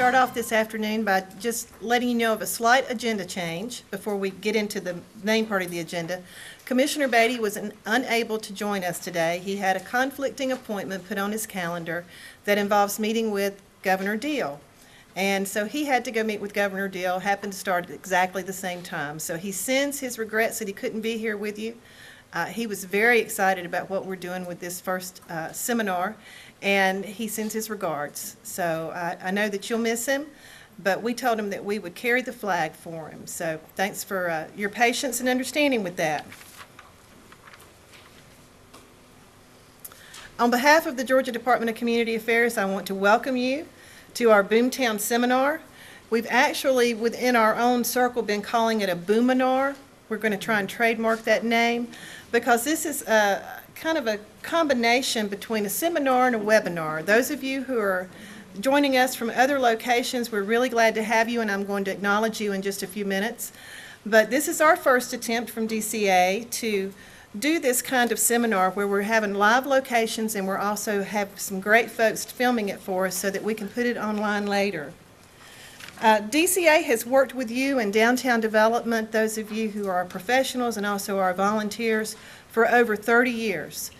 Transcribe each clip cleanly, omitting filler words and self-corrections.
start off this afternoon by just letting you know of a slight agenda change before we get into the main part of the agenda. Commissioner Beatty was unable to join us today. He had a conflicting appointment put on his calendar that involves meeting with Governor Deal. And so he had to go meet with Governor Deal, happened to start at exactly the same time. So he sends his regrets that he couldn't be here with you. He was very excited about what we're doing with this first seminar, and he sends his regards. So I know that you'll miss him, but we told him that we would carry the flag for him. So thanks for your patience and understanding with that. On behalf of the Georgia Department of Community Affairs, I want to welcome you to our Boomtown Seminar. We've actually, within our own circle, been calling it a Boominar. We're going to try and trademark that name because this is kind of a combination between a seminar and a webinar. Those of you who are joining us from other locations, we're really glad to have you, and I'm going to acknowledge you in just a few minutes. But this is our first attempt from DCA to do this kind of seminar where we're having live locations, and we're also have some great folks filming it for us so that we can put it online later. DCA has worked with you in downtown development, those of you who are professionals and also our volunteers, for over 30 years.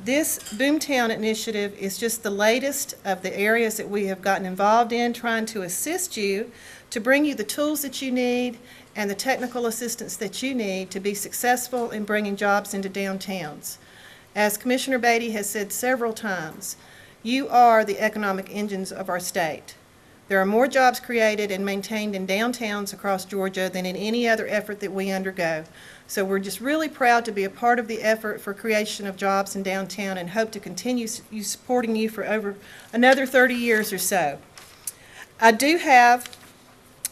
This Boomtown initiative is just the latest of the areas that we have gotten involved in, trying to assist you to bring you the tools that you need and the technical assistance that you need to be successful in bringing jobs into downtowns. As Commissioner Beatty has said several times, you are the economic engines of our state. There are more jobs created and maintained in downtowns across Georgia than in any other effort that we undergo. So we're just really proud to be a part of the effort for creation of jobs in downtown and hope to continue supporting you for over another 30 years or so. I do have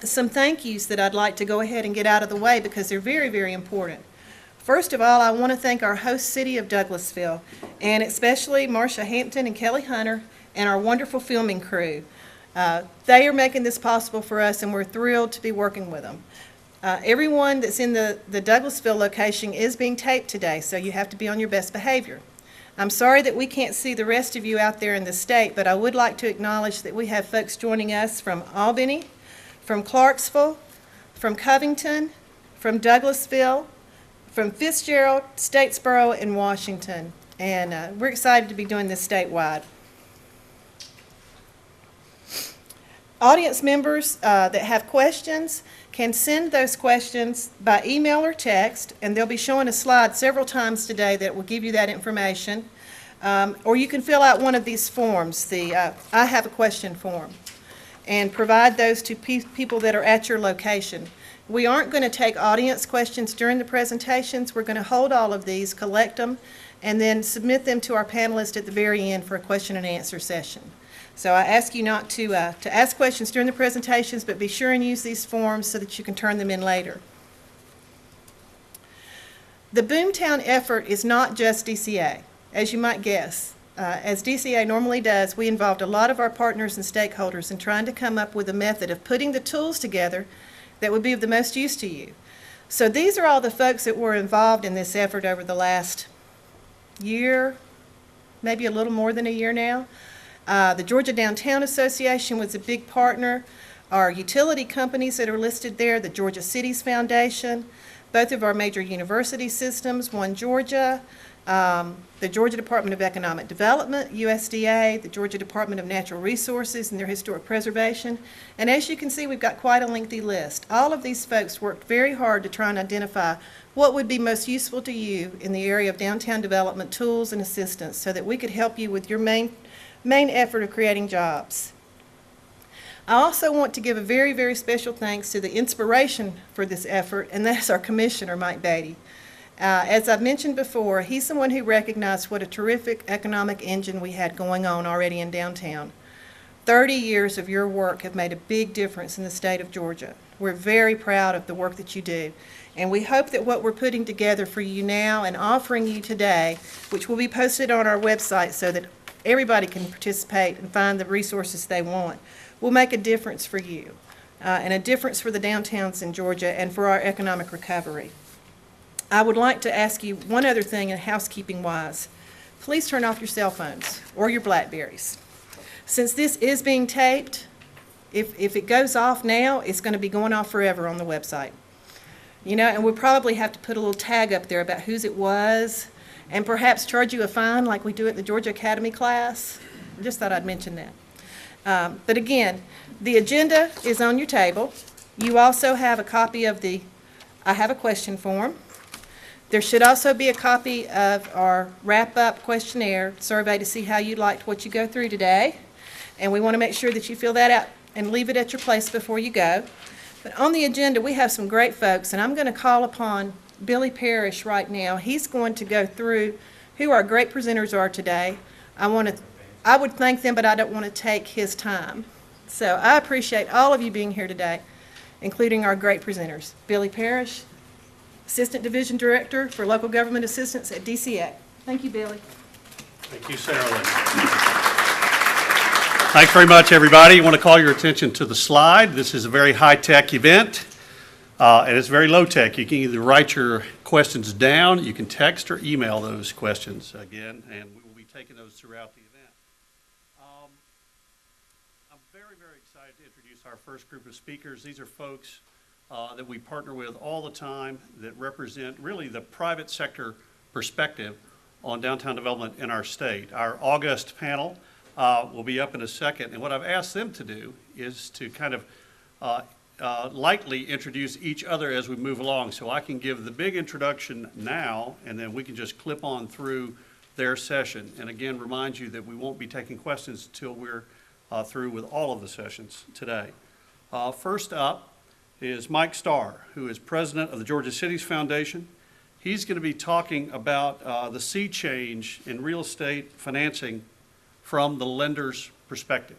some thank yous that I'd like to go ahead and get out of the way because they're very, very important. First of all, I want to thank our host city of Douglasville, and especially Marcia Hampton and Kelly Hunter and our wonderful filming crew. They are making this possible for us, and we're thrilled to be working with them. Everyone that's in the Douglasville location is being taped today, so you have to be on your best behavior. I'm sorry that we can't see the rest of you out there in the state, but I would like to acknowledge that we have folks joining us from Albany, from Clarksville, from Covington, from Douglasville, from Fitzgerald, Statesboro, and Washington. And we're excited to be doing this statewide. Audience members that have questions can send those questions by email or text, and they'll be showing a slide several times today that will give you that information. Or you can fill out one of these forms, the I have a question form, and provide those to people that are at your location. We aren't going to take audience questions during the presentations. We're going to hold all of these, collect them, and then submit them to our panelists at the very end for a question and answer session. So I ask you not to ask questions during the presentations, but be sure and use these forms so that you can turn them in later. The Boomtown effort is not just DCA, as you might guess. As DCA normally does, we involved a lot of our partners and stakeholders in trying to come up with a method of putting the tools together that would be of the most use to you. So these are all the folks that were involved in this effort over the last year, maybe a little more than a year now. The Georgia Downtown Association was a big partner. Our utility companies that are listed there, the Georgia Cities Foundation, both of our major university systems, One Georgia, the Georgia Department of Economic Development, USDA, the Georgia Department of Natural Resources and their historic preservation. And as you can see, we've got quite a lengthy list. All of these folks worked very hard to try and identify what would be most useful to you in the area of downtown development tools and assistance so that we could help you with your main effort of creating jobs. I also want to give a very, very special thanks to the inspiration for this effort, and that's our commissioner, Mike Beatty. As I've mentioned before, he's the one who recognized what a terrific economic engine we had going on already in downtown. 30 years of your work have made a big difference in the state of Georgia. We're very proud of the work that you do, and we hope that what we're putting together for you now and offering you today, which will be posted on our website so that everybody can participate and find the resources they want, will make a difference for you and a difference for the downtowns in Georgia and for our economic recovery. I would like to ask you one other thing, housekeeping-wise. Please turn off your cell phones or your Blackberries. Since this is being taped, If it goes off now, it's going to be going off forever on the website. You know, and we'll probably have to put a little tag up there about whose it was, and perhaps charge you a fine like we do at the Georgia Academy class. I just thought I'd mention that. But again, the agenda is on your table. You also have a copy of the I have a question form. There should also be a copy of our wrap-up questionnaire survey to see how you liked what you go through today. And we want to make sure that you fill that out and leave it at your place before you go. But on the agenda, we have some great folks, and I'm going to call upon Billy Parrish right now. He's going to go through who our great presenters are today. I would thank them, but I don't want to take his time. So I appreciate all of you being here today, including our great presenters. Billy Parrish, Assistant Division Director for Local Government Assistance at DCA. Thank you, Billy. Thank you, Sarah Lynn. Thanks very much, everybody. I want to call your attention to the slide. This is a very high-tech event, and it's very low-tech. You can either write your questions down, you can text or email those questions again, and we will be taking those throughout the event. I'm very, very excited to introduce our first group of speakers. These are folks that we partner with all the time that represent really the private sector perspective on downtown development in our state. Our August panel will be up in a second, and what I've asked them to do is to kind of lightly introduce each other as we move along, so I can give the big introduction now, and then we can just clip on through their session. And again, remind you that we won't be taking questions until we're through with all of the sessions today. First up is Mike Starr, who is president of the Georgia Cities Foundation. He's going to be talking about the sea change in real estate financing from the lender's perspective.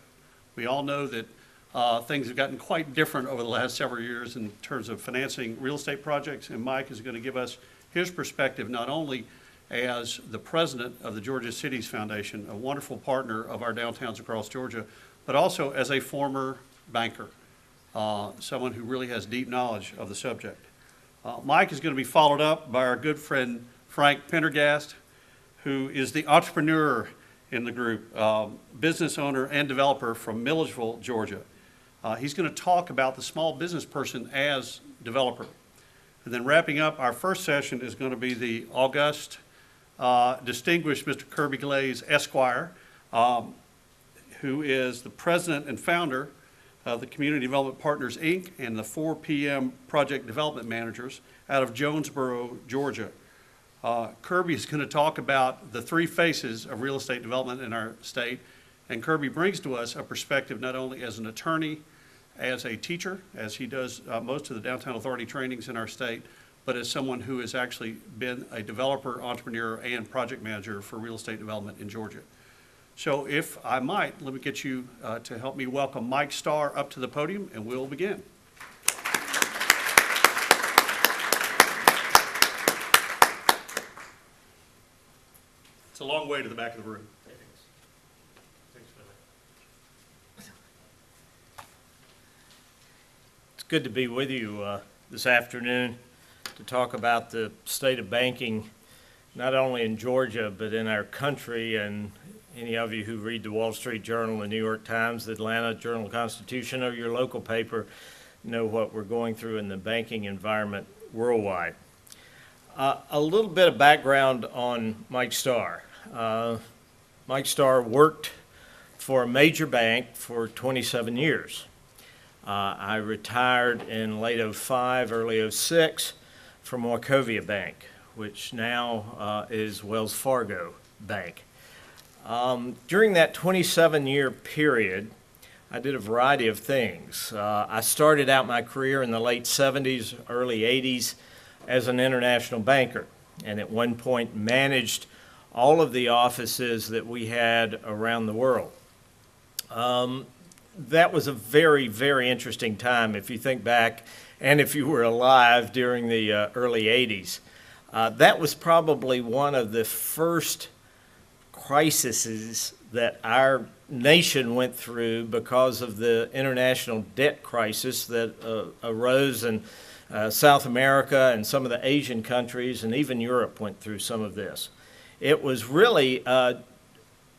We all know that things have gotten quite different over the last several years in terms of financing real estate projects, and Mike is going to give us his perspective not only as the president of the Georgia Cities Foundation, a wonderful partner of our downtowns across Georgia, but also as a former banker. Someone who really has deep knowledge of the subject. Mike is going to be followed up by our good friend Frank Pendergast, who is the entrepreneur in the group, business owner and developer from Milledgeville, Georgia. He's going to talk about the small business person as developer. And then wrapping up our first session is going to be the august, distinguished Mr. Kirby Glaze, Esquire, who is the president and founder of the Community Development Partners, Inc., and the 4 p.m. Project Development Managers out of Jonesboro, Georgia. Kirby is going to talk about the three faces of real estate development in our state, and Kirby brings to us a perspective not only as an attorney, as a teacher, as he does most of the Downtown Authority trainings in our state, but as someone who has actually been a developer, entrepreneur, and project manager for real estate development in Georgia. So if I might, let me get you to help me welcome Mike Starr up to the podium, and we'll begin. It's a long way to the back of the room. It's good to be with you this afternoon to talk about the state of banking, not only in Georgia, but in our country. And any of you who read the Wall Street Journal, the New York Times, the Atlanta Journal-Constitution, or your local paper know what we're going through in the banking environment worldwide. A little bit of background on Mike Starr. Mike Starr worked for a major bank for 27 years. I retired in late '05, early '06 from Wachovia Bank, which now is Wells Fargo Bank. During that 27-year period, I did a variety of things. I started out my career in the late 70s, early 80s as an international banker, and at one point managed all of the offices that we had around the world. That was a very, very interesting time if you think back, and if you were alive during the early 80s. That was probably one of the first crises that our nation went through because of the international debt crisis that arose in South America and some of the Asian countries, and even Europe went through some of this. It was really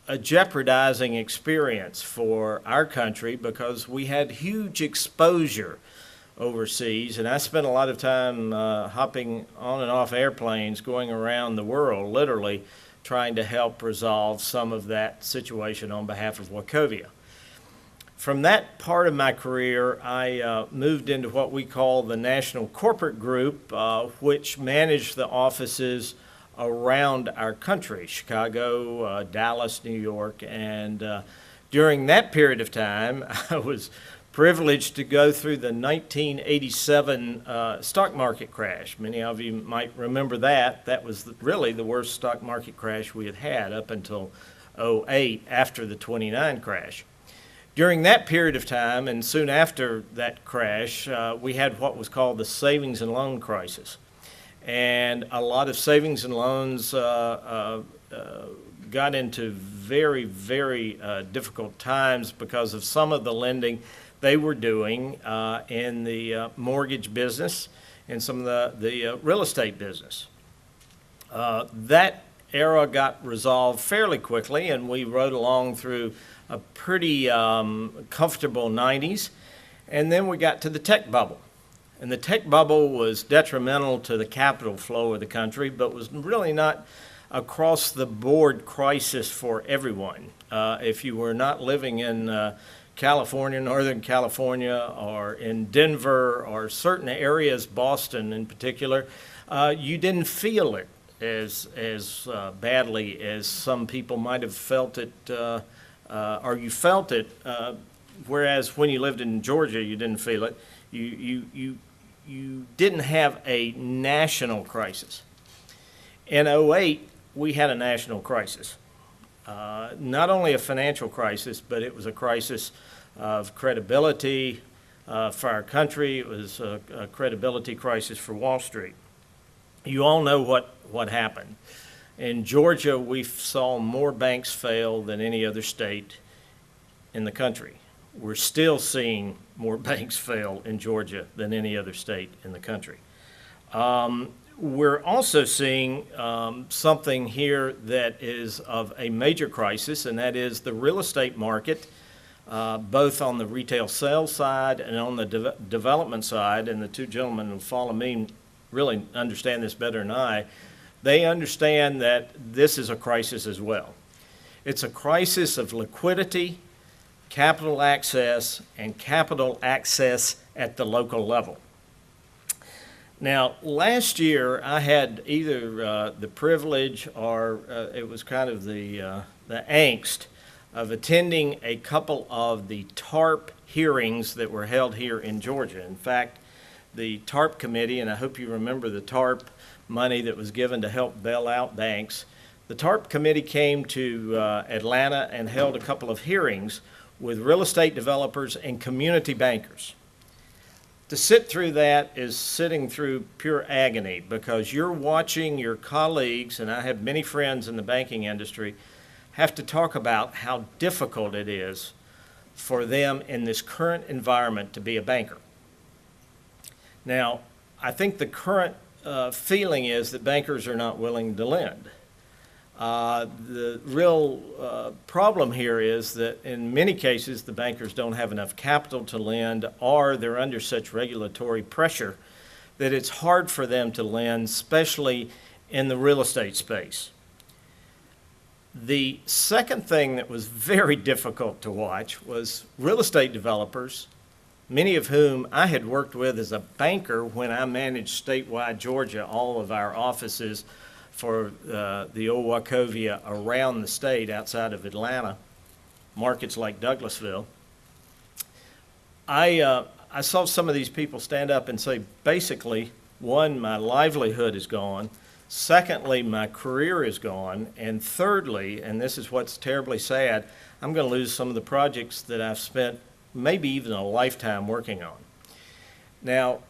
a jeopardizing experience for our country because we had huge exposure overseas, and I spent a lot of time hopping on and off airplanes going around the world, literally trying to help resolve some of that situation on behalf of Wachovia. From that part of my career, I moved into what we call the National Corporate Group, which managed the offices around our country, Chicago, Dallas, New York, and during that period of time, I was privileged to go through the 1987 stock market crash. Many of you might remember that. That was really the worst stock market crash we had had up until '08 after the '29 crash. During that period of time, and soon after that crash, we had what was called the savings and loan crisis. And a lot of savings and loans got into very, very difficult times because of some of the lending they were doing in the mortgage business and some of the real estate business. That era got resolved fairly quickly, and we rode along through a pretty comfortable 90s. And then we got to the tech bubble. And the tech bubble was detrimental to the capital flow of the country, but was really not across the board crisis for everyone. If you were not living in California, Northern California, or in Denver, or certain areas, Boston in particular, you didn't feel it as badly as some people might have felt it, or you felt it, whereas when you lived in Georgia, you didn't feel it. You didn't have a national crisis. In '08, we had a national crisis. Not only a financial crisis, but it was a crisis of credibility for our country. It was a credibility crisis for Wall Street. You all know what happened. In Georgia, we saw more banks fail than any other state in the country. We're still seeing more banks fail in Georgia than any other state in the country. We're also seeing something here that is of a major crisis, and that is the real estate market, both on the retail sales side and on the development side, and the two gentlemen who follow me really understand this better than I. They understand that this is a crisis as well. It's a crisis of liquidity, capital access, and capital access at the local level. Now, last year, I had either the privilege or it was kind of the angst of attending a couple of the TARP hearings that were held here in Georgia. In fact, the TARP committee, and I hope you remember the TARP money that was given to help bail out banks, the TARP committee came to Atlanta and held a couple of hearings with real estate developers and community bankers. To sit through that is sitting through pure agony because you're watching your colleagues, and I have many friends in the banking industry, have to talk about how difficult it is for them in this current environment to be a banker. Now, I think the current feeling is that bankers are not willing to lend. The real problem here is that in many cases the bankers don't have enough capital to lend, or they're under such regulatory pressure that it's hard for them to lend, especially in the real estate space. The second thing that was very difficult to watch was real estate developers, many of whom I had worked with as a banker when I managed statewide Georgia, all of our offices for the old Wachovia around the state outside of Atlanta, markets like Douglasville. I saw some of these people stand up and say, basically, one, my livelihood is gone. Secondly, my career is gone. And thirdly, and this is what's terribly sad, I'm going to lose some of the projects that I've spent maybe even a lifetime working on. Now,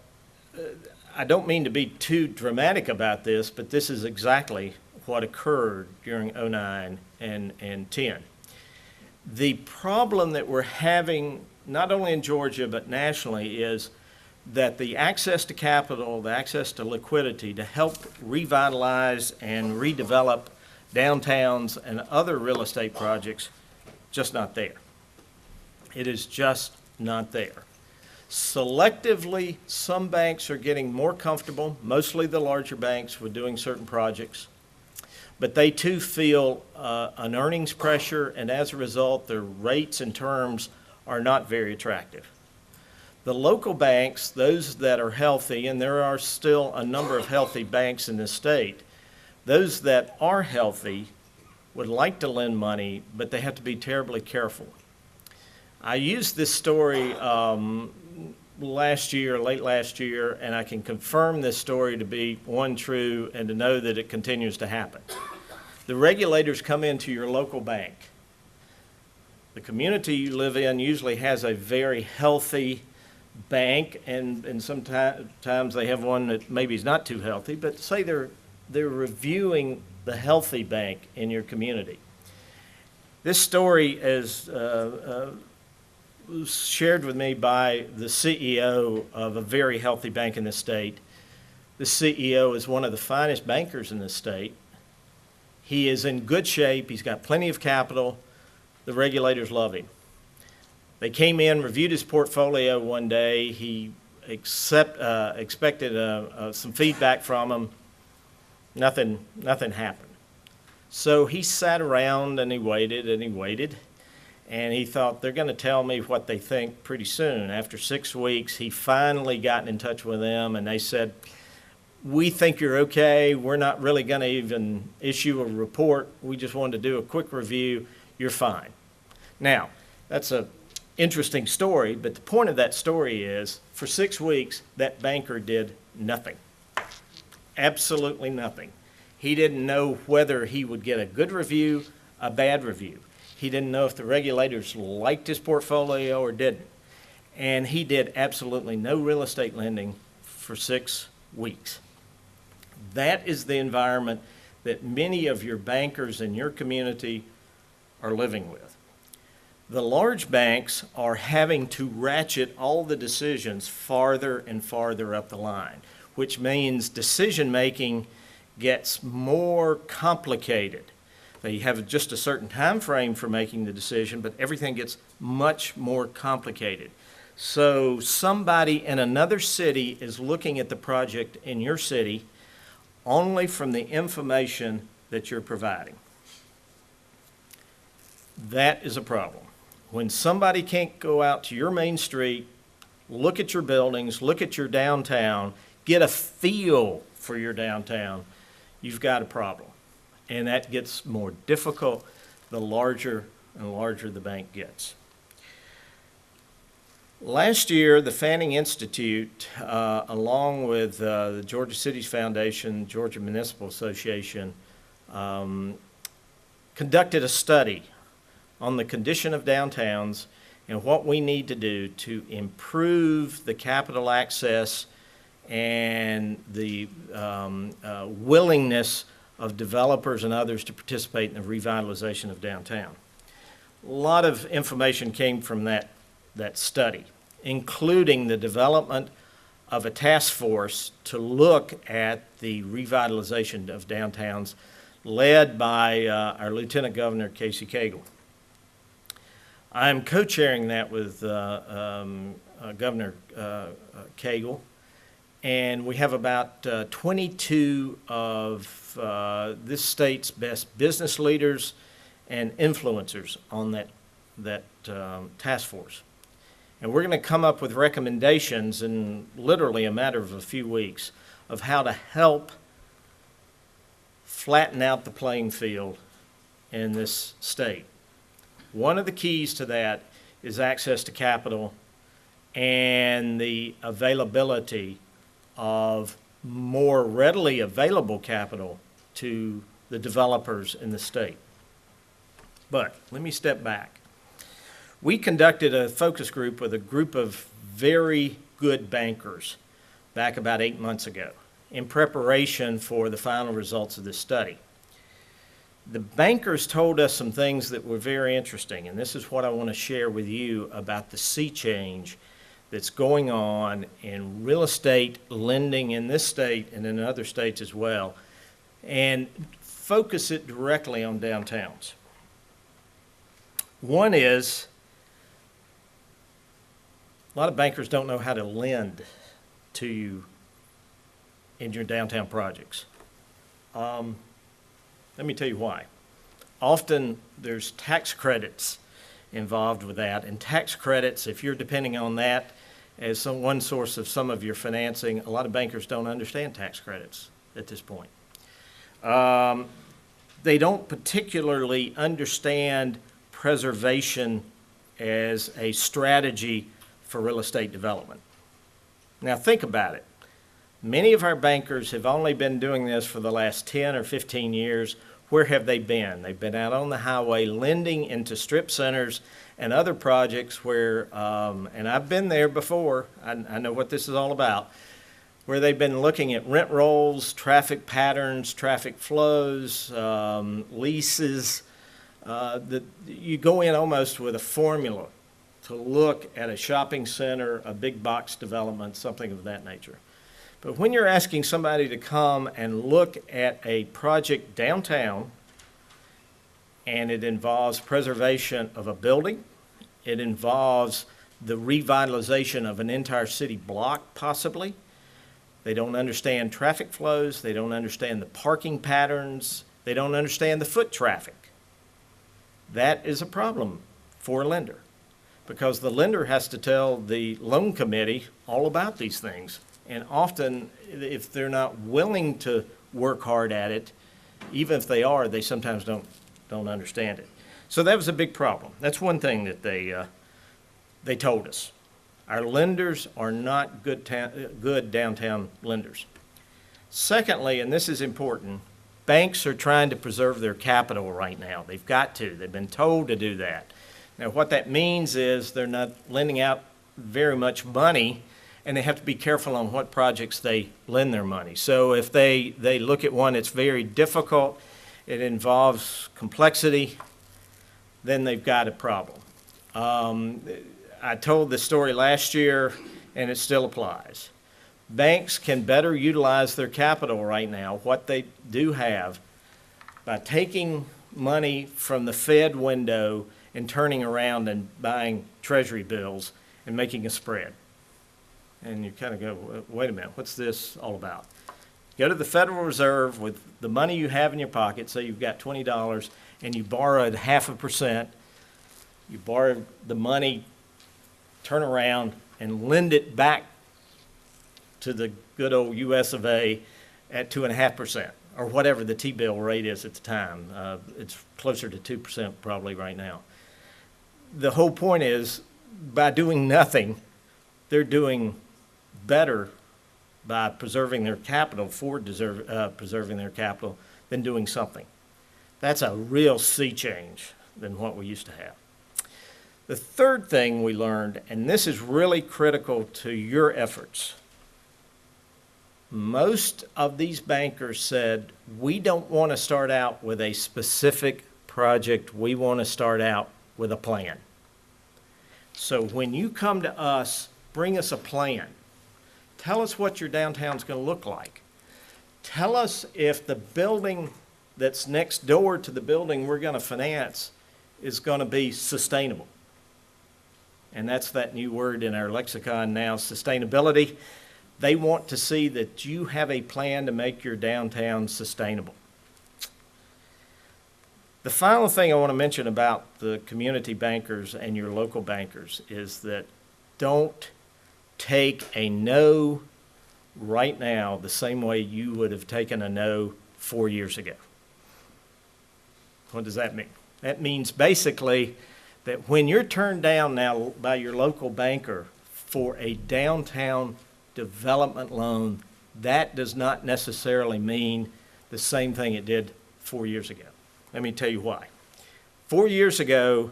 I don't mean to be too dramatic about this, but this is exactly what occurred during '09 and 10. The problem that we're having, not only in Georgia but nationally, is that the access to capital, the access to liquidity to help revitalize and redevelop downtowns, and other real estate projects, just not there. It is just not there. Selectively, some banks are getting more comfortable, mostly the larger banks, with doing certain projects. But they too feel an earnings pressure, and as a result, their rates and terms are not very attractive. The local banks, those that are healthy, and there are still a number of healthy banks in this state, those that are healthy would like to lend money, but they have to be terribly careful. I used this story late last year, and I can confirm this story to be one, true, and to know that it continues to happen. The regulators come into your local bank. The community you live in usually has a very healthy bank, and sometimes they have one that maybe is not too healthy, but say they're reviewing the healthy bank in your community. This story is was shared with me by the CEO of a very healthy bank in the state. The CEO is one of the finest bankers in the state. He is in good shape. He's got plenty of capital. The regulators love him. They came in, reviewed his portfolio one day. He expected some feedback from him. Nothing happened. So he sat around and he waited and he waited. And he thought, they're going to tell me what they think pretty soon. After 6 weeks, he finally got in touch with them, and they said, we think you're okay. We're not really going to even issue a report. We just wanted to do a quick review. You're fine. Now, that's an interesting story, but the point of that story is, for 6 weeks, that banker did nothing. Absolutely nothing. He didn't know whether he would get a good review, a bad review. He didn't know if the regulators liked his portfolio or didn't. And he did absolutely no real estate lending for 6 weeks. That is the environment that many of your bankers in your community are living with. The large banks are having to ratchet all the decisions farther and farther up the line, which means decision-making gets more complicated. They have just a certain time frame for making the decision, but everything gets much more complicated. So somebody in another city is looking at the project in your city only from the information that you're providing. That is a problem. When somebody can't go out to your main street, look at your buildings, look at your downtown, get a feel for your downtown, you've got a problem. And that gets more difficult the larger and larger the bank gets. Last year, the Fanning Institute, along with the Georgia Cities Foundation, Georgia Municipal Association, conducted a study on the condition of downtowns and what we need to do to improve the capital access and the willingness of developers and others to participate in the revitalization of downtown. A lot of information came from that study, including the development of a task force to look at the revitalization of downtowns led by our Lieutenant Governor, Casey Cagle. I'm co-chairing that with Governor Cagle. And we have about 22 of this state's best business leaders and influencers on that task force. And we're going to come up with recommendations in literally a matter of a few weeks of how to help flatten out the playing field in this state. One of the keys to that is access to capital and the availability of more readily available capital to the developers in the state. But let me step back. We conducted a focus group with a group of very good bankers back about 8 months ago in preparation for the final results of this study. The bankers told us some things that were very interesting, and this is what I want to share with you about the sea change that's going on in real estate lending in this state and in other states as well. And focus it directly on downtowns. One is, a lot of bankers don't know how to lend to you in your downtown projects. Let me tell you why. Often there's tax credits involved with that, and tax credits, if you're depending on that as one source of some of your financing, a lot of bankers don't understand tax credits at this point. They don't particularly understand preservation as a strategy for real estate development. Now think about it. Many of our bankers have only been doing this for the last 10 or 15 years. Where have they been? They've been out on the highway lending into strip centers and other projects where, and I've been there before, I know what this is all about, where they've been looking at rent rolls, traffic patterns, traffic flows, leases. You go in almost with a formula to look at a shopping center, a big box development, something of that nature. But when you're asking somebody to come and look at a project downtown, and it involves preservation of a building, it involves the revitalization of an entire city block possibly, they don't understand traffic flows, they don't understand the parking patterns, they don't understand the foot traffic. That is a problem for a lender, because the lender has to tell the loan committee all about these things. And often, if they're not willing to work hard at it, even if they are, they sometimes don't understand it. So that was a big problem. That's one thing that they told us. Our lenders are not good downtown lenders. Secondly, and this is important, banks are trying to preserve their capital right now. They've got to. They've been told to do that. Now, what that means is they're not lending out very much money, and they have to be careful on what projects they lend their money. So if they look at one that's very difficult, it involves complexity, then they've got a problem. I told this story last year, and it still applies. Banks can better utilize their capital right now, what they do have, by taking money from the Fed window and turning around and buying treasury bills and making a spread. And you kind of go, wait a minute, what's this all about? Go to the Federal Reserve with the money you have in your pocket, say you've got $20, and you borrowed 0.5%. You borrowed the money, turn around, and lend it back to the good old US of A at 2.5%, or whatever the T-bill rate is at the time. It's closer to 2% probably right now. The whole point is, by doing nothing, they're doing better by preserving their capital preserving their capital than doing something. That's a real sea change than what we used to have. The third thing we learned, and this is really critical to your efforts, most of these bankers said, we don't want to start out with a specific project, we want to start out with a plan. So when you come to us, bring us a plan. Tell us what your downtown's going to look like. Tell us if the building that's next door to the building we're going to finance is going to be sustainable. And that's that new word in our lexicon now, sustainability. They want to see that you have a plan to make your downtown sustainable. The final thing I want to mention about the community bankers and your local bankers is that don't take a no right now the same way you would have taken a no 4 years ago. What does that mean? That means basically that when you're turned down now by your local banker for a downtown development loan, that does not necessarily mean the same thing it did 4 years ago. Let me tell you why. 4 years ago,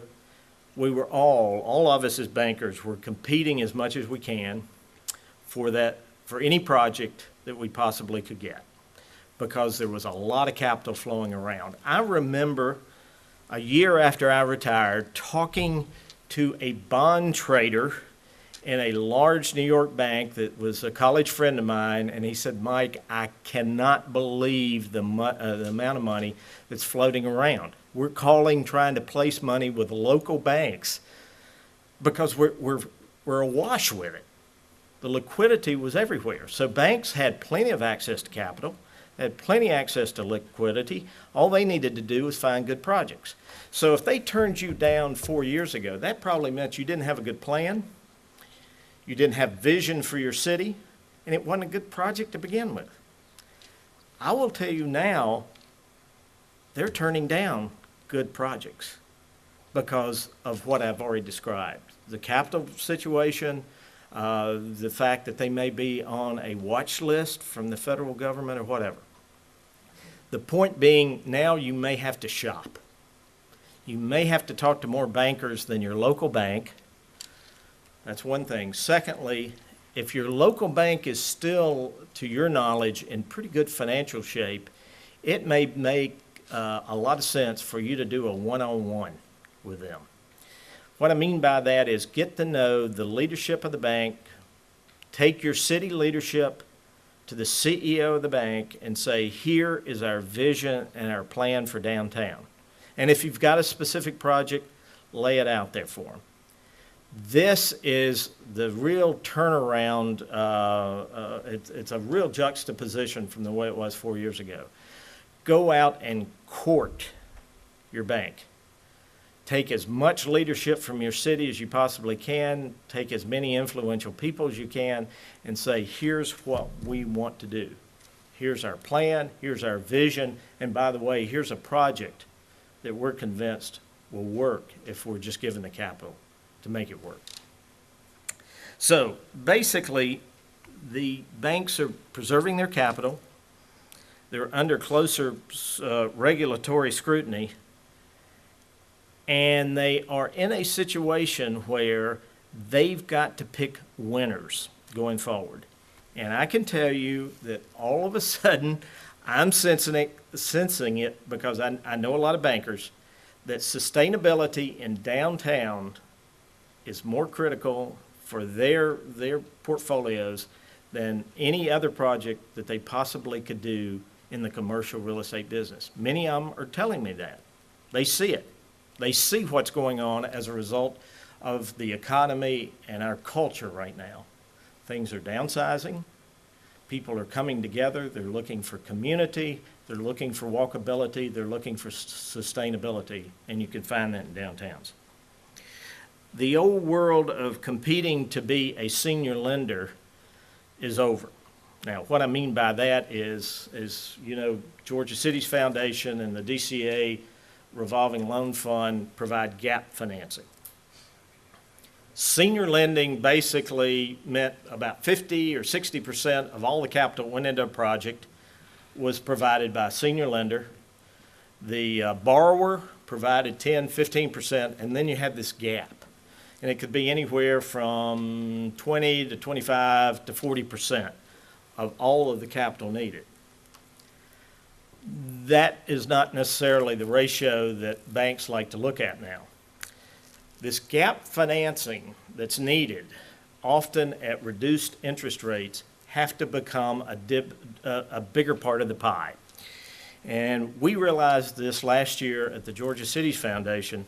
we were all of us as bankers were competing as much as we can for any project that we possibly could get, because there was a lot of capital flowing around. I remember a year after I retired talking to a bond trader in a large New York bank that was a college friend of mine, and he said, Mike, I cannot believe the amount of money that's floating around. We're calling, trying to place money with local banks because we're awash with it. The liquidity was everywhere. So banks had plenty of access to capital, had plenty of access to liquidity. All they needed to do was find good projects. So if they turned you down 4 years ago, that probably meant you didn't have a good plan, you didn't have vision for your city, and it wasn't a good project to begin with. I will tell you now, they're turning down good projects because of what I've already described. The capital situation, the fact that they may be on a watch list from the federal government or whatever. The point being, now you may have to shop. You may have to talk to more bankers than your local bank. That's one thing. Secondly, if your local bank is still, to your knowledge, in pretty good financial shape, it may make a lot of sense for you to do a one-on-one with them. What I mean by that is get to know the leadership of the bank, take your city leadership to the CEO of the bank and say, here is our vision and our plan for downtown. And if you've got a specific project, lay it out there for them. This is the real turnaround. It's a real juxtaposition from the way it was 4 years ago. Go out and court your bank. Take as much leadership from your city as you possibly can. Take as many influential people as you can and say, here's what we want to do. Here's our plan. Here's our vision. And by the way, here's a project that we're convinced will work if we're just given the capital to make it work. So basically, the banks are preserving their capital. They're under closer regulatory scrutiny. And they are in a situation where they've got to pick winners going forward. And I can tell you that all of a sudden, I'm sensing it because I know a lot of bankers, that sustainability in downtown is more critical for their portfolios than any other project that they possibly could do in the commercial real estate business. Many of them are telling me that. They see it. They see what's going on as a result of the economy and our culture right now. Things are downsizing. People are coming together. They're looking for community. They're looking for walkability. They're looking for sustainability, and you can find that in downtowns. The old world of competing to be a senior lender is over. Now, what I mean by that is Georgia City's Foundation and the DCA revolving loan fund provide gap financing. Senior lending basically meant about 50 or 60% of all the capital that went into a project was provided by a senior lender. The borrower provided 10, 15%, and then you had this gap. And it could be anywhere from 20 to 25 to 40% of all of the capital needed. That is not necessarily the ratio that banks like to look at now. This gap financing that's needed, often at reduced interest rates, have to become a bigger part of the pie. And we realized this last year at the Georgia Cities Foundation.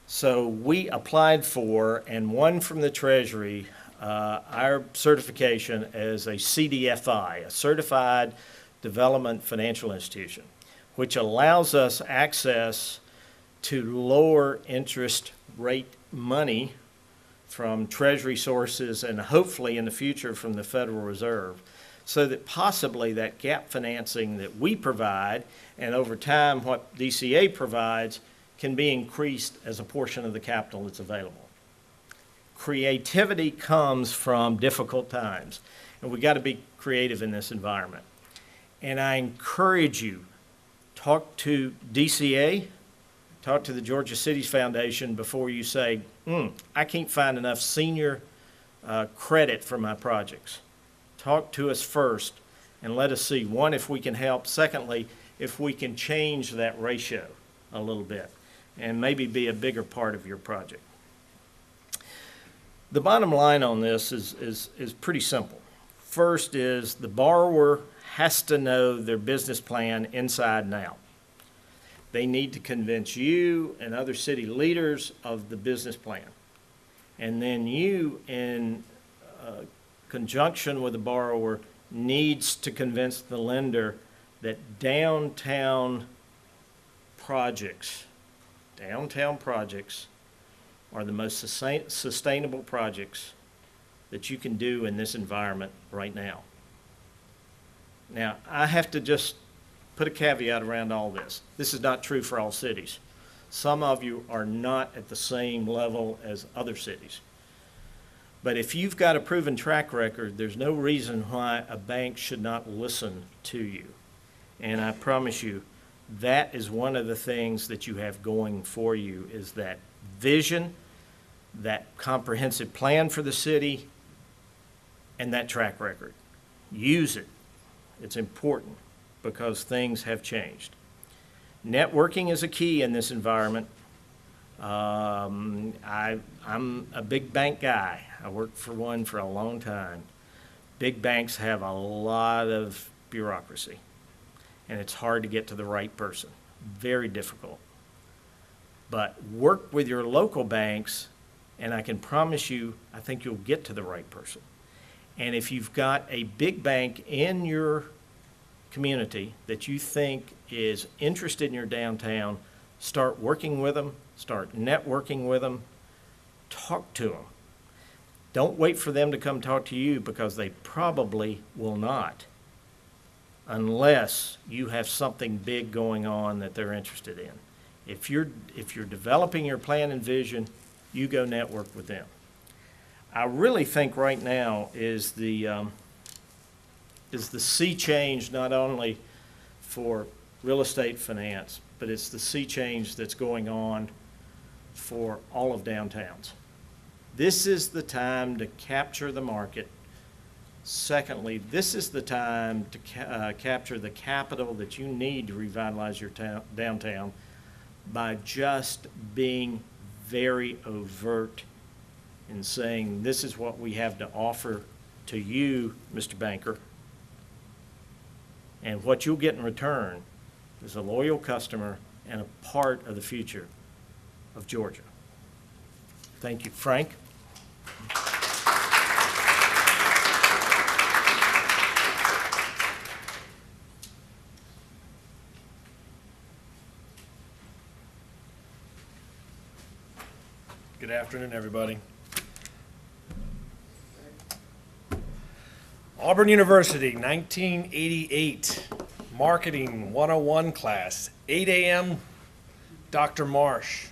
So we applied for and won from the Treasury our certification as a CDFI, a Certified Development Financial Institution, which allows us access to lower interest rate money from Treasury sources and hopefully in the future from the Federal Reserve, so that possibly that gap financing that we provide and over time what DCA provides can be increased as a portion of the capital that's available. Creativity comes from difficult times, and we got to be creative in this environment. And I encourage you, talk to DCA, talk to the Georgia Cities Foundation before you say, I can't find enough senior credit for my projects. Talk to us first and let us see, one, if we can help. Secondly, if we can change that ratio a little bit and maybe be a bigger part of your project. The bottom line on this is pretty simple. First is the borrower has to know their business plan inside and out. They need to convince you and other city leaders of the business plan. And then you, in conjunction with the borrower, needs to convince the lender that downtown projects are the most sustainable projects that you can do in this environment right now. Now, I have to just put a caveat around all this. This is not true for all cities. Some of you are not at the same level as other cities. But if you've got a proven track record, there's no reason why a bank should not listen to you. And I promise you, that is one of the things that you have going for you, is that vision, that comprehensive plan for the city, and that track record. Use it. It's important because things have changed. Networking is a key in this environment. I'm a big bank guy. I worked for one for a long time. Big banks have a lot of bureaucracy, and it's hard to get to the right person. Very difficult. But work with your local banks, and I can promise you, I think you'll get to the right person. And if you've got a big bank in your community that you think is interested in your downtown, start working with them, start networking with them, talk to them. Don't wait for them to come talk to you, because they probably will not, unless you have something big going on that they're interested in. If you're developing your plan and vision, you go network with them. I really think right now is the sea change, not only for real estate finance, but it's the sea change that's going on for all of downtowns. This is the time to capture the market. Secondly, this is the time to capture the capital that you need to revitalize your downtown by just being very overt in saying, this is what we have to offer to you, Mr. Banker. And what you'll get in return is a loyal customer and a part of the future of Georgia. Thank you. Frank? Good afternoon, everybody. Auburn University, 1988, Marketing 101 class, 8 a.m., Dr. Marsh.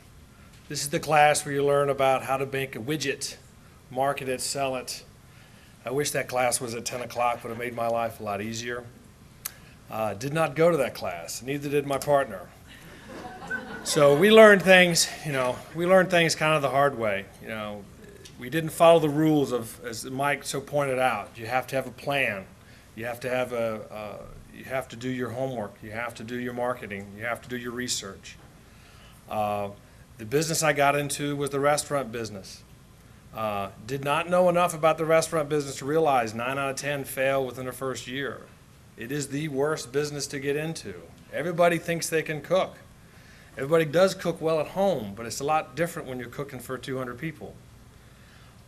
This is the class where you learn about how to make a widget, market it, sell it. I wish that class was at 10 o'clock, would have made my life a lot easier. Did not go to that class, neither did my partner. So we learned things, kind of the hard way. We didn't follow the rules of, as Mike so pointed out, you have to have a plan. You have to have you have to do your homework. You have to do your marketing. You have to do your research. The business I got into was the restaurant business. Did not know enough about the restaurant business to realize 9 out of 10 fail within the first year. It is the worst business to get into. Everybody thinks they can cook. Everybody does cook well at home, but it's a lot different when you're cooking for 200 people.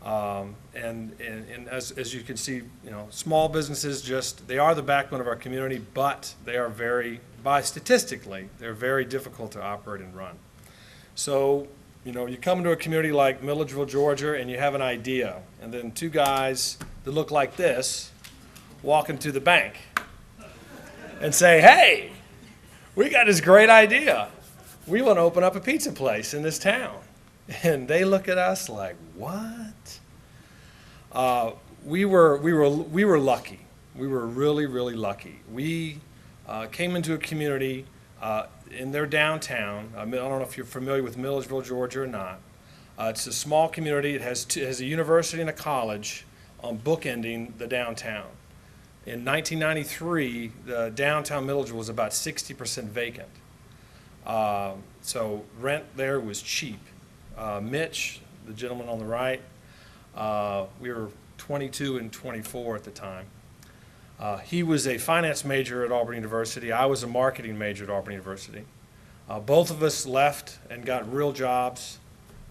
And as you can see, small businesses they are the backbone of our community, but they are statistically, they're very difficult to operate and run. So, you come into a community like Milledgeville, Georgia, and you have an idea, and then two guys that look like this walk into the bank and say, hey, we got this great idea. We want to open up a pizza place in this town. And they look at us like, what? We were lucky. We were really, really lucky. We came into a community in their downtown. I don't know if you're familiar with Milledgeville, Georgia or not. It's a small community. It has a university and a college bookending the downtown. In 1993, the downtown Milledgeville was about 60% vacant. So rent there was cheap. Mitch, the gentleman on the right, We were 22 and 24 at the time. He was a finance major at Auburn University. I was a marketing major at Auburn University. Both of us left and got real jobs.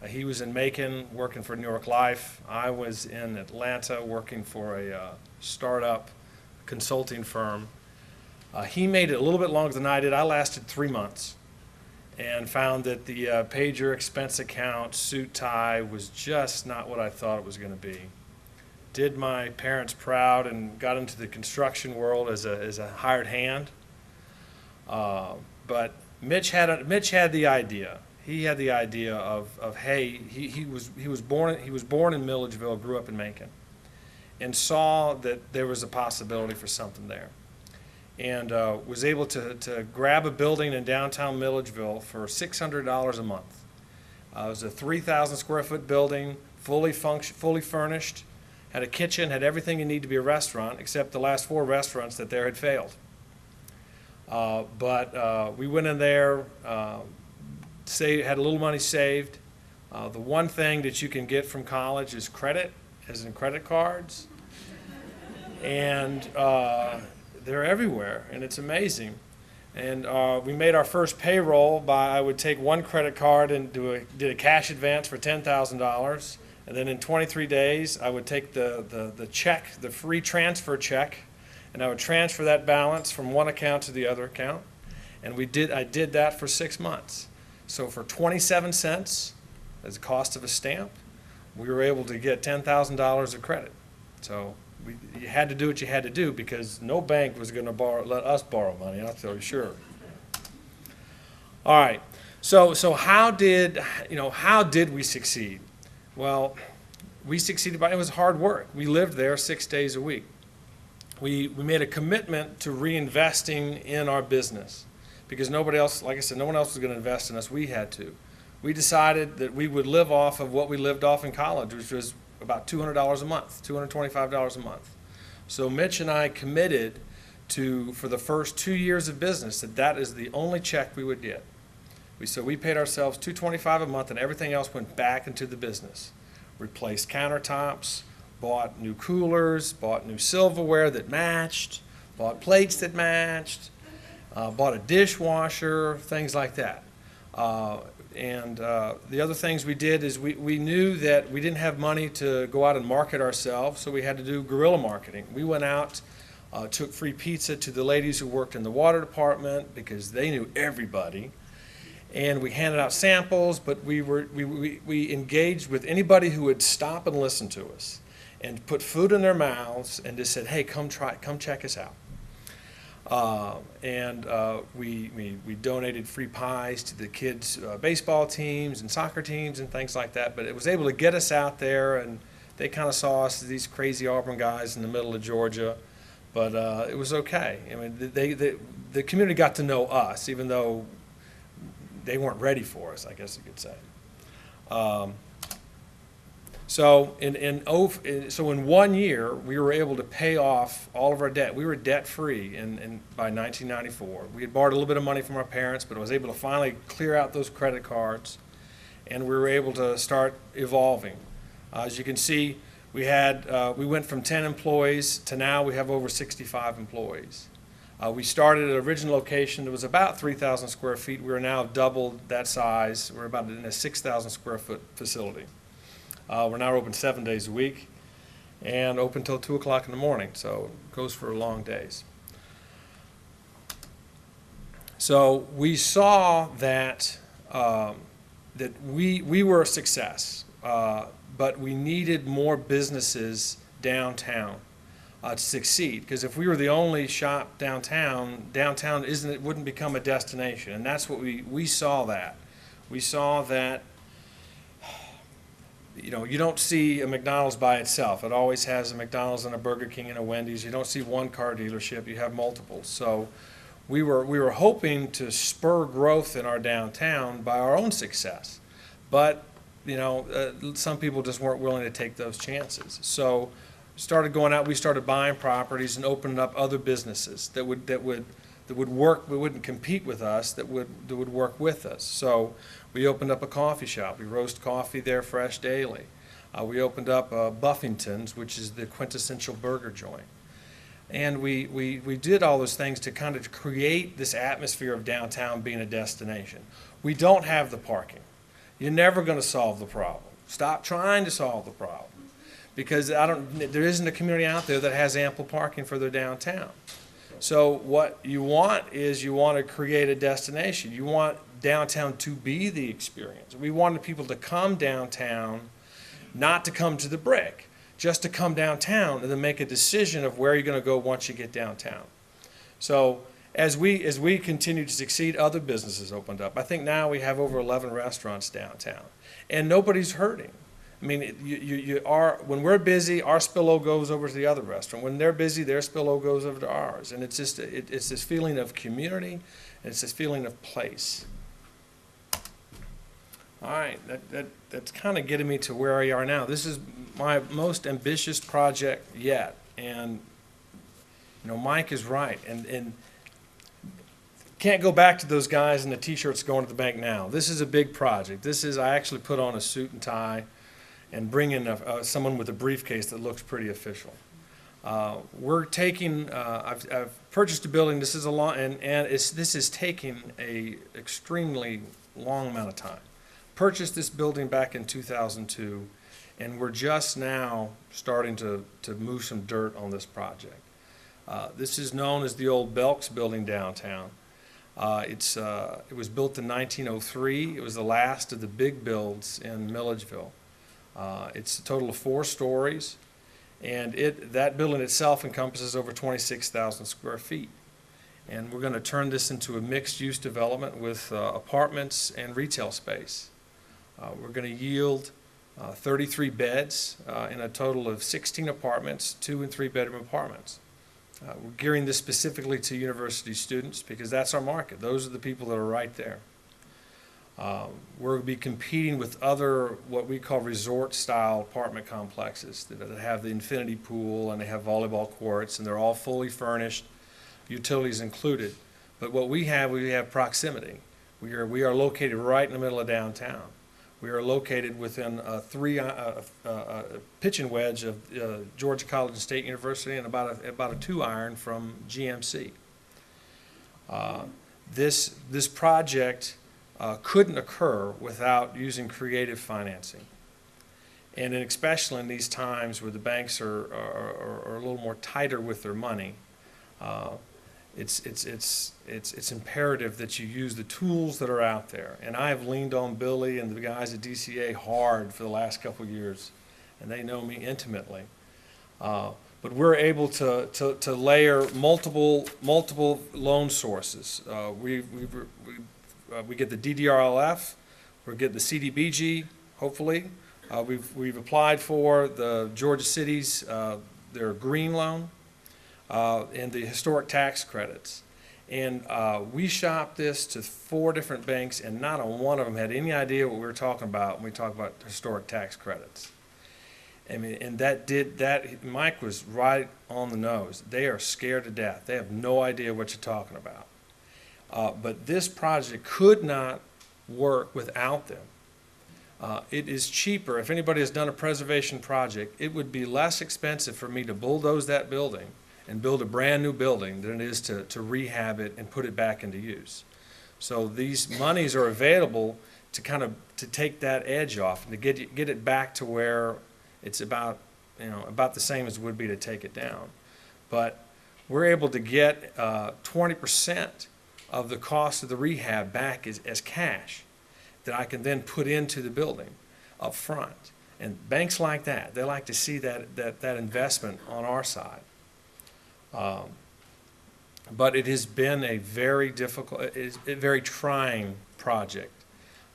He was in Macon working for New York Life. I was in Atlanta working for a startup consulting firm. He made it a little bit longer than I did. I lasted 3 months and found that the pager, expense account, suit, tie was just not what I thought it was going to be. Did my parents proud and got into the construction world as a hired hand. But Mitch had the idea. He had the idea of hey, he was born in Milledgeville, grew up in Macon, and saw that there was a possibility for something there, and was able to grab a building in downtown Milledgeville for $600 a month. It was a 3,000 square foot building, fully furnished, had a kitchen, had everything you need to be a restaurant, except the last 4 restaurants that there had failed. But we went in there. Had a little money saved. The one thing that you can get from college is credit, as in credit cards. And they're everywhere, and it's amazing. And we made our first payroll by, I would take one credit card and did a cash advance for $10,000. And then in 23 days, I would take the check, the free transfer check, and I would transfer that balance from one account to the other account. And I did that for 6 months. So for 27 cents as the cost of a stamp, we were able to get $10,000 of credit. So you had to do what you had to do because no bank was going to let us borrow money, I'll tell you sure. All right. So how did we succeed? Well, we succeeded it was hard work. We lived there 6 days a week. We made a commitment to reinvesting in our business. Because nobody else, like I said, no one else was going to invest in us. We had to. We decided that we would live off of what we lived off in college, which was about $200 a month, $225 a month. So Mitch and I committed to, for the first 2 years of business, that is the only check we would get. So we paid ourselves $225 a month, and everything else went back into the business. Replaced countertops, bought new coolers, bought new silverware that matched, bought plates that matched. Bought a dishwasher, things like that. The other things we did is we knew that we didn't have money to go out and market ourselves, so we had to do guerrilla marketing. We went out, took free pizza to the ladies who worked in the water department because they knew everybody. And we handed out samples, but we engaged with anybody who would stop and listen to us and put food in their mouths and just said, hey, come check us out. We donated free pies to the kids' baseball teams and soccer teams and things like that. But it was able to get us out there, and they kind of saw us as these crazy Auburn guys in the middle of Georgia. But it was okay. I mean, the community got to know us, even though they weren't ready for us, I guess you could say. So in 1 year, we were able to pay off all of our debt. We were debt-free by 1994. We had borrowed a little bit of money from our parents, but I was able to finally clear out those credit cards, and we were able to start evolving. As you can see, we went from 10 employees to now we have over 65 employees. We started at an original location that was about 3,000 square feet. We are now doubled that size. We're about in a 6,000 square foot facility. We're now open 7 days a week and open till 2 o'clock in the morning, so it goes for long days. So we saw that we were a success, but we needed more businesses downtown to succeed. Because if we were the only shop downtown wouldn't become a destination, and that's what we saw that. We saw that. You don't see a McDonald's by itself. It always has a McDonald's and a Burger King and a Wendy's. You don't see one car dealership. You have multiple. So we were hoping to spur growth in our downtown by our own success. But, some people just weren't willing to take those chances. So started going out. We started buying properties and opening up other businesses that would work. We wouldn't compete with us. That would work with us. So we opened up a coffee shop. We roast coffee there fresh daily. We opened up Buffington's, which is the quintessential burger joint. And we did all those things to kind of create this atmosphere of downtown being a destination. We don't have the parking. You're never going to solve the problem. Stop trying to solve the problem, because there isn't a community out there that has ample parking for their downtown. So what you want is you want to create a destination. You want downtown to be the experience. We wanted people to come downtown, not to come to the Brick, just to come downtown and then make a decision of where you're going to go once you get downtown. So as we continue to succeed, other businesses opened up. I think now we have over 11 restaurants downtown, and nobody's hurting. I mean, when we're busy, our spillover goes over to the other restaurant. When they're busy, their spillover goes over to ours. And it's just, it's this feeling of community, and it's this feeling of place. All right, that's kind of getting me to where we are now. This is my most ambitious project yet. And, you know, Mike is right. And can't go back to those guys in the T-shirts going to the bank now. This is a big project. I actually put on a suit and tie and bring in someone with a briefcase that looks pretty official. We're taking, I've purchased a building. This is a long, and this is taking a extremely long amount of time. Purchased this building back in 2002, and we're just now starting to move some dirt on this project. This is known as the old Belks building downtown. It was built in 1903. It was the last of the big builds in Milledgeville. It's a total of 4 stories, and that building itself encompasses over 26,000 square feet. And we're going to turn this into a mixed-use development with apartments and retail space. We're going to yield 33 beds in a total of 16 apartments, 2- and 3-bedroom apartments. We're gearing this specifically to university students because that's our market. Those are the people that are right there. We're going to be competing with other what we call resort-style apartment complexes that have the infinity pool and they have volleyball courts and they're all fully furnished, utilities included. But what we have proximity. We are located right in the middle of downtown. We are located within a pitch and wedge of Georgia College and State University and about a 2-iron from GMC. This project couldn't occur without using creative financing. And especially in these times where the banks are a little more tighter with their money, it's imperative that you use the tools that are out there. And I have leaned on Billy and the guys at DCA hard for the last couple of years, and they know me intimately. But we're able to layer multiple loan sources. We get the DDRLF, we get the CDBG, hopefully. We've applied for the Georgia City's their green loan. And the historic tax credits. And we shopped this to 4 different banks, and not on one of them had any idea what we were talking about when we talk about historic tax credits. I mean, and Mike was right on the nose. They are scared to death. They have no idea what you're talking about. But this project could not work without them. It is cheaper. If anybody has done a preservation project, it would be less expensive for me to bulldoze that building and build a brand new building than it is to rehab it and put it back into use. So these monies are available to take that edge off and to get it back to where it's about the same as it would be to take it down. But we're able to get 20% of the cost of the rehab back as cash that I can then put into the building up front. And banks like that, they like to see that investment on our side. But it has been a very difficult, a very trying project.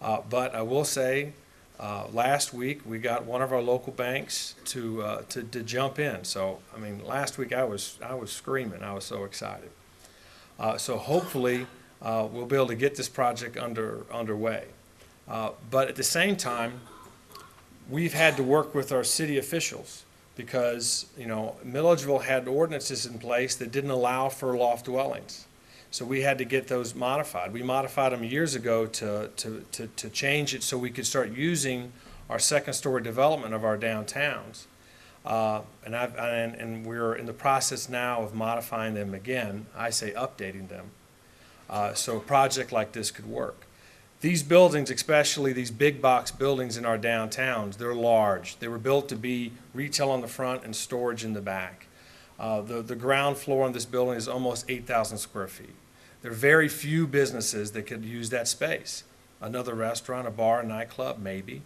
But I will say, last week we got one of our local banks to jump in. So I mean, last week I was screaming. I was so excited. So hopefully we'll be able to get this project underway. But at the same time, we've had to work with our city officials. Because, Milledgeville had ordinances in place that didn't allow for loft dwellings. So we had to get those modified. We modified them years ago to change it so we could start using our second-story development of our downtowns. And we're in the process now of modifying them again. I say updating them. So a project like this could work. These buildings, especially these big box buildings in our downtowns, they're large. They were built to be retail on the front and storage in the back. The ground floor on this building is almost 8,000 square feet. There are very few businesses that could use that space. Another restaurant, a bar, a nightclub, maybe.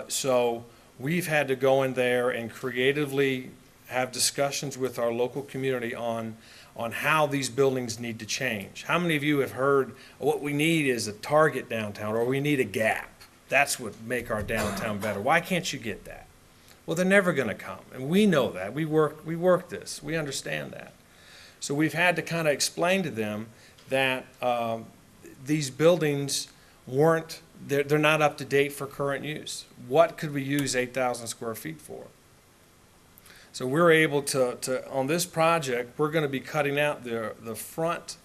So we've had to go in there and creatively have discussions with our local community on how these buildings need to change. How many of you have heard what we need is a Target downtown, or we need a Gap? That's what make our downtown better. Why can't you get that? Well, they're never going to come, and we know that. We work this. We understand that. So we've had to kind of explain to them that these buildings they're not up to date for current use. What could we use 8,000 square feet for? So we're able to on this project, we're going to be cutting out the frontage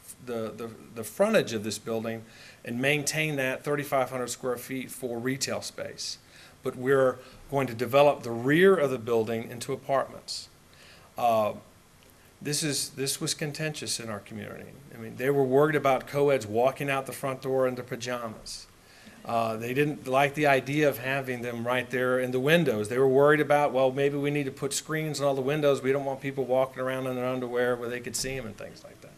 of this building and maintain that 3,500 square feet for retail space. But we're going to develop the rear of the building into apartments. This was contentious in our community. I mean, they were worried about co-eds walking out the front door in their pajamas. They didn't like the idea of having them right there in the windows. They were worried about, well, maybe we need to put screens on all the windows. We don't want people walking around in their underwear where they could see them and things like that.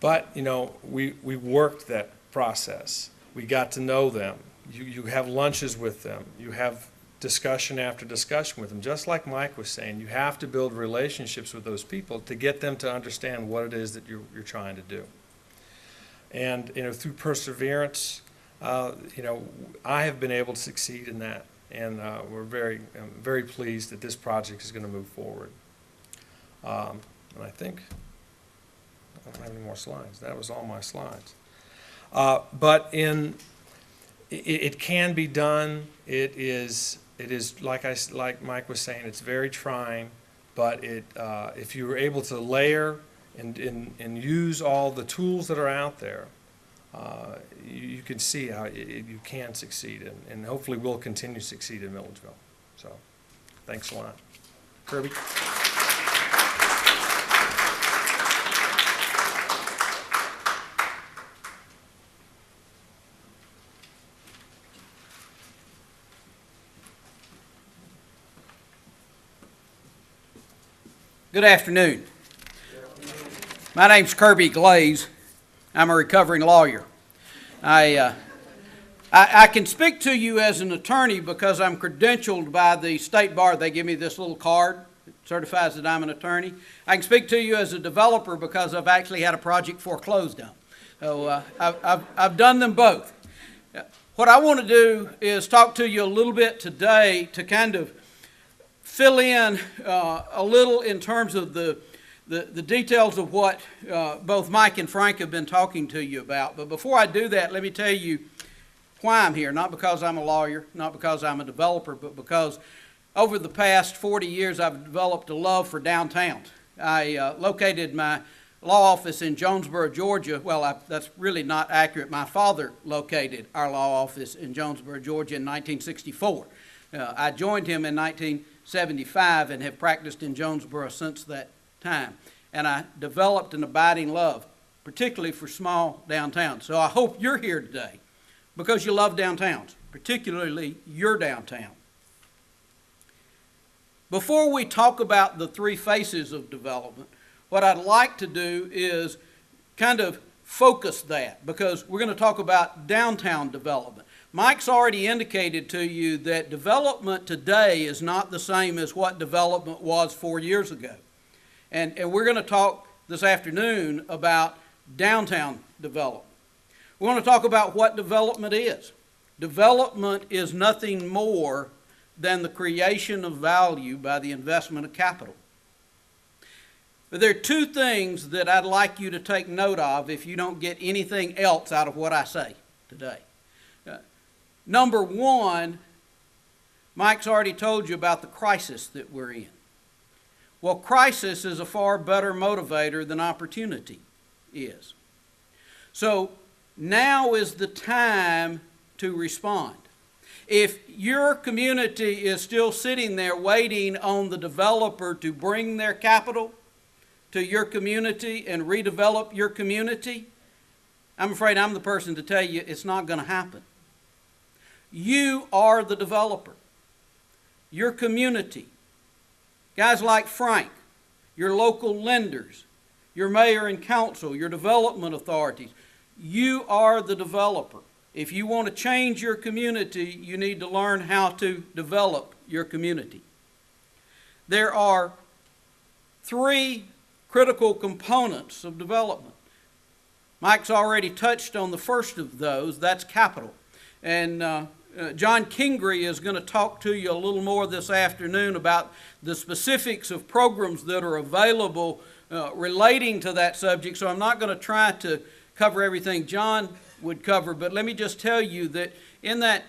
But, you know, we worked that process. We got to know them. You have lunches with them. You have discussion after discussion with them. Just like Mike was saying, you have to build relationships with those people to get them to understand what it is that you're trying to do. And, you know, through perseverance, you know, I have been able to succeed in that, and we're very pleased that this project is going to move forward. And I think I don't have any more slides. That was all my slides. But it can be done. It is like Mike was saying. It's very trying, but if you're able to layer and use all the tools that are out there, you can see how you can succeed, and hopefully we'll continue to succeed in Milledgeville. So, thanks a lot. Kirby? Good afternoon. My name's Kirby Glaze. I'm a recovering lawyer. I can speak to you as an attorney because I'm credentialed by the state bar. They give me this little card that certifies that I'm an attorney. I can speak to you as a developer because I've actually had a project foreclosed on. So I've done them both. What I want to do is talk to you a little bit today to kind of fill in a little in terms of the details of what both Mike and Frank have been talking to you about. But before I do that, let me tell you why I'm here. Not because I'm a lawyer, not because I'm a developer, but because over the past 40 years I've developed a love for downtown. I located my law office in Jonesboro, Georgia. Well, that's really not accurate. My father located our law office in Jonesboro, Georgia in 1964. I joined him in 1975 and have practiced in Jonesboro since that time. And I developed an abiding love, particularly for small downtowns. So I hope you're here today because you love downtowns, particularly your downtown. Before we talk about the three phases of development, what I'd like to do is kind of focus that because we're going to talk about downtown development. Mike's already indicated to you that development today is not the same as what development was 4 years ago. And we're going to talk this afternoon about downtown development. We want to talk about what development is. Development is nothing more than the creation of value by the investment of capital. But there are two things that I'd like you to take note of if you don't get anything else out of what I say today. Number one, Mike's already told you about the crisis that we're in. Well, crisis is a far better motivator than opportunity is. So now is the time to respond. If your community is still sitting there waiting on the developer to bring their capital to your community and redevelop your community, I'm afraid I'm the person to tell you it's not going to happen. You are the developer. Your community, guys like Frank, your local lenders, your mayor and council, your development authorities, you are the developer. If you want to change your community, you need to learn how to develop your community. There are 3 critical components of development. Mike's already touched on the first of those, that's capital. And John Kingery is going to talk to you a little more this afternoon about the specifics of programs that are available relating to that subject, so I'm not going to try to cover everything John would cover, but let me just tell you that in that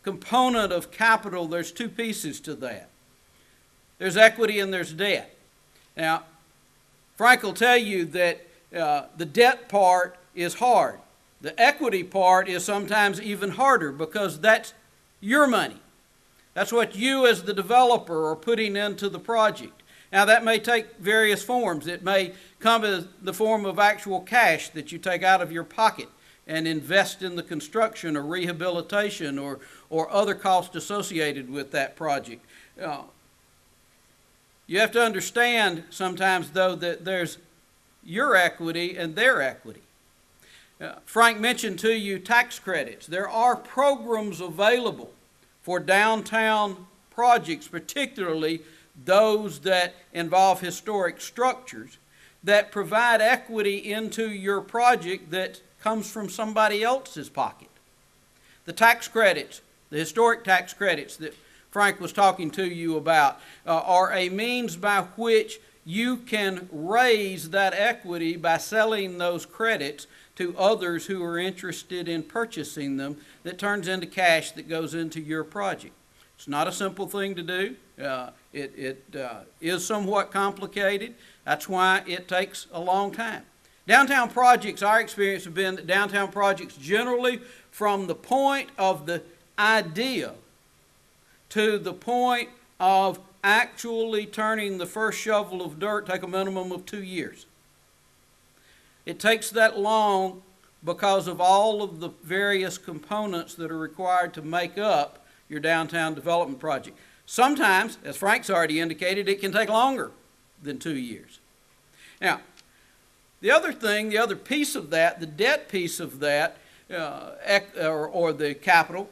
component of capital, there's 2 pieces to that. There's equity and there's debt. Now, Frank will tell you that the debt part is hard. The equity part is sometimes even harder because that's your money. That's what you as the developer are putting into the project. Now, that may take various forms. It may come in the form of actual cash that you take out of your pocket and invest in the construction or rehabilitation or other costs associated with that project. You have to understand sometimes, though, that there's your equity and their equity. Frank mentioned to you tax credits. There are programs available for downtown projects, particularly those that involve historic structures, that provide equity into your project that comes from somebody else's pocket. The tax credits, the historic tax credits that Frank was talking to you about, are a means by which you can raise that equity by selling those credits to others who are interested in purchasing them, that turns into cash that goes into your project. It's not a simple thing to do. It is somewhat complicated. That's why it takes a long time. Downtown projects, our experience has been that downtown projects generally from the point of the idea to the point of actually turning the first shovel of dirt take a minimum of 2 years. It takes that long because of all of the various components that are required to make up your downtown development project. Sometimes, as Frank's already indicated, it can take longer than 2 years. Now, the other thing, the other piece of that, the debt piece of that, or the capital,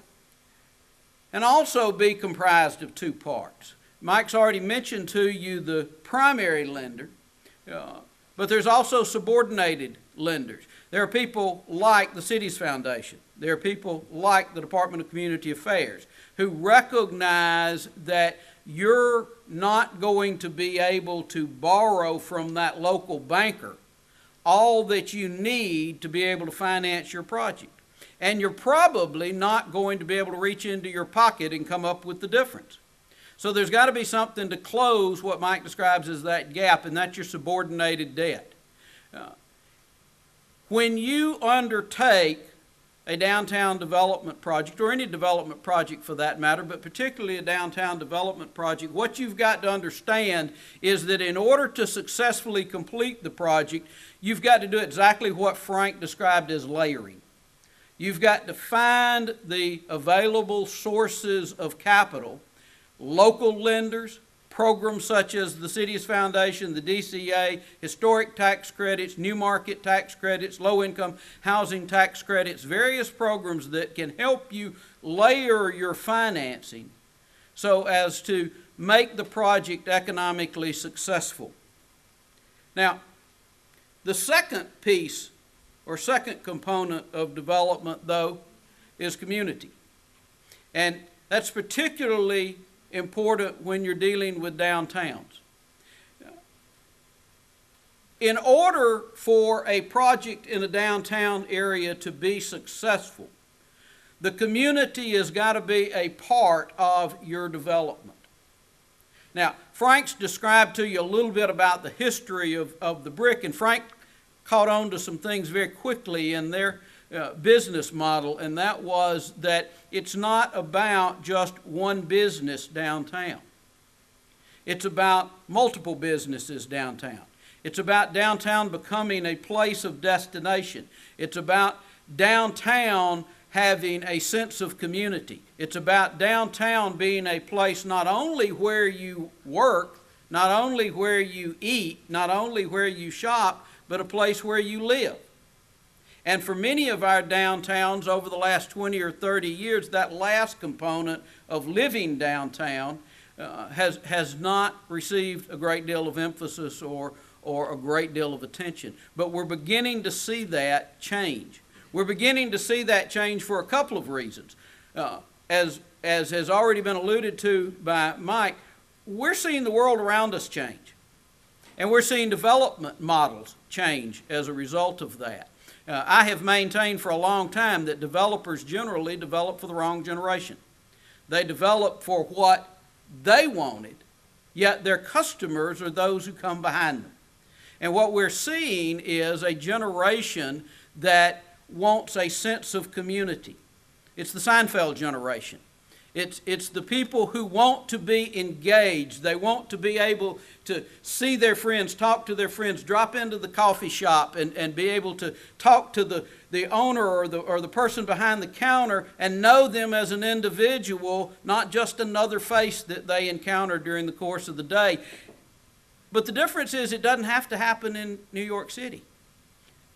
and also be comprised of 2 parts. Mike's already mentioned to you the primary lender, but there's also subordinated lenders. There are people like the Cities Foundation. There are people like the Department of Community Affairs who recognize that you're not going to be able to borrow from that local banker all that you need to be able to finance your project. And you're probably not going to be able to reach into your pocket and come up with the difference. So there's got to be something to close what Mike describes as that gap, and that's your subordinated debt. When you undertake a downtown development project, or any development project for that matter, but particularly a downtown development project, what you've got to understand is that in order to successfully complete the project, you've got to do exactly what Frank described as layering. You've got to find the available sources of capital, local lenders, programs such as the Cities Foundation, the DCA, historic tax credits, new market tax credits, low-income housing tax credits, various programs that can help you layer your financing so as to make the project economically successful. Now, the second piece or second component of development, though, is community. And that's particularly important when you're dealing with downtowns. In order for a project in a downtown area to be successful, the community has got to be a part of your development. Now, Frank's described to you a little bit about the history of the brick, and Frank caught on to some things very quickly in their business model, and that was that it's not about just one business downtown. It's about multiple businesses downtown. It's about downtown becoming a place of destination. It's about downtown having a sense of community. It's about downtown being a place not only where you work, not only where you eat, not only where you shop, but a place where you live. And for many of our downtowns over the last 20 or 30 years, that last component of living downtown has not received a great deal of emphasis or a great deal of attention. But we're beginning to see that change. We're beginning to see that change for a couple of reasons. As has already been alluded to by Mike, we're seeing the world around us change. And we're seeing development models change as a result of that. I have maintained for a long time that developers generally develop for the wrong generation. They develop for what they wanted, yet their customers are those who come behind them. And what we're seeing is a generation that wants a sense of community. It's the Seinfeld generation. It's the people who want to be engaged. They want to be able to see their friends, talk to their friends, drop into the coffee shop and be able to talk to the owner or the person behind the counter and know them as an individual, not just another face that they encounter during the course of the day. But the difference is it doesn't have to happen in New York City.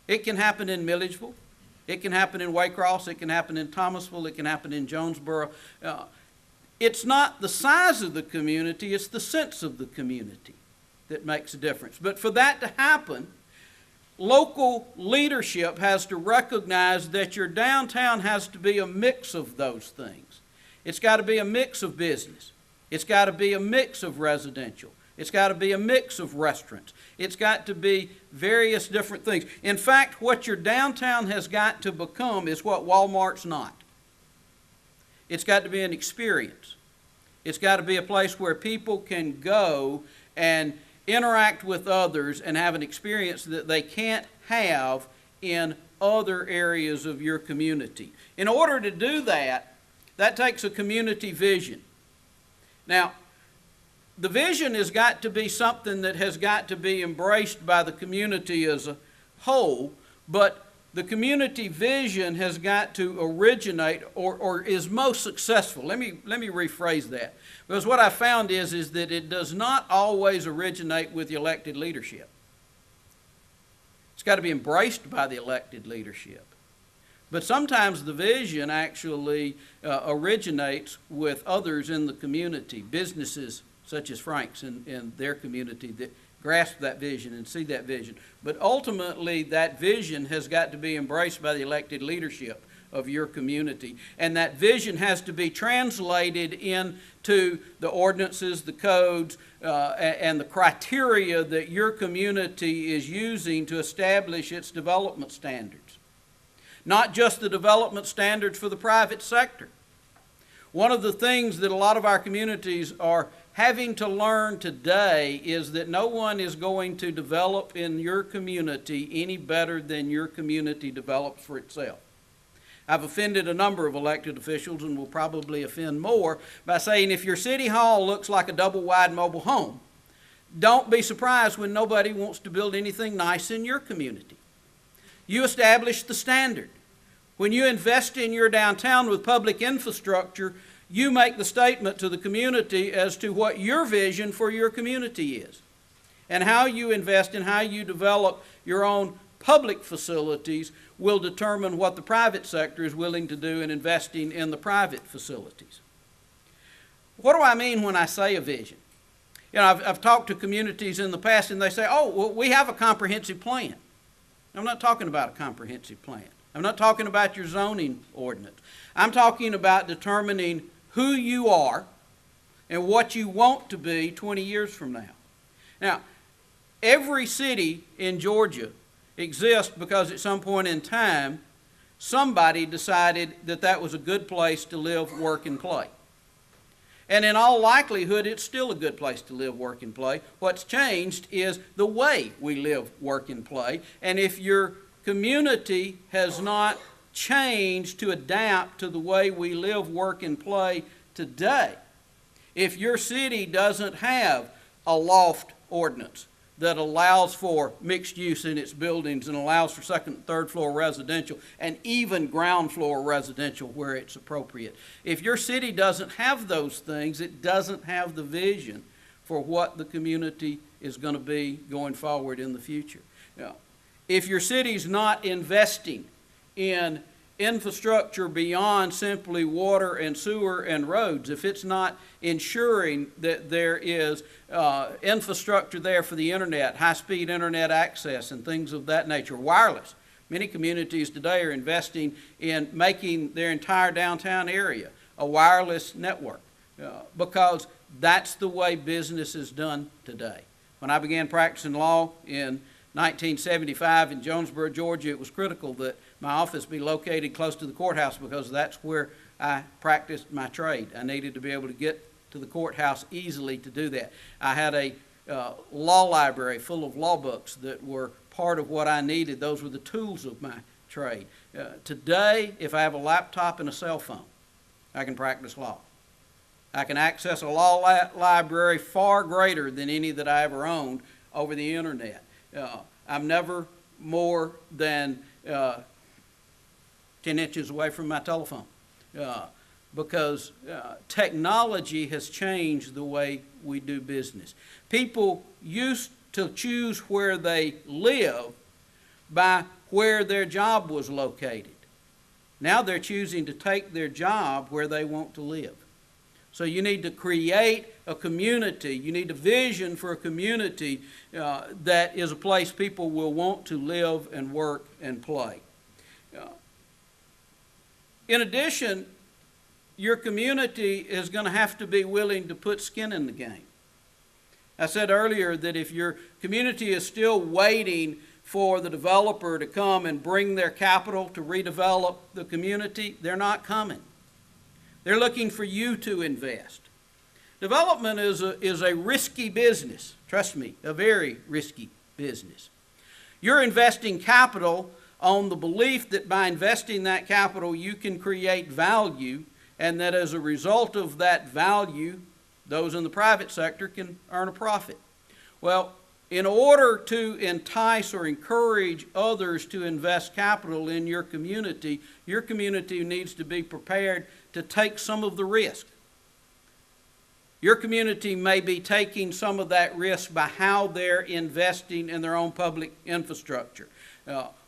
It can happen in Milledgeville. It can happen in Waycross. It can happen in Thomasville. It can happen in Jonesboro. It's not the size of the community, it's the sense of the community that makes a difference. But for that to happen, local leadership has to recognize that your downtown has to be a mix of those things. It's got to be a mix of business. It's got to be a mix of residential. It's got to be a mix of restaurants. It's got to be various different things. In fact, what your downtown has got to become is what Walmart's not. It's got to be an experience. It's got to be a place where people can go and interact with others and have an experience that they can't have in other areas of your community. In order to do that, that takes a community vision. Now, the vision has got to be something that has got to be embraced by the community as a whole, but the community vision has got to originate or is most successful. Let me rephrase that. Because what I found is that it does not always originate with the elected leadership. It's got to be embraced by the elected leadership. But sometimes the vision actually originates with others in the community, businesses such as Frank's in their community that grasp that vision and see that vision. But ultimately, that vision has got to be embraced by the elected leadership of your community. And that vision has to be translated into the ordinances, the codes, and the criteria that your community is using to establish its development standards. Not just the development standards for the private sector. One of the things that a lot of our communities are having to learn today is that no one is going to develop in your community any better than your community develops for itself. I've offended a number of elected officials and will probably offend more by saying if your city hall looks like a double-wide mobile home, don't be surprised when nobody wants to build anything nice in your community. You establish the standard. When you invest in your downtown with public infrastructure, you make the statement to the community as to what your vision for your community is and how you invest and how you develop your own public facilities will determine what the private sector is willing to do in investing in the private facilities. What do I mean when I say a vision? You know, I've talked to communities in the past and they say, oh, well, we have a comprehensive plan. I'm not talking about a comprehensive plan. I'm not talking about your zoning ordinance. I'm talking about determining who you are and what you want to be 20 years from now. Now, every city in Georgia exists because at some point in time, somebody decided that that was a good place to live, work, and play. And in all likelihood, it's still a good place to live, work, and play. What's changed is the way we live, work, and play. And if your community has not change to adapt to the way we live, work, and play today. If your city doesn't have a loft ordinance that allows for mixed use in its buildings and allows for second and third floor residential and even ground floor residential where it's appropriate. If your city doesn't have those things, it doesn't have the vision for what the community is going to be going forward in the future. If your city's not investing in infrastructure beyond simply water and sewer and roads, if it's not ensuring that there is infrastructure there for the internet, high-speed internet access and things of that nature, wireless. Many communities today are investing in making their entire downtown area a wireless network because that's the way business is done today. When I began practicing law in 1975 in Jonesboro, Georgia, it was critical that my office be located close to the courthouse because that's where I practiced my trade. I needed to be able to get to the courthouse easily to do that. I had a law library full of law books that were part of what I needed. Those were the tools of my trade. Today, if I have a laptop and a cell phone, I can practice law. I can access a law library far greater than any that I ever owned over the internet. I'm never more than 10 inches away from my telephone because technology has changed the way we do business. People used to choose where they live by where their job was located. Now they're choosing to take their job where they want to live. So you need to create a community. You need a vision for a community that is a place people will want to live and work and play. In addition, your community is going to have to be willing to put skin in the game. I said earlier that if your community is still waiting for the developer to come and bring their capital to redevelop the community, they're not coming. They're looking for you to invest. Development is a risky business. Trust me, a very risky business. You're investing capital on the belief that by investing that capital you can create value and that as a result of that value, those in the private sector can earn a profit. Well, in order to entice or encourage others to invest capital in your community needs to be prepared to take some of the risk. Your community may be taking some of that risk by how they're investing in their own public infrastructure.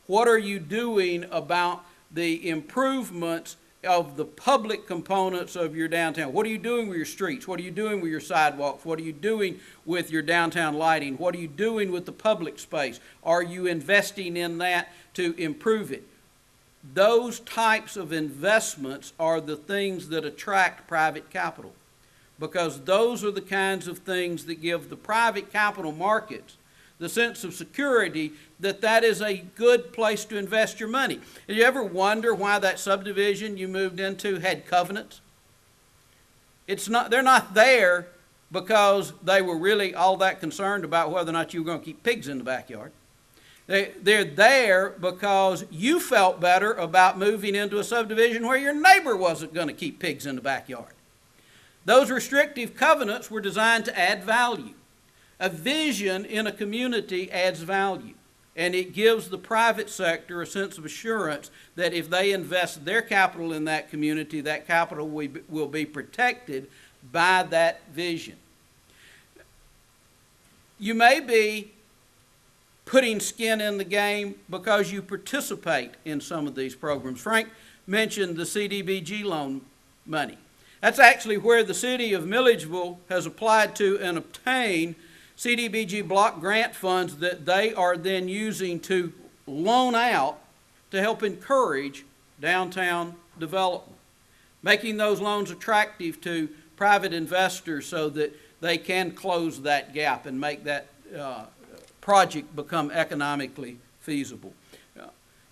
What are you doing about the improvements of the public components of your downtown? What are you doing with your streets? What are you doing with your sidewalks? What are you doing with your downtown lighting? What are you doing with the public space? Are you investing in that to improve it? Those types of investments are the things that attract private capital because those are the kinds of things that give the private capital markets the sense of security that that is a good place to invest your money. Did you ever wonder why that subdivision you moved into had covenants? They're not there because they were really all that concerned about whether or not you were going to keep pigs in the backyard. They're there because you felt better about moving into a subdivision where your neighbor wasn't going to keep pigs in the backyard. Those restrictive covenants were designed to add value. A vision in a community adds value, and it gives the private sector a sense of assurance that if they invest their capital in that community, that capital will be protected by that vision. You may be putting skin in the game because you participate in some of these programs. Frank mentioned the CDBG loan money. That's actually where the city of Milledgeville has applied to and obtained CDBG block grant funds that they are then using to loan out to help encourage downtown development, making those loans attractive to private investors so that they can close that gap and make that project become economically feasible.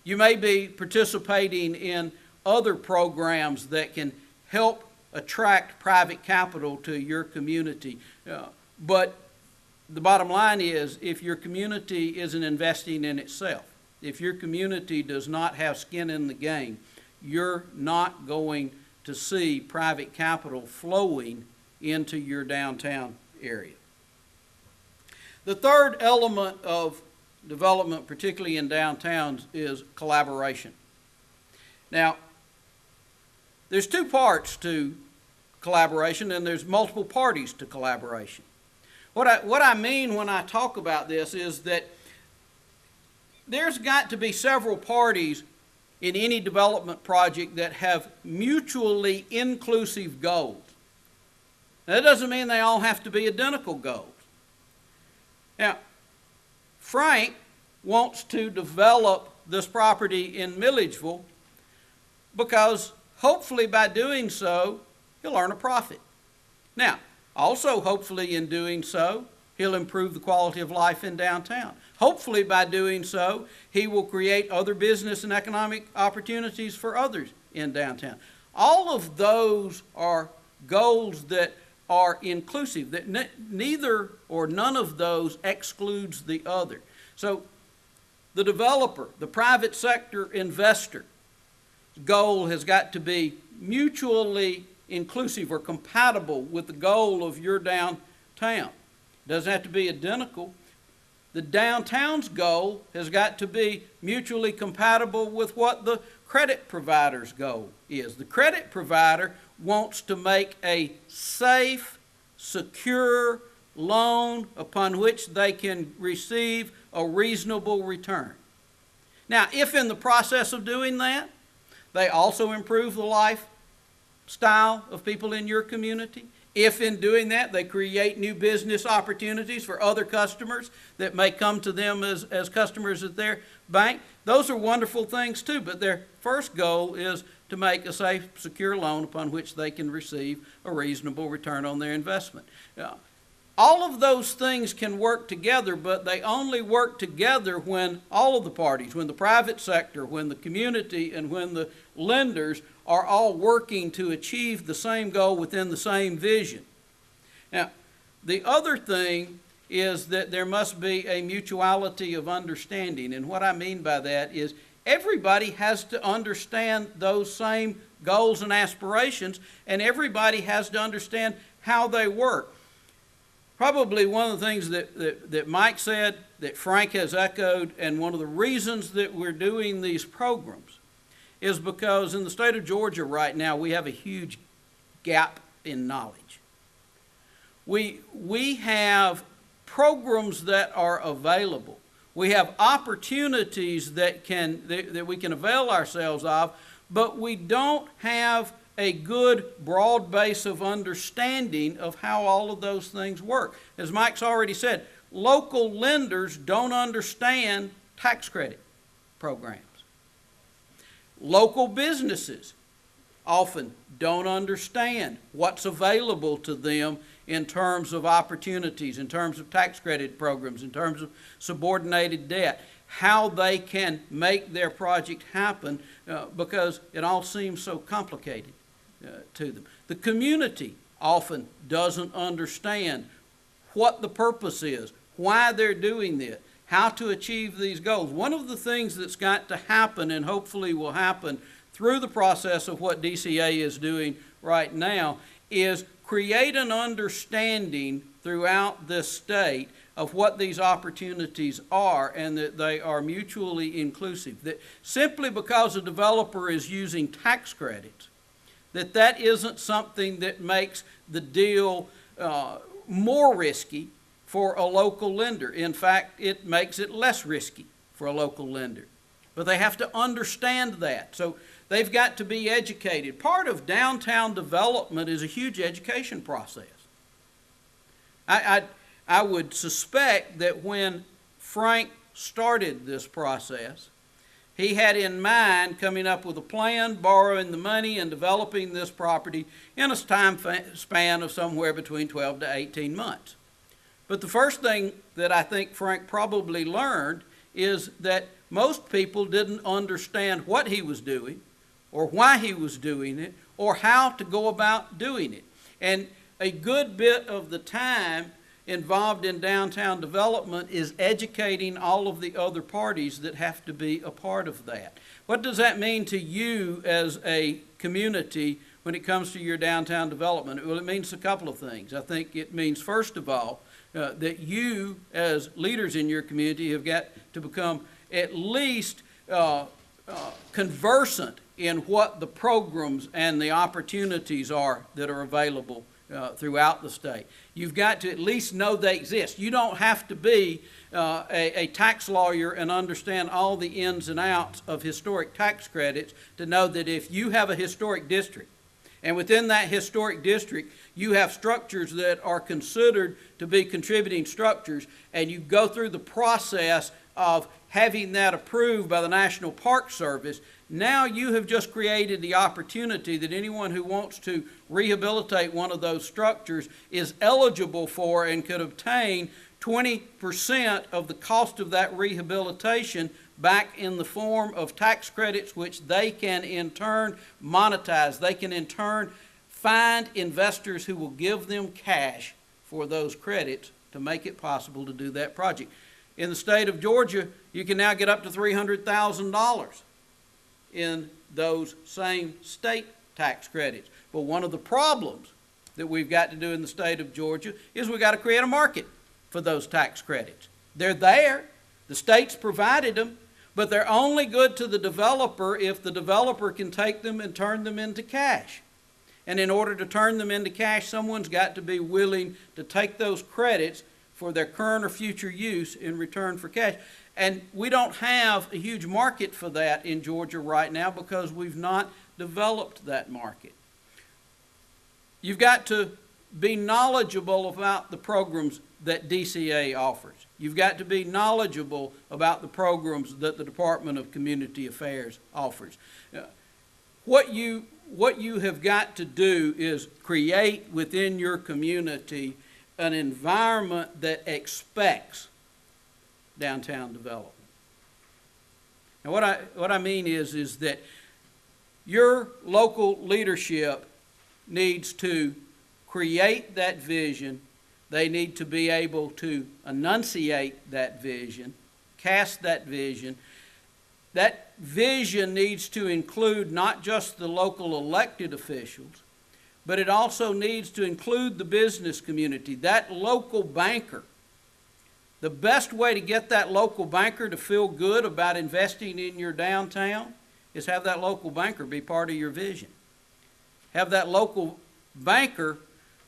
You may be participating in other programs that can help attract private capital to your community, but the bottom line is if your community isn't investing in itself, if your community does not have skin in the game, you're not going to see private capital flowing into your downtown area. The third element of development, particularly in downtowns, is collaboration. Now, there's two parts to collaboration, and there's multiple parties to collaboration. What I mean when I talk about this is that there's got to be several parties in any development project that have mutually inclusive goals. Now, that doesn't mean they all have to be identical goals. Now, Frank wants to develop this property in Milledgeville because hopefully by doing so, he'll earn a profit. Now, also hopefully in doing so, he'll improve the quality of life in downtown. Hopefully by doing so, he will create other business and economic opportunities for others in downtown. All of those are goals that are inclusive, that neither or none of those excludes the other. So the developer, the private sector investor, goal has got to be mutually inclusive or compatible with the goal of your downtown. It doesn't have to be identical. The downtown's goal has got to be mutually compatible with what the credit provider's goal is. The credit provider wants to make a safe, secure loan upon which they can receive a reasonable return. Now, if in the process of doing that, they also improve the lifestyle of people in your community, if in doing that they create new business opportunities for other customers that may come to them as customers at their bank, those are wonderful things too. But their first goal is to make a safe, secure loan upon which they can receive a reasonable return on their investment. Now, all of those things can work together, but they only work together when all of the parties, when the private sector, when the community, and when the lenders are all working to achieve the same goal within the same vision. Now, the other thing is that there must be a mutuality of understanding, and what I mean by that is everybody has to understand those same goals and aspirations, and everybody has to understand how they work. Probably one of the things that Mike said, that Frank has echoed, and one of the reasons that we're doing these programs is because in the state of Georgia right now, we have a huge gap in knowledge. We have programs that are available. We have opportunities that we can avail ourselves of, but we don't have a good broad base of understanding of how all of those things work. As Mike's already said, local lenders don't understand tax credit programs. Local businesses often don't understand what's available to them in terms of opportunities, in terms of tax credit programs, in terms of subordinated debt, how they can make their project happen because it all seems so complicated to them. The community often doesn't understand what the purpose is, why they're doing this, how to achieve these goals. One of the things that's got to happen, and hopefully will happen through the process of what DCA is doing right now, is create an understanding throughout this state of what these opportunities are and that they are mutually inclusive. That simply because a developer is using tax credits, that isn't something that makes the deal more risky for a local lender. In fact, it makes it less risky for a local lender. But they have to understand that. So they've got to be educated. Part of downtown development is a huge education process. I would suspect that when Frank started this process, he had in mind coming up with a plan, borrowing the money, and developing this property in a time span of somewhere between 12 to 18 months. But the first thing that I think Frank probably learned is that most people didn't understand what he was doing or why he was doing it or how to go about doing it. And a good bit of the time involved in downtown development is educating all of the other parties that have to be a part of that. What does that mean to you as a community when it comes to your downtown development? Well, it means a couple of things. I think it means, first of all, that you as leaders in your community have got to become at least conversant in what the programs and the opportunities are that are available throughout the state. You've got to at least know they exist. You don't have to be a tax lawyer and understand all the ins and outs of historic tax credits to know that if you have a historic district, and within that historic district, you have structures that are considered to be contributing structures, and you go through the process of having that approved by the National Park Service, now you have just created the opportunity that anyone who wants to rehabilitate one of those structures is eligible for and could obtain 20% of the cost of that rehabilitation back in the form of tax credits, which they can in turn monetize. They can in turn find investors who will give them cash for those credits to make it possible to do that project. In the state of Georgia, you can now get up to $300,000 in those same state tax credits. But one of the problems that we've got to do in the state of Georgia is we've got to create a market for those tax credits. They're there. The state's provided them, but they're only good to the developer if the developer can take them and turn them into cash. And in order to turn them into cash, someone's got to be willing to take those credits for their current or future use in return for cash. And we don't have a huge market for that in Georgia right now because we've not developed that market. You've got to be knowledgeable about the programs that DCA offers. You've got to be knowledgeable about the programs that the Department of Community Affairs offers. What you have got to do is create within your community an environment that expects downtown development. Now what I mean is that your local leadership needs to create that vision. They need to be able to enunciate that vision, cast that vision. That vision needs to include not just the local elected officials, but it also needs to include the business community, that local banker. The best way to get that local banker to feel good about investing in your downtown is have that local banker be part of your vision. Have that local banker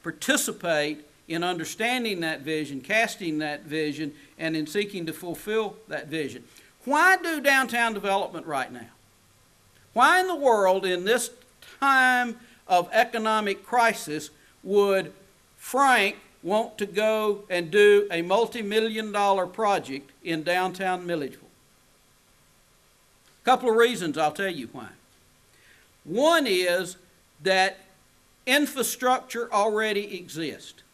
participate in understanding that vision, casting that vision, and in seeking to fulfill that vision. Why do downtown development right now? Why in the world, in this time of economic crisis, would Frank want to go and do a multi-million-dollar project in downtown Milledgeville? A couple of reasons, I'll tell you why. One is that infrastructure already exists.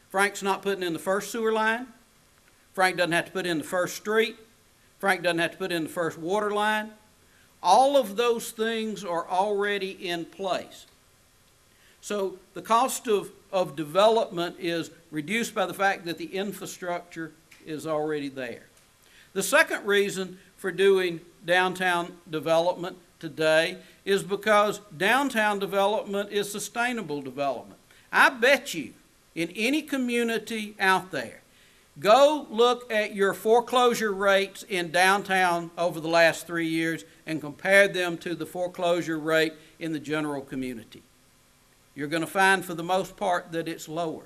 Frank's not putting in the first sewer line. Frank doesn't have to put in the first street. Frank doesn't have to put in the first water line. All of those things are already in place. So the cost of development is reduced by the fact that the infrastructure is already there. The second reason for doing downtown development today is because downtown development is sustainable development. I bet you in any community out there, go look at your foreclosure rates in downtown over the last 3 years and compare them to the foreclosure rate in the general community. You're going to find for the most part that it's lower.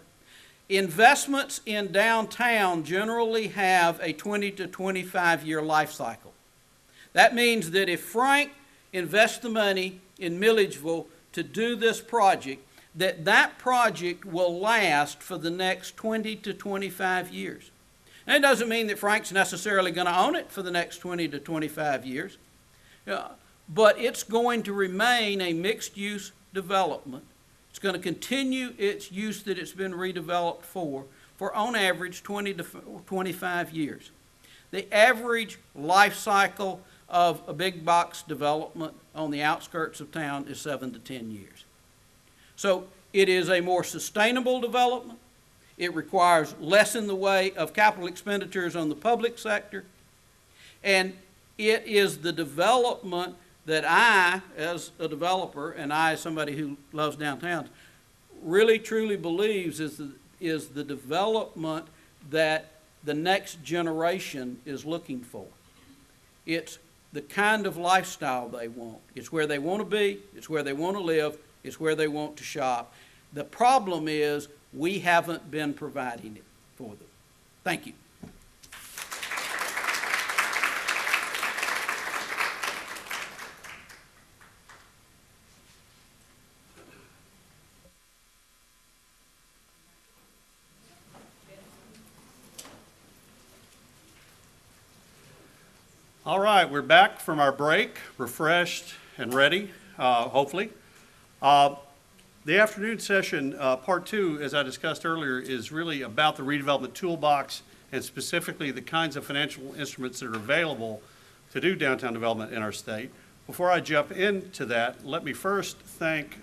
Investments in downtown generally have a 20 to 25 year life cycle. That means that if Frank invests the money in Milledgeville to do this project, that project will last for the next 20 to 25 years. And it doesn't mean that Frank's necessarily going to own it for the next 20 to 25 years, but it's going to remain a mixed-use development. It's going to continue its use that it's been redeveloped for on average 20 to 25 years. The average life cycle of a big box development on the outskirts of town is 7 to 10 years. So it is a more sustainable development. It requires less in the way of capital expenditures on the public sector. And it is the development that I, as a developer, and I, as somebody who loves downtowns, really truly believes is the development that the next generation is looking for. It's the kind of lifestyle they want. It's where they want to be, it's where they want to live, it's where they want to shop. The problem is we haven't been providing it for them. Thank you. All right, we're back from our break, refreshed and ready, hopefully. The afternoon session, part two, as I discussed earlier, is really about the redevelopment toolbox and specifically the kinds of financial instruments that are available to do downtown development in our state. Before I jump into that, let me first thank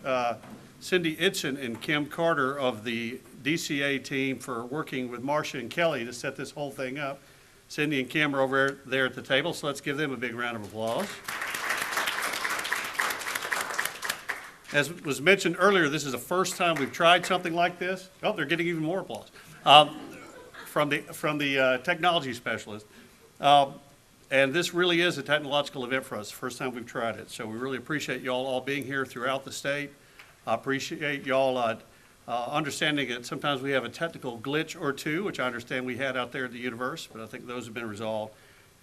Cindy Idson and Kim Carter of the DCA team for working with Marcia and Kelly to set this whole thing up. Cindy and Kim are over there at the table, so let's give them a big round of applause. As was mentioned earlier, this is the first time we've tried something like this. Oh, they're getting even more applause from the technology specialist. And this really is a technological event for us, the first time we've tried it. So we really appreciate y'all all being here throughout the state. I appreciate y'all understanding that sometimes we have a technical glitch or two, which I understand we had out there at the universe, but I think those have been resolved.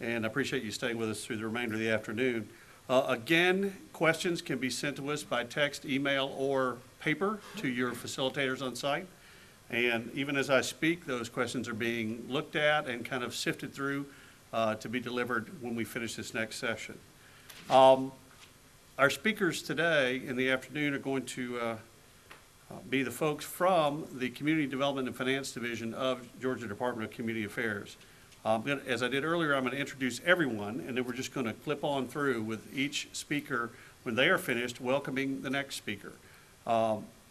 And I appreciate you staying with us through the remainder of the afternoon. Again, questions can be sent to us by text, email, or paper to your facilitators on site. And even as I speak, those questions are being looked at and kind of sifted through to be delivered when we finish this next session. Our speakers today in the afternoon are going to be the folks from the Community Development and Finance Division of Georgia Department of Community Affairs. As I did earlier, I'm going to introduce everyone, and then we're just going to clip on through with each speaker when they are finished, welcoming the next speaker.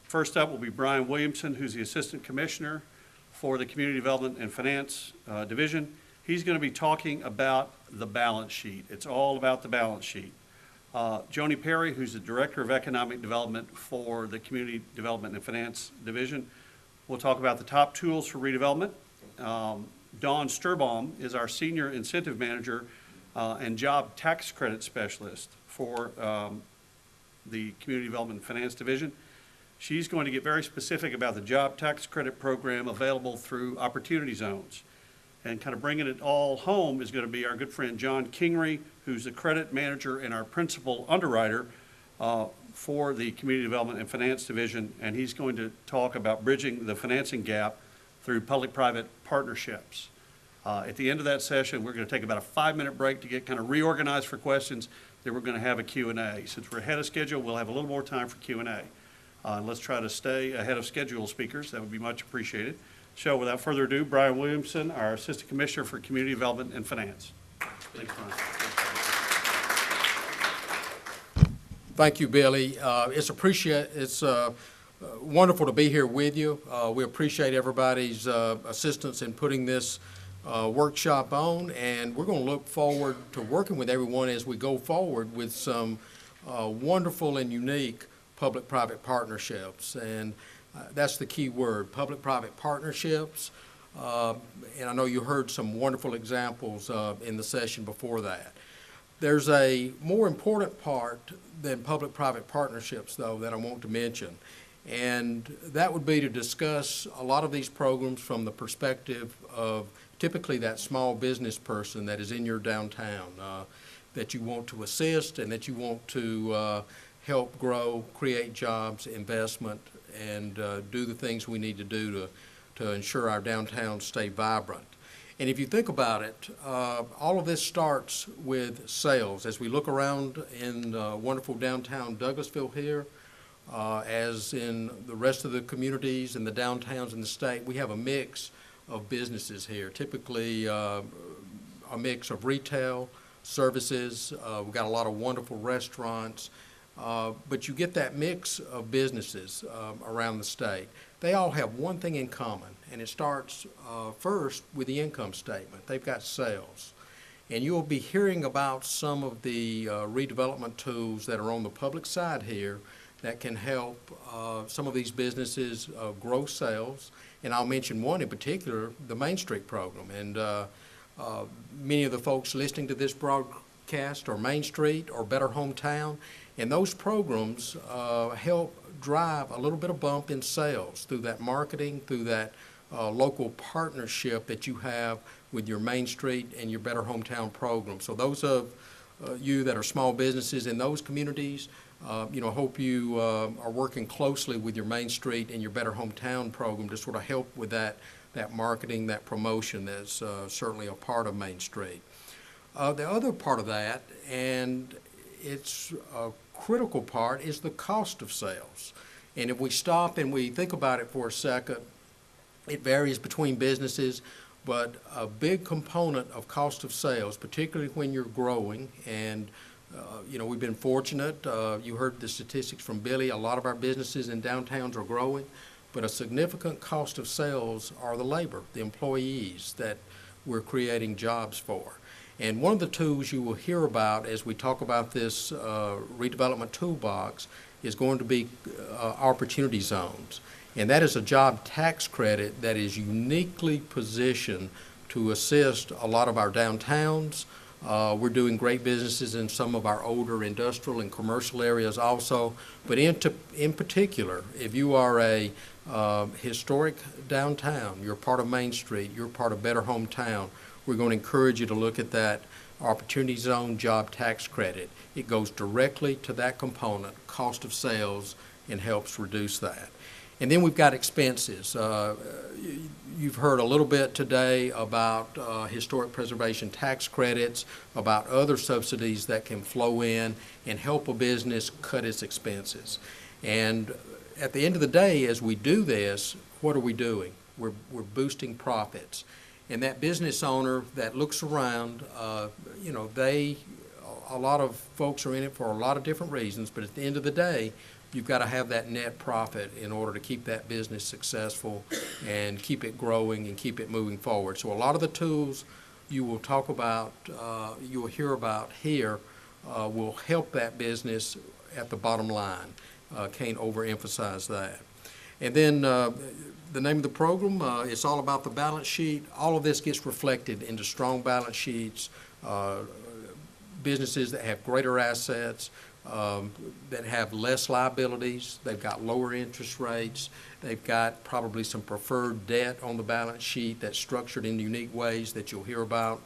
First up will be Brian Williamson, who's the Assistant Commissioner for the Community Development and Finance Division. He's going to be talking about the balance sheet. It's all about the balance sheet. Joni Perry, who's the Director of Economic Development for the Community Development and Finance Division, will talk about the top tools for redevelopment. Dawn Sturbaum is our Senior Incentive Manager and Job Tax Credit Specialist for the Community Development and Finance Division. She's going to get very specific about the Job Tax Credit Program available through Opportunity Zones. And kind of bringing it all home is going to be our good friend John Kingery, who's the credit manager and our principal underwriter for the Community Development and Finance Division, and he's going to talk about bridging the financing gap through public-private partnerships. At the end of that session, we're going to take about a 5-minute break to get kind of reorganized for questions. Then we're going to have a Q&A. Since we're ahead of schedule, we'll have a little more time for Q&A. Let's try to stay ahead of schedule, speakers. That would be much appreciated. So without further ado, Brian Williamson, our Assistant Commissioner for Community Development and Finance. Thanks, Brian. Thank you, Billy. It's wonderful to be here with you. We appreciate everybody's assistance in putting this workshop on, and we're going to look forward to working with everyone as we go forward with some wonderful and unique public-private partnerships. And that's the key word, public-private partnerships. And I know you heard some wonderful examples in the session before that. There's a more important part than public-private partnerships, though, that I want to mention. And that would be to discuss a lot of these programs from the perspective of typically that small business person that is in your downtown, that you want to assist and that you want to help grow, create jobs, investment, and do the things we need to do to ensure our downtowns stay vibrant. And if you think about it, all of this starts with sales. As we look around in wonderful downtown Douglasville here, as in the rest of the communities and the downtowns in the state, we have a mix of businesses here, typically a mix of retail, services. We've got a lot of wonderful restaurants, But you get that mix of businesses around the state. They all have one thing in common, and it starts first with the income statement. They've got sales. And you'll be hearing about some of the redevelopment tools that are on the public side here that can help some of these businesses grow sales. And I'll mention one in particular, the Main Street program. And many of the folks listening to this broadcast are Main Street or Better Hometown. And those programs help drive a little bit of bump in sales through that marketing, through that local partnership that you have with your Main Street and your Better Hometown program. So those of you that are small businesses in those communities, hope you are working closely with your Main Street and your Better Hometown program to sort of help with that marketing, that promotion that's certainly a part of Main Street. The other part of that, and it's a critical part, is the cost of sales. And if we stop and we think about it for a second, it varies between businesses, but a big component of cost of sales, particularly when you're growing, and we've been fortunate. You heard the statistics from Billy. A lot of our businesses in downtowns are growing, but a significant cost of sales are the labor, the employees that we're creating jobs for. And one of the tools you will hear about as we talk about this redevelopment toolbox is going to be opportunity zones. And that is a job tax credit that is uniquely positioned to assist a lot of our downtowns. We're doing great businesses in some of our older industrial and commercial areas also. But in particular, if you are a historic downtown, you're part of Main Street, you're part of Better Hometown, we're going to encourage you to look at that Opportunity Zone Job Tax Credit. It goes directly to that component, cost of sales, and helps reduce that. And then we've got expenses. You've heard a little bit today about historic preservation tax credits, about other subsidies that can flow in and help a business cut its expenses. And at the end of the day, as we do this, what are we doing? We're boosting profits. And that business owner that looks around, a lot of folks are in it for a lot of different reasons, but at the end of the day, you've got to have that net profit in order to keep that business successful and keep it growing and keep it moving forward. So a lot of the tools you will talk about, you will hear about here, will help that business at the bottom line. Can't overemphasize that. And then the name of the program, it's all about the balance sheet. All of this gets reflected into strong balance sheets, businesses that have greater assets, that have less liabilities. They've got lower interest rates. They've got probably some preferred debt on the balance sheet that's structured in unique ways that you'll hear about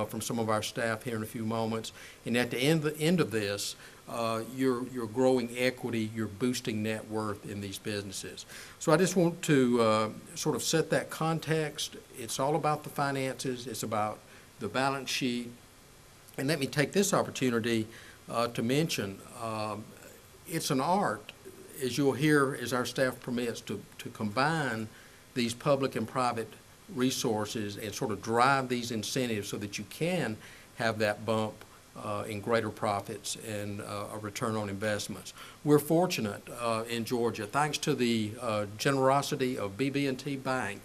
from some of our staff here in a few moments. And at the end of this, you're growing equity, you're boosting net worth in these businesses. So I just want to sort of set that context. It's all about the finances. It's about the balance sheet. And let me take this opportunity to mention, it's an art, as you'll hear as our staff permits, to combine these public and private resources and sort of drive these incentives so that you can have that bump in greater profits and a return on investments. We're fortunate in Georgia, thanks to the generosity of BB&T Bank.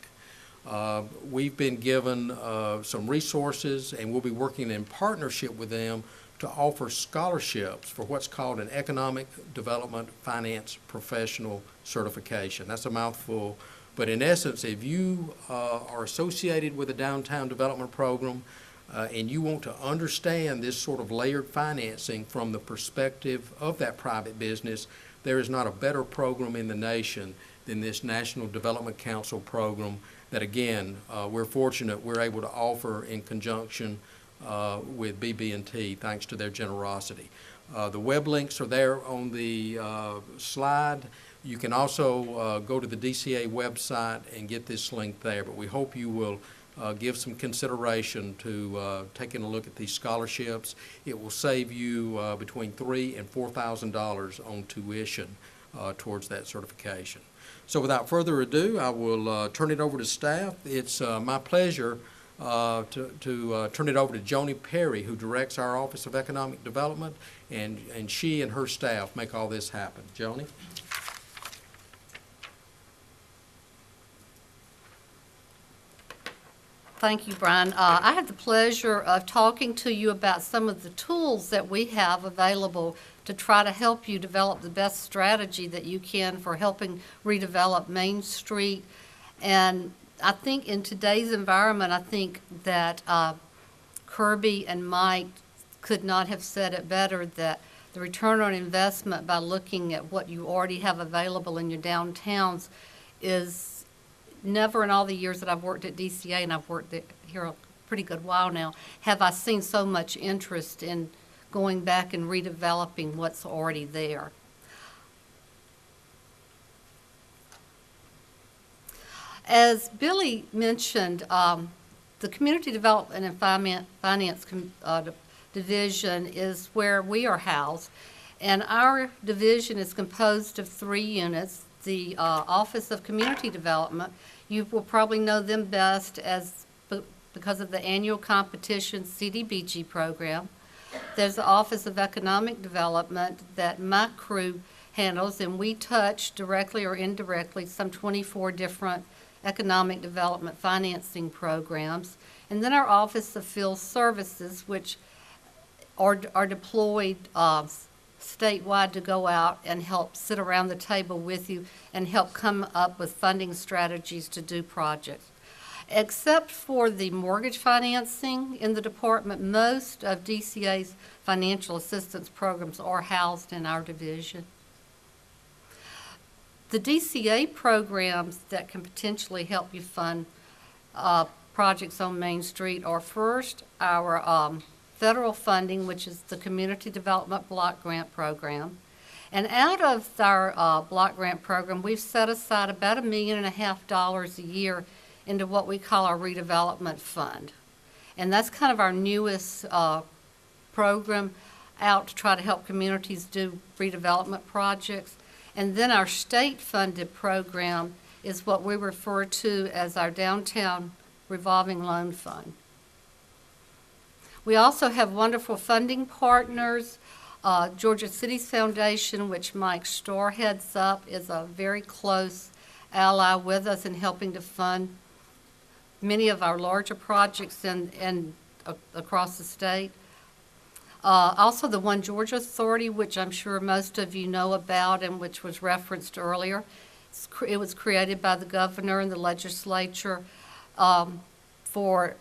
We've been given some resources, and we'll be working in partnership with them to offer scholarships for what's called an Economic Development Finance Professional Certification. That's a mouthful, but in essence, if you are associated with a downtown development program and you want to understand this sort of layered financing from the perspective of that private business, there is not a better program in the nation than this National Development Council program that, again, we're fortunate we're able to offer in conjunction with BB&T, thanks to their generosity. The web links are there on the slide. You can also go to the DCA website and get this link there, but we hope you will give some consideration to taking a look at these scholarships. It will save you between $3,000 and $4,000 on tuition towards that certification. So without further ado, I will turn it over to staff. It's my pleasure to turn it over to Joni Perry, who directs our Office of Economic Development, and she and her staff make all this happen. Joni? Thank you, Brian. I have the pleasure of talking to you about some of the tools that we have available to try to help you develop the best strategy that you can for helping redevelop Main Street. And I think in today's environment, I think that Kirby and Mike could not have said it better, that the return on investment by looking at what you already have available in your downtowns is never in all the years that I've worked at DCA, and I've worked here a pretty good while now, have I seen so much interest in going back and redeveloping what's already there. As Billy mentioned, the Community Development and Finance Division is where we are housed, and our division is composed of 3 units. The Office of Community Development, you will probably know them best because of the annual competition CDBG program. There's the Office of Economic Development that my crew handles, and we touch directly or indirectly some 24 different economic development financing programs. And then our Office of Field Services, which are deployed statewide to go out and help sit around the table with you and help come up with funding strategies to do projects. Except for the mortgage financing in the department, most of DCA's financial assistance programs are housed in our division. The DCA programs that can potentially help you fund projects on Main Street are first our federal funding, which is the Community Development Block Grant Program. And out of our block grant program, we've set aside about $1.5 million a year into what we call our redevelopment fund. And that's kind of our newest program out to try to help communities do redevelopment projects. And then our state-funded program is what we refer to as our Downtown Revolving Loan Fund. We also have wonderful funding partners. Georgia Cities Foundation, which Mike Starr heads up, is a very close ally with us in helping to fund many of our larger projects and across the state. Also, the One Georgia Authority, which I'm sure most of you know about and which was referenced earlier. It was created by the governor and the legislature for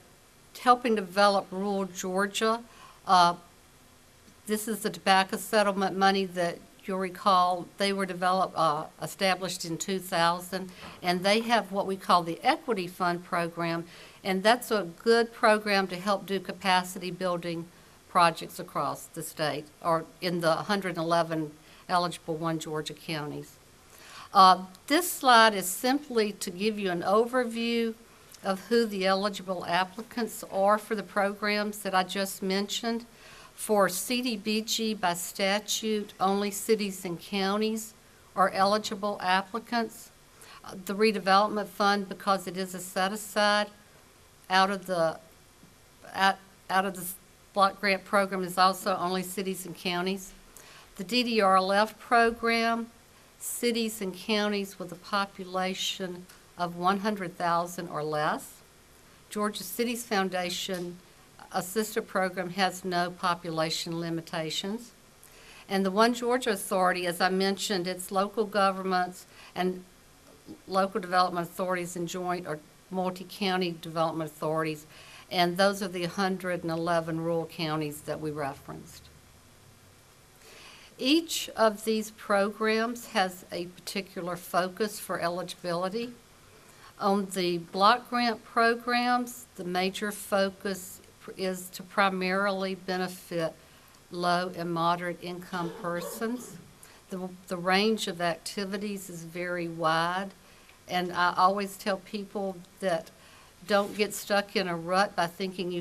helping develop rural Georgia. This is the tobacco settlement money that you'll recall they were established in 2000, and they have what we call the Equity Fund program, and that's a good program to help do capacity building projects across the state, or in the 111 eligible One Georgia counties. This slide is simply to give you an overview of who the eligible applicants are for the programs that I just mentioned. For CDBG, by statute, only cities and counties are eligible applicants. The redevelopment fund, because it is a set-aside out of the block grant program, is also only cities and counties. The DDRLF program, cities and counties with a population of 100,000 or less. Georgia Cities Foundation, a sister program, has no population limitations. And the One Georgia Authority, as I mentioned, it's local governments and local development authorities and joint or multi-county development authorities, and those are the 111 rural counties that we referenced. Each of these programs has a particular focus for eligibility. On the block grant programs, the major focus is to primarily benefit low and moderate income persons. The range of activities is very wide, and I always tell people that don't get stuck in a rut by thinking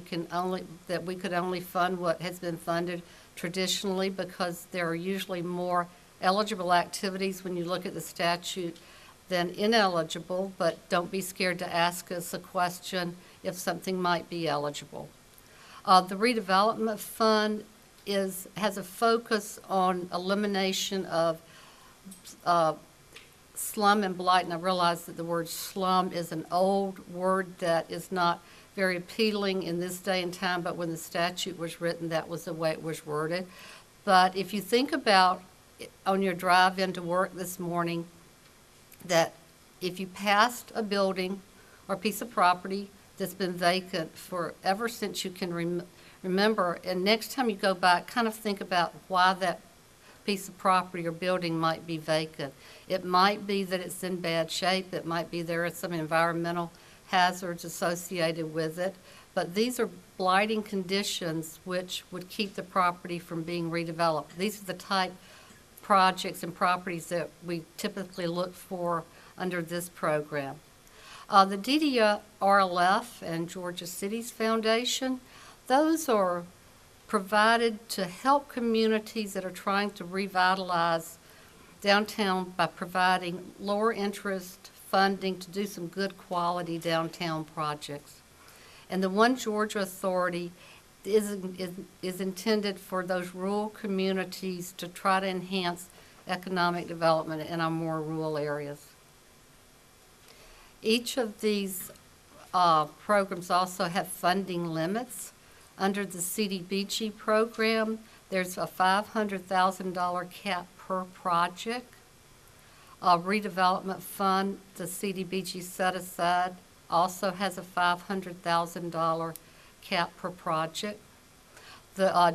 that we could only fund what has been funded traditionally, because there are usually more eligible activities when you look at the statute than ineligible. But don't be scared to ask us a question if something might be eligible. The redevelopment fund has a focus on elimination of slum and blight, and I realize that the word slum is an old word that is not very appealing in this day and time, but when the statute was written, that was the way it was worded. But if you think about on your drive into work this morning, that if you passed a building or piece of property that's been vacant for ever since you can remember, and next time you go back, kind of think about why that piece of property or building might be vacant. It might be that it's in bad shape. It might be there are some environmental hazards associated with it. But these are blighting conditions which would keep the property from being redeveloped. These are the type projects and properties that we typically look for under this program. The DDRLF and Georgia Cities Foundation, those are provided to help communities that are trying to revitalize downtown by providing lower interest funding to do some good quality downtown projects. And the One Georgia Authority is intended for those rural communities to try to enhance economic development in our more rural areas. Each of these programs also have funding limits. Under the CDBG program, there's a $500,000 cap per project. Redevelopment fund, the CDBG set aside, also has a $500,000 cap per project. The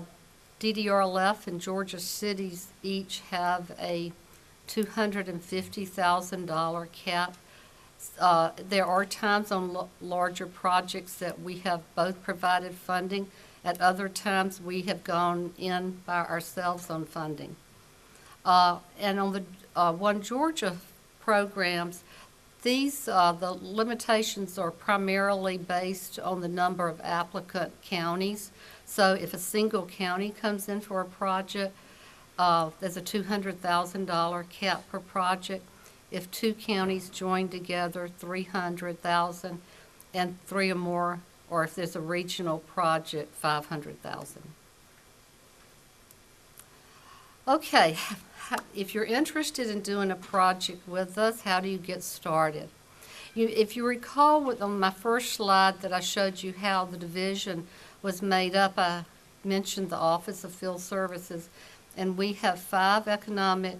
DDRLF and Georgia Cities each have a $250,000 cap. There are times on larger projects that we have both provided funding. At other times, we have gone in by ourselves on funding. And on the One Georgia programs, these the limitations are primarily based on the number of applicant counties. So if a single county comes in for a project, there's a $200,000 cap per project. If two counties join together, $300,000, and three or more, or if there's a regional project, $500,000. Okay, if you're interested in doing a project with us, how do you get started? If you recall on my first slide that I showed you how the division was made up, I mentioned the Office of Field Services, and we have 5 economic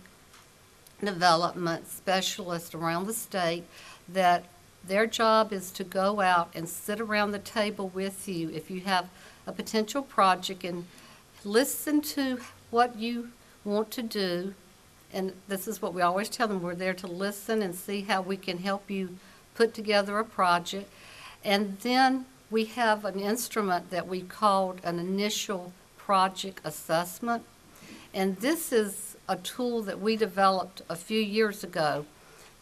development specialists around the state that their job is to go out and sit around the table with you if you have a potential project and listen to what you want to do. And this is what we always tell them, we're there to listen and see how we can help you put together a project. And then we have an instrument that we called an initial project assessment. And this is a tool that we developed a few years ago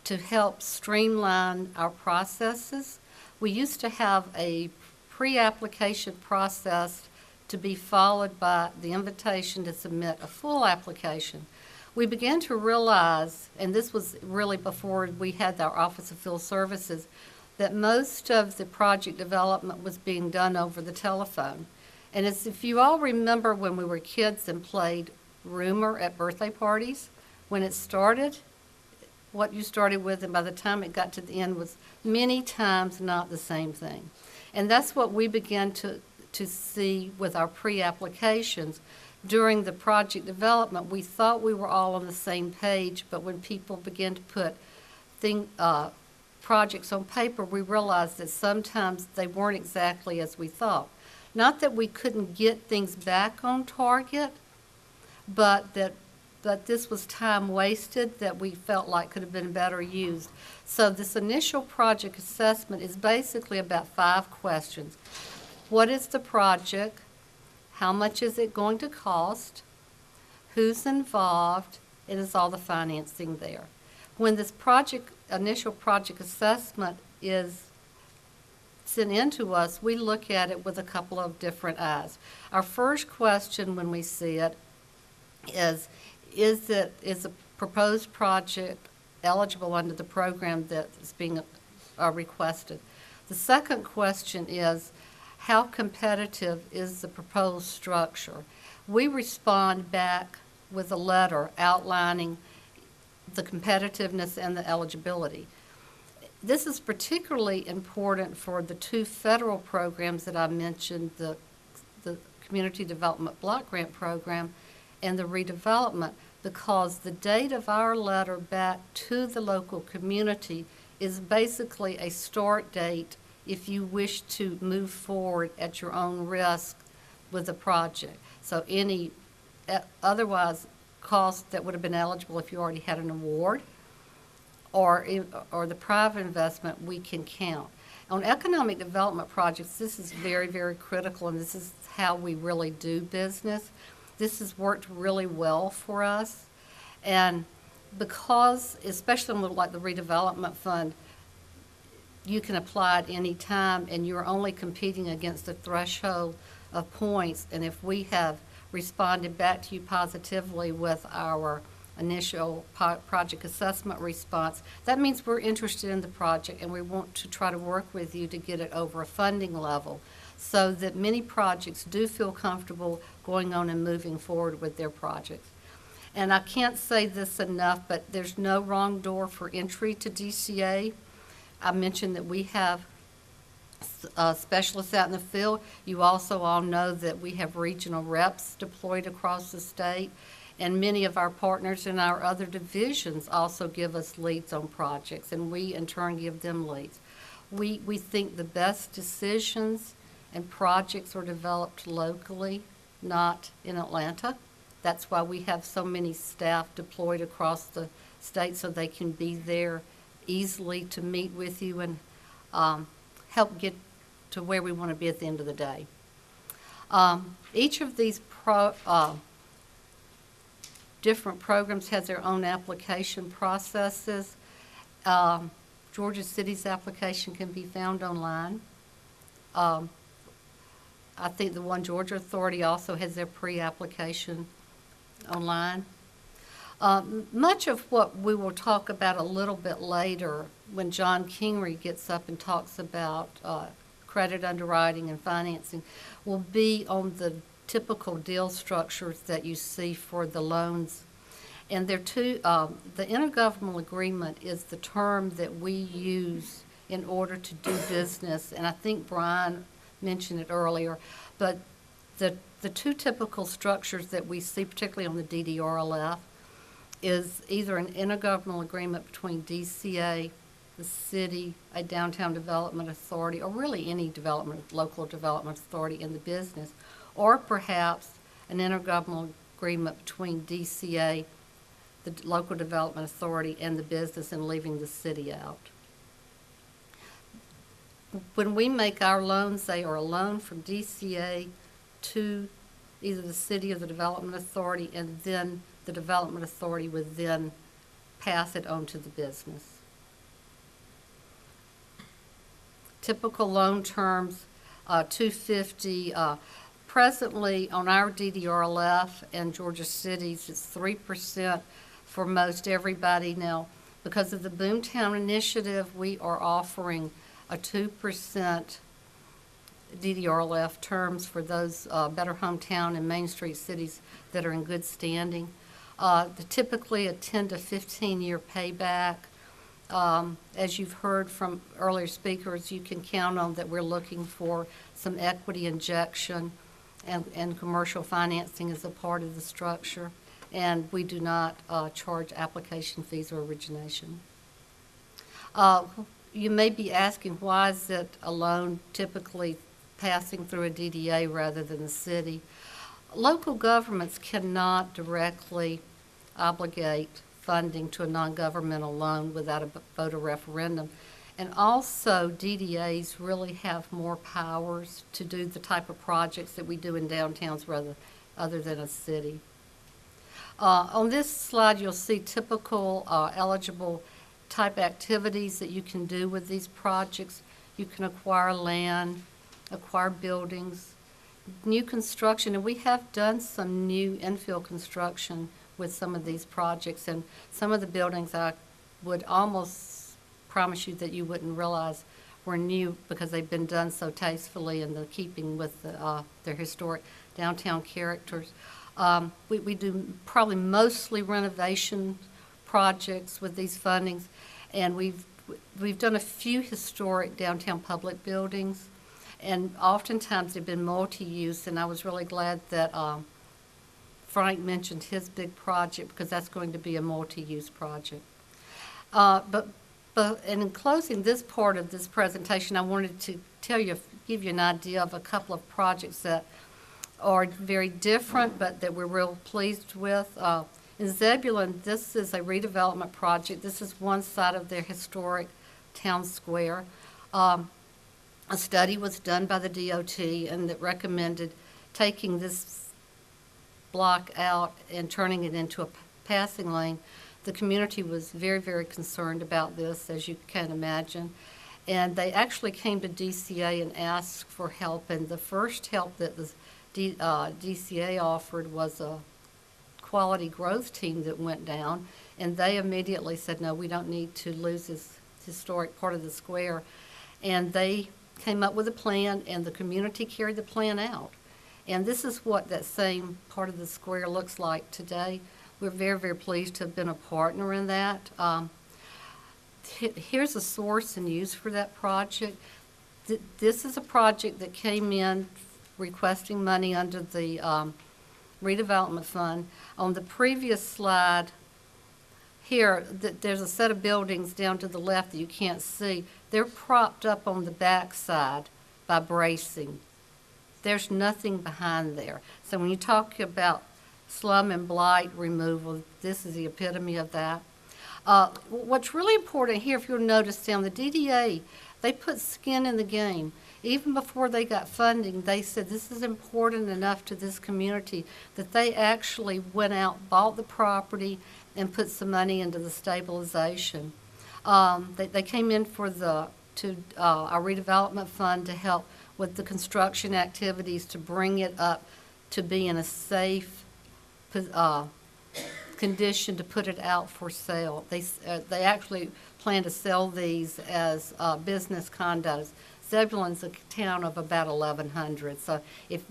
to help streamline our processes. We used to have a pre-application process to be followed by the invitation to submit a full application. We began to realize, and this was really before we had our Office of Field Services, that most of the project development was being done over the telephone. And as if you all remember when we were kids and played rumor at birthday parties, when it started, what you started with, and by the time it got to the end was many times not the same thing. And that's what we began to see with our pre-applications. During the project development, we thought we were all on the same page, but when people began to put projects on paper, we realized that sometimes they weren't exactly as we thought. Not that we couldn't get things back on target, but that this was time wasted that we felt like could have been better used. So this initial project assessment is basically about 5 questions. What is the project? How much is it going to cost? Who's involved? And is all the financing there? When this initial project assessment is sent in to us, we look at it with a couple of different eyes. Our first question when we see it is the proposed project eligible under the program that is being requested? The second question is, how competitive is the proposed structure? We respond back with a letter outlining the competitiveness and the eligibility. This is particularly important for the two federal programs that I mentioned, the Community Development Block Grant Program and the redevelopment, because the date of our letter back to the local community is basically a start date if you wish to move forward at your own risk with the project. So any otherwise costs that would have been eligible if you already had an award or the private investment, we can count. On economic development projects, this is very, very critical, and this is how we really do business. This has worked really well for us, and because, especially on like the redevelopment fund, you can apply at any time, and you're only competing against the threshold of points. And if we have responded back to you positively with our initial project assessment response, that means we're interested in the project and we want to try to work with you to get it over a funding level so that many projects do feel comfortable going on and moving forward with their projects. And I can't say this enough, but there's no wrong door for entry to DCA. I mentioned that we have specialists out in the field. You also all know that we have regional reps deployed across the state, and many of our partners in our other divisions also give us leads on projects, and we in turn give them leads. We think the best decisions and projects are developed locally, not in Atlanta. That's why we have so many staff deployed across the state so they can be there easily to meet with you and help get to where we want to be at the end of the day. Each of these different programs has their own application processes. Georgia City's application can be found online. I think the One Georgia Authority also has their pre-application online. Much of what we will talk about a little bit later when John Kingery gets up and talks about credit underwriting and financing will be on the typical deal structures that you see for the loans. And there too, the intergovernmental agreement is the term that we use in order to do business, and I think Brian mentioned it earlier, but the two typical structures that we see, particularly on the DDRLF, is either an intergovernmental agreement between DCA, the city, a downtown development authority, or really any local development authority in the business, or perhaps an intergovernmental agreement between DCA, the local development authority, and the business, and leaving the city out. When we make our loans, they are a loan from DCA to either the city or the development authority, and then the development authority would then pass it on to the business. Typical loan terms, $250. Presently on our DDRLF and Georgia Cities, it's 3% for most everybody. Now, because of the Boomtown Initiative, we are offering a 2% DDRLF terms for those Better Hometown and Main Street cities that are in good standing. Typically a 10 to 15 year payback. As you've heard from earlier speakers, you can count on that we're looking for some equity injection and commercial financing as a part of the structure. And we do not charge application fees or origination. You may be asking, why is it a loan typically passing through a DDA rather than the city? Local governments cannot directly obligate funding to a non-governmental loan without a voter referendum. And also, DDAs really have more powers to do the type of projects that we do in downtowns other than a city. On this slide, you'll see typical eligible type activities that you can do with these projects. You can acquire land, acquire buildings, new construction, and we have done some new infill construction with some of these projects, and some of the buildings I would almost promise you that you wouldn't realize were new because they've been done so tastefully in the keeping with their historic downtown characters. We do probably mostly renovation projects with these fundings, and we've done a few historic downtown public buildings, and oftentimes they've been multi-use, and I was really glad that Frank mentioned his big project, because that's going to be a multi-use project. But and in closing this part of this presentation, I wanted to give you an idea of a couple of projects that are very different, but that we're real pleased with. In Zebulon, this is a redevelopment project. This is one side of their historic town square. A study was done by the DOT, and that recommended taking this block out and turning it into a passing lane. The community was very, very concerned about this, as you can imagine. And they actually came to DCA and asked for help. And the first help that the DCA offered was a quality growth team that went down. And they immediately said, no, we don't need to lose this historic part of the square. And they came up with a plan, and the community carried the plan out. And this is what that same part of the square looks like today. We're very, very pleased to have been a partner in that. Here's the source and use for that project. This is a project that came in requesting money under the redevelopment fund. On the previous slide here, there's a set of buildings down to the left that you can't see. They're propped up on the back side by bracing. There's nothing behind there. So when you talk about slum and blight removal, this is the epitome of that. What's really important here, if you'll notice down the DDA, they put skin in the game. Even before they got funding, they said this is important enough to this community that they actually went out, bought the property, and put some money into the stabilization. They came in for our redevelopment fund to help with the construction activities to bring it up to be in a safe condition to put it out for sale. They actually plan to sell these as business condos. Zebulon's a town of about 1,100, so if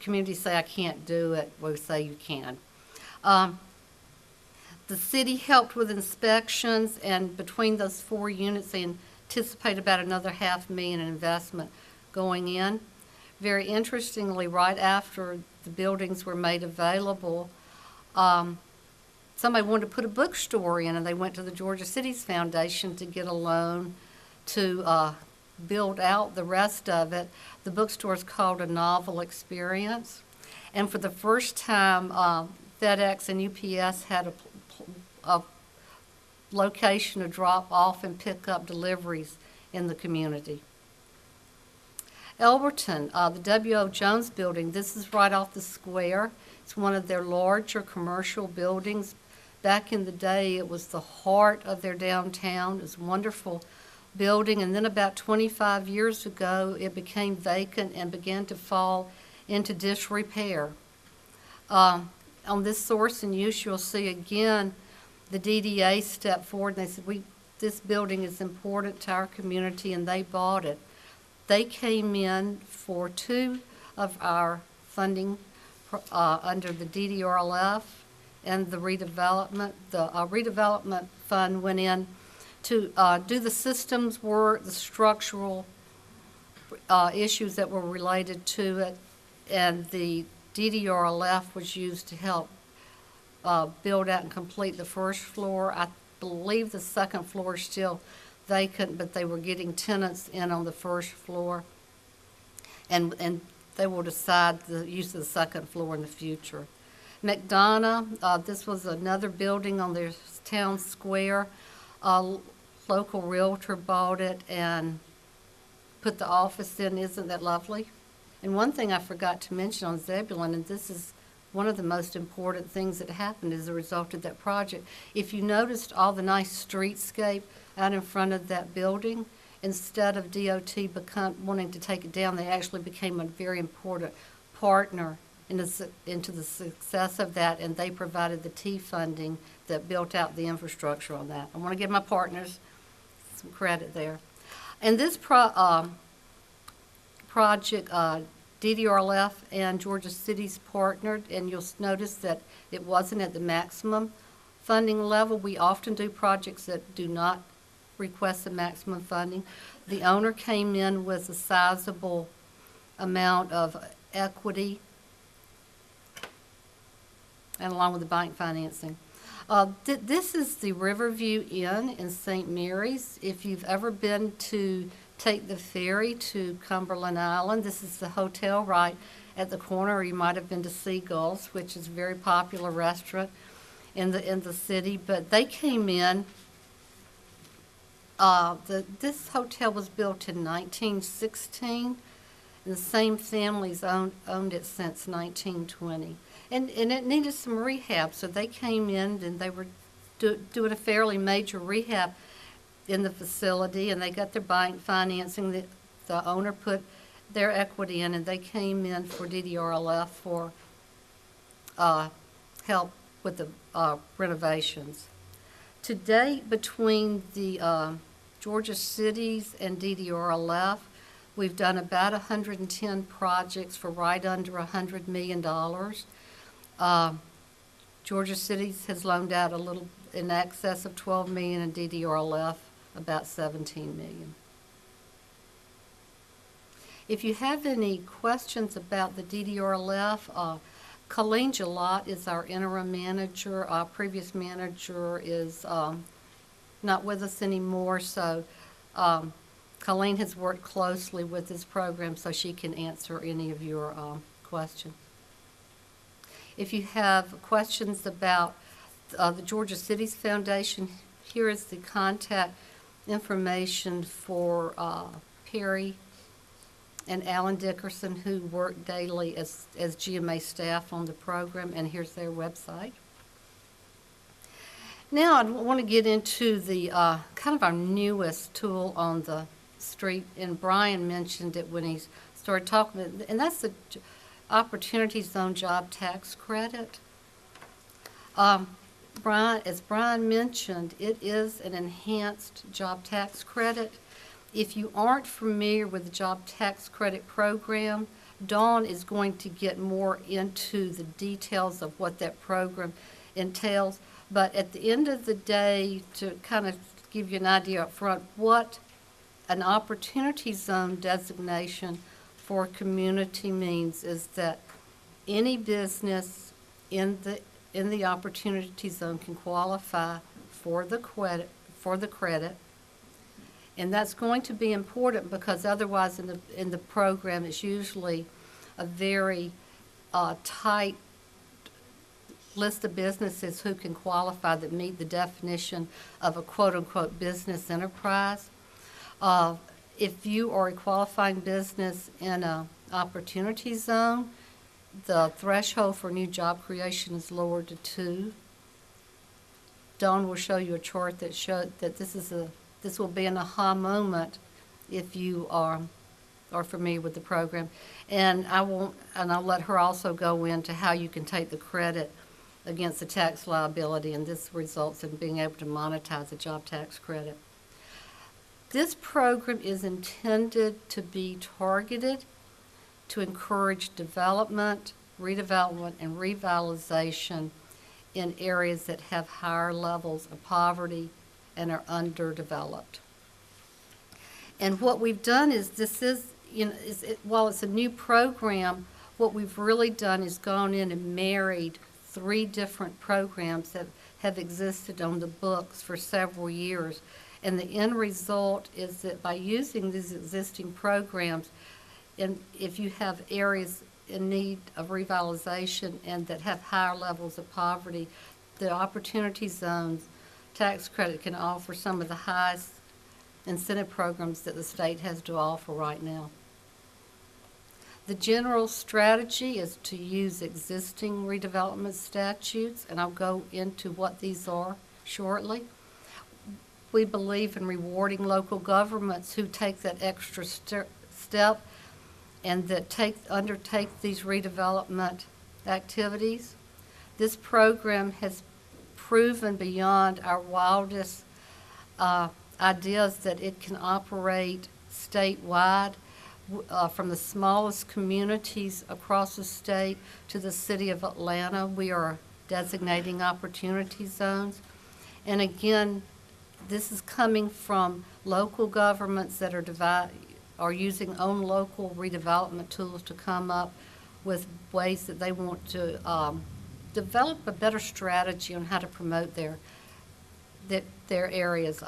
communities say I can't do it, we'll say you can. The city helped with inspections, and between those 4 units, they anticipate about another $500,000 in investment going in. Very interestingly, right after the buildings were made available, somebody wanted to put a bookstore in, and they went to the Georgia Cities Foundation to get a loan to build out the rest of it. The bookstore is called A Novel Experience. And for the first time, FedEx and UPS had a location to drop off and pick up deliveries in the community. Elberton, the W.O. Jones building, this is right off the square. It's one of their larger commercial buildings. Back in the day, it was the heart of their downtown. It was a wonderful building, and then about 25 years ago, it became vacant and began to fall into disrepair. On this source and use, you'll see again the DDA stepped forward, and they said, this building is important to our community, and they bought it. They came in for 2 of our funding under the DDRLF and the redevelopment. The redevelopment fund went in to do the systems work, the structural issues that were related to it, and the DDRLF was used to help build out and complete the first floor. I believe the second floor is still vacant, but they were getting tenants in on the first floor, and they will decide the use of the second floor in the future. McDonough, this was another building on their town square. A local realtor bought it and put the office in. Isn't that lovely? And one thing I forgot to mention on Zebulon, and this is one of the most important things that happened as a result of that project. If you noticed all the nice streetscape out in front of that building, instead of DOT wanting to take it down, they actually became a very important partner into the success of that, and they provided the T funding that built out the infrastructure on that. I want to give my partners some credit there. And this project, DDRLF and Georgia City's partnered, and you'll notice that it wasn't at the maximum funding level. We often do projects that do not request the maximum funding. The owner came in with a sizable amount of equity and along with the bank financing. This is the Riverview Inn in St. Mary's. If you've ever been to take the ferry to Cumberland Island, this is the hotel right at the corner. Or you might have been to Seagulls, which is a very popular restaurant in the city. But they came in. This hotel was built in 1916, and the same families owned it since 1920. And it needed some rehab, so they came in and they were doing a fairly major rehab in the facility, and they got their bank financing. The owner put their equity in, and they came in for DDRLF for help with the renovations. To date, between the Georgia Cities and DDRLF, we've done about 110 projects for right under $100 million. Georgia Cities has loaned out a little in excess of $12 million, and DDRLF about $17 million. If you have any questions about the DDRLF, Colleen Jalot is our interim manager. Our previous manager is not with us anymore, so Colleen has worked closely with this program so she can answer any of your questions. If you have questions about the Georgia Cities Foundation, here is the contact information for Perry and Alan Dickerson, who work daily as GMA staff on the program, and here's their website. Now I want to get into the kind of our newest tool on the street, and Brian mentioned it when he started talking, and that's the Opportunity Zone Job Tax Credit. As Brian mentioned, it is an enhanced job tax credit. If you aren't familiar with the job tax credit program, Dawn is going to get more into the details of what that program entails. But at the end of the day, to kind of give you an idea up front, what an Opportunity Zone designation for a community means is that any business in the Opportunity Zone can qualify for the credit, and that's going to be important because otherwise in the program it's usually a very tight list of businesses who can qualify that meet the definition of a quote-unquote business enterprise. If you are a qualifying business in an Opportunity Zone, the threshold for new job creation is lowered to 2. Dawn will show you a chart that shows that this will be an aha moment if you are familiar with the program. And I'll let her also go into how you can take the credit against the tax liability, and this results in being able to monetize a job tax credit. This program is intended to be targeted to encourage development, redevelopment, and revitalization in areas that have higher levels of poverty and are underdeveloped. And what we've done is while it's a new program, what we've really done is gone in and married 3 different programs that have existed on the books for several years. And the end result is that by using these existing programs, and if you have areas in need of revitalization and that have higher levels of poverty, the Opportunity Zones tax credit can offer some of the highest incentive programs that the state has to offer right now. The general strategy is to use existing redevelopment statutes, and I'll go into what these are shortly. We believe in rewarding local governments who take that extra step and that undertake these redevelopment activities. This program has proven beyond our wildest idea is that it can operate statewide, from the smallest communities across the state to the city of Atlanta. We are designating opportunity zones. And again, this is coming from local governments that are using own local redevelopment tools to come up with ways that they want to develop a better strategy on how to promote their areas.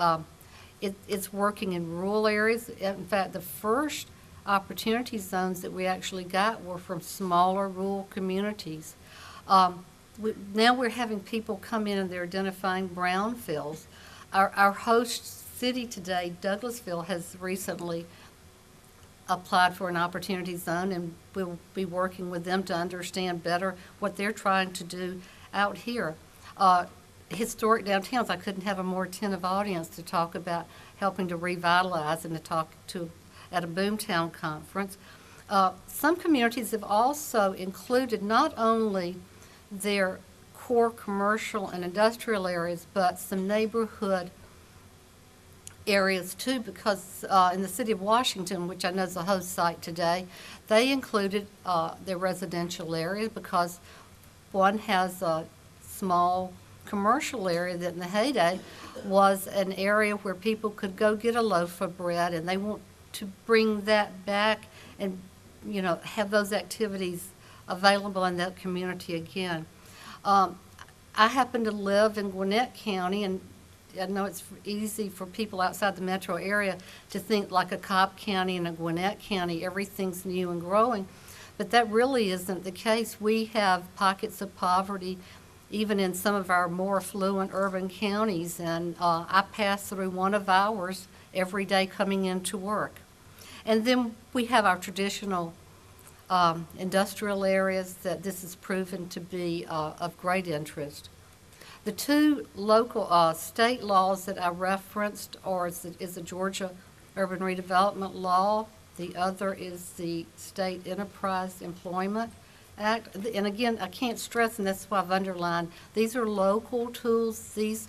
It's working in rural areas. In fact, the first opportunity zones that we actually got were from smaller rural communities. Now we're having people come in and they're identifying brownfields. Our host city today, Douglasville, has recently applied for an opportunity zone, and we'll be working with them to understand better what they're trying to do out here. Historic downtowns, I couldn't have a more attentive audience to talk about helping to revitalize and to talk to at a Boomtown conference. Some communities have also included not only their core commercial and industrial areas, but some neighborhood areas too, because in the city of Washington, which I know is the host site today, they included their residential area because one has a small commercial area that in the heyday was an area where people could go get a loaf of bread, and they want to bring that back and, you know, have those activities available in that community again. I happen to live in Gwinnett County, and I know it's easy for people outside the metro area to think like a Cobb County and a Gwinnett County, everything's new and growing, but that really isn't the case. We have pockets of poverty even in some of our more affluent urban counties, and I pass through one of ours every day coming into work. And then we have our traditional industrial areas that this has proven to be of great interest. The two local state laws that I referenced is the Georgia Urban Redevelopment Law. The other is the State Enterprise Employment Act. And again, I can't stress, and that's why I've underlined, these are local tools. These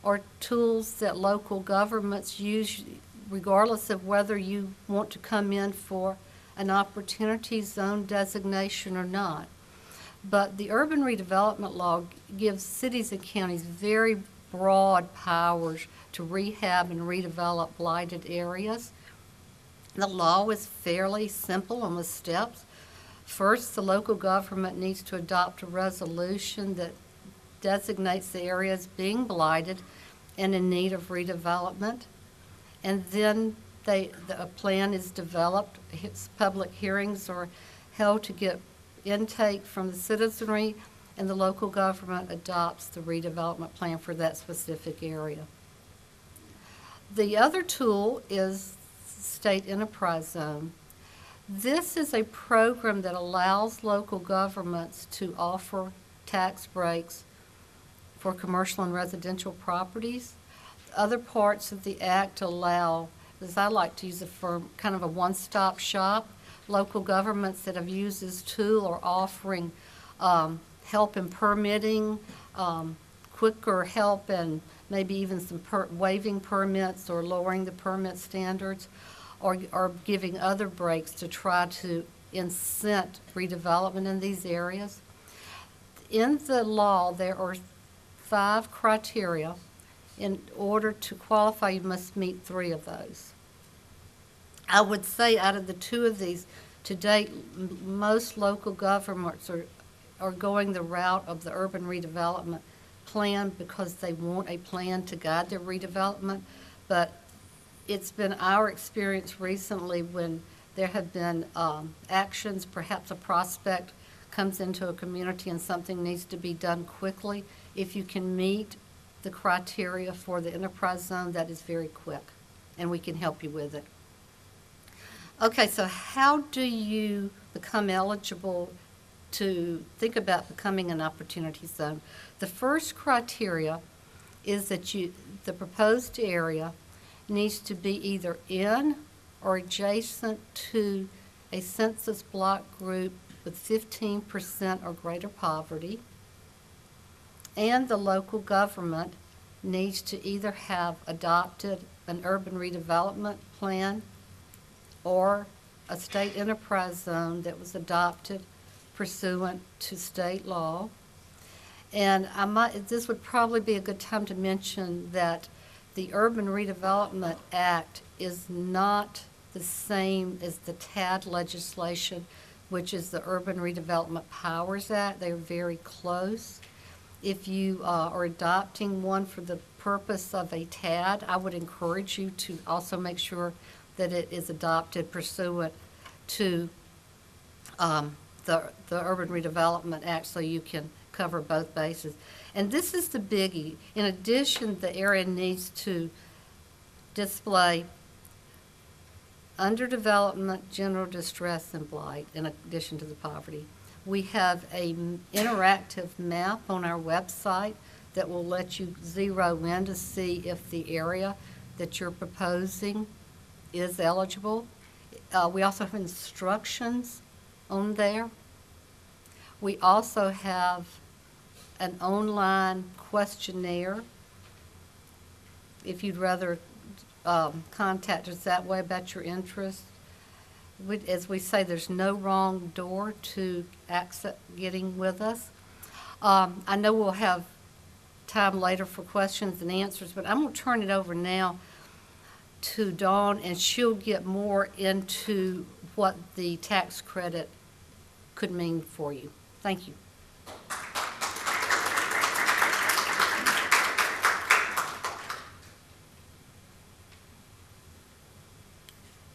are tools that local governments use regardless of whether you want to come in for an opportunity zone designation or not. But the Urban Redevelopment Law gives cities and counties very broad powers to rehab and redevelop blighted areas. The law is fairly simple on the steps. First, the local government needs to adopt a resolution that designates the areas being blighted and in need of redevelopment. And then a plan is developed. Public hearings are held to get intake from the citizenry, and the local government adopts the redevelopment plan for that specific area. The other tool is State Enterprise Zone. This is a program that allows local governments to offer tax breaks for commercial and residential properties. Other parts of the act allow, as I like to use it for kind of a one-stop shop, local governments that have used this tool are offering help in permitting, quicker help and maybe even some waiving permits or lowering the permit standards, or giving other breaks to try to incent redevelopment in these areas. In the law, there are 5 criteria. In order to qualify, you must meet 3 of those. I would say out of the 2 of these, to date, most local governments are going the route of the urban redevelopment plan because they want a plan to guide their redevelopment. But it's been our experience recently when there have been actions, perhaps a prospect comes into a community and something needs to be done quickly. If you can meet the criteria for the enterprise zone, that is very quick, and we can help you with it. Okay, so how do you become eligible to think about becoming an opportunity zone? The first criteria is that the proposed area needs to be either in or adjacent to a census block group with 15% or greater poverty, and the local government needs to either have adopted an urban redevelopment plan or a state enterprise zone that was adopted pursuant to state law. And this would probably be a good time to mention that the Urban Redevelopment Act is not the same as the TAD legislation, which is the Urban Redevelopment Powers Act. They're very close. If you are adopting one for the purpose of a TAD, I would encourage you to also make sure that it is adopted pursuant to the Urban Redevelopment Act, so you can cover both bases. And this is the biggie. In addition, the area needs to display underdevelopment, general distress, and blight, in addition to the poverty. We have an interactive map on our website that will let you zero in to see if the area that you're proposing is eligible. We also have instructions on there. We also have an online questionnaire if you'd rather contact us that way about your interest. As we say, there's no wrong door to getting with us. I know we'll have time later for questions and answers, but I'm going to turn it over now to Dawn, and she'll get more into what the tax credit could mean for you. Thank you.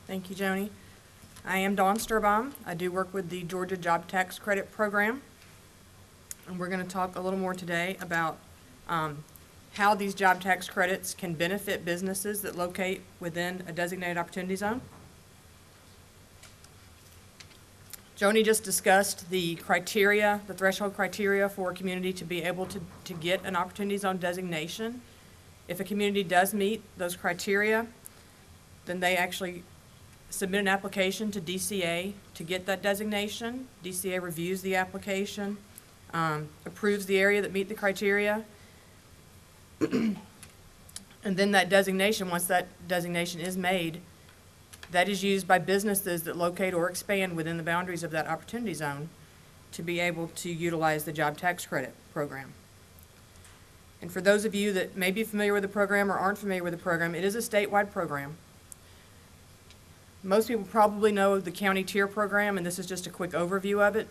Thank you, Joni. I am Dawn Sturbaum. I do work with the Georgia Job Tax Credit Program. And we're going to talk a little more today about how these job tax credits can benefit businesses that locate within a designated opportunity zone. Joni just discussed the criteria, the threshold criteria for a community to be able to get an opportunity zone designation. If a community does meet those criteria, then they actually submit an application to DCA to get that designation. DCA reviews the application, approves the area that meet the criteria. And then that designation, once that designation is made, that is used by businesses that locate or expand within the boundaries of that opportunity zone to be able to utilize the job tax credit program. And for those of you that may be familiar with the program or aren't familiar with the program, it is a statewide program. Most people probably know the county tier program, and this is just a quick overview of it.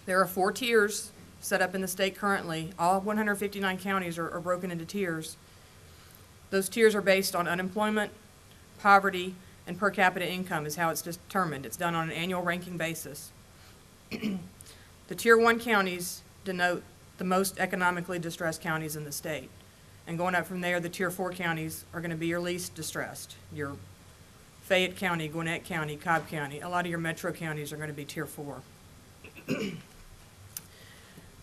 There are 4 tiers set up in the state currently. All 159 counties are broken into tiers. Those tiers are based on unemployment, poverty, and per capita income is how it's determined. It's done on an annual ranking basis. The Tier 1 counties denote the most economically distressed counties in the state. And going up from there, the Tier 4 counties are going to be your least distressed. Your Fayette County, Gwinnett County, Cobb County. A lot of your metro counties are going to be Tier 4.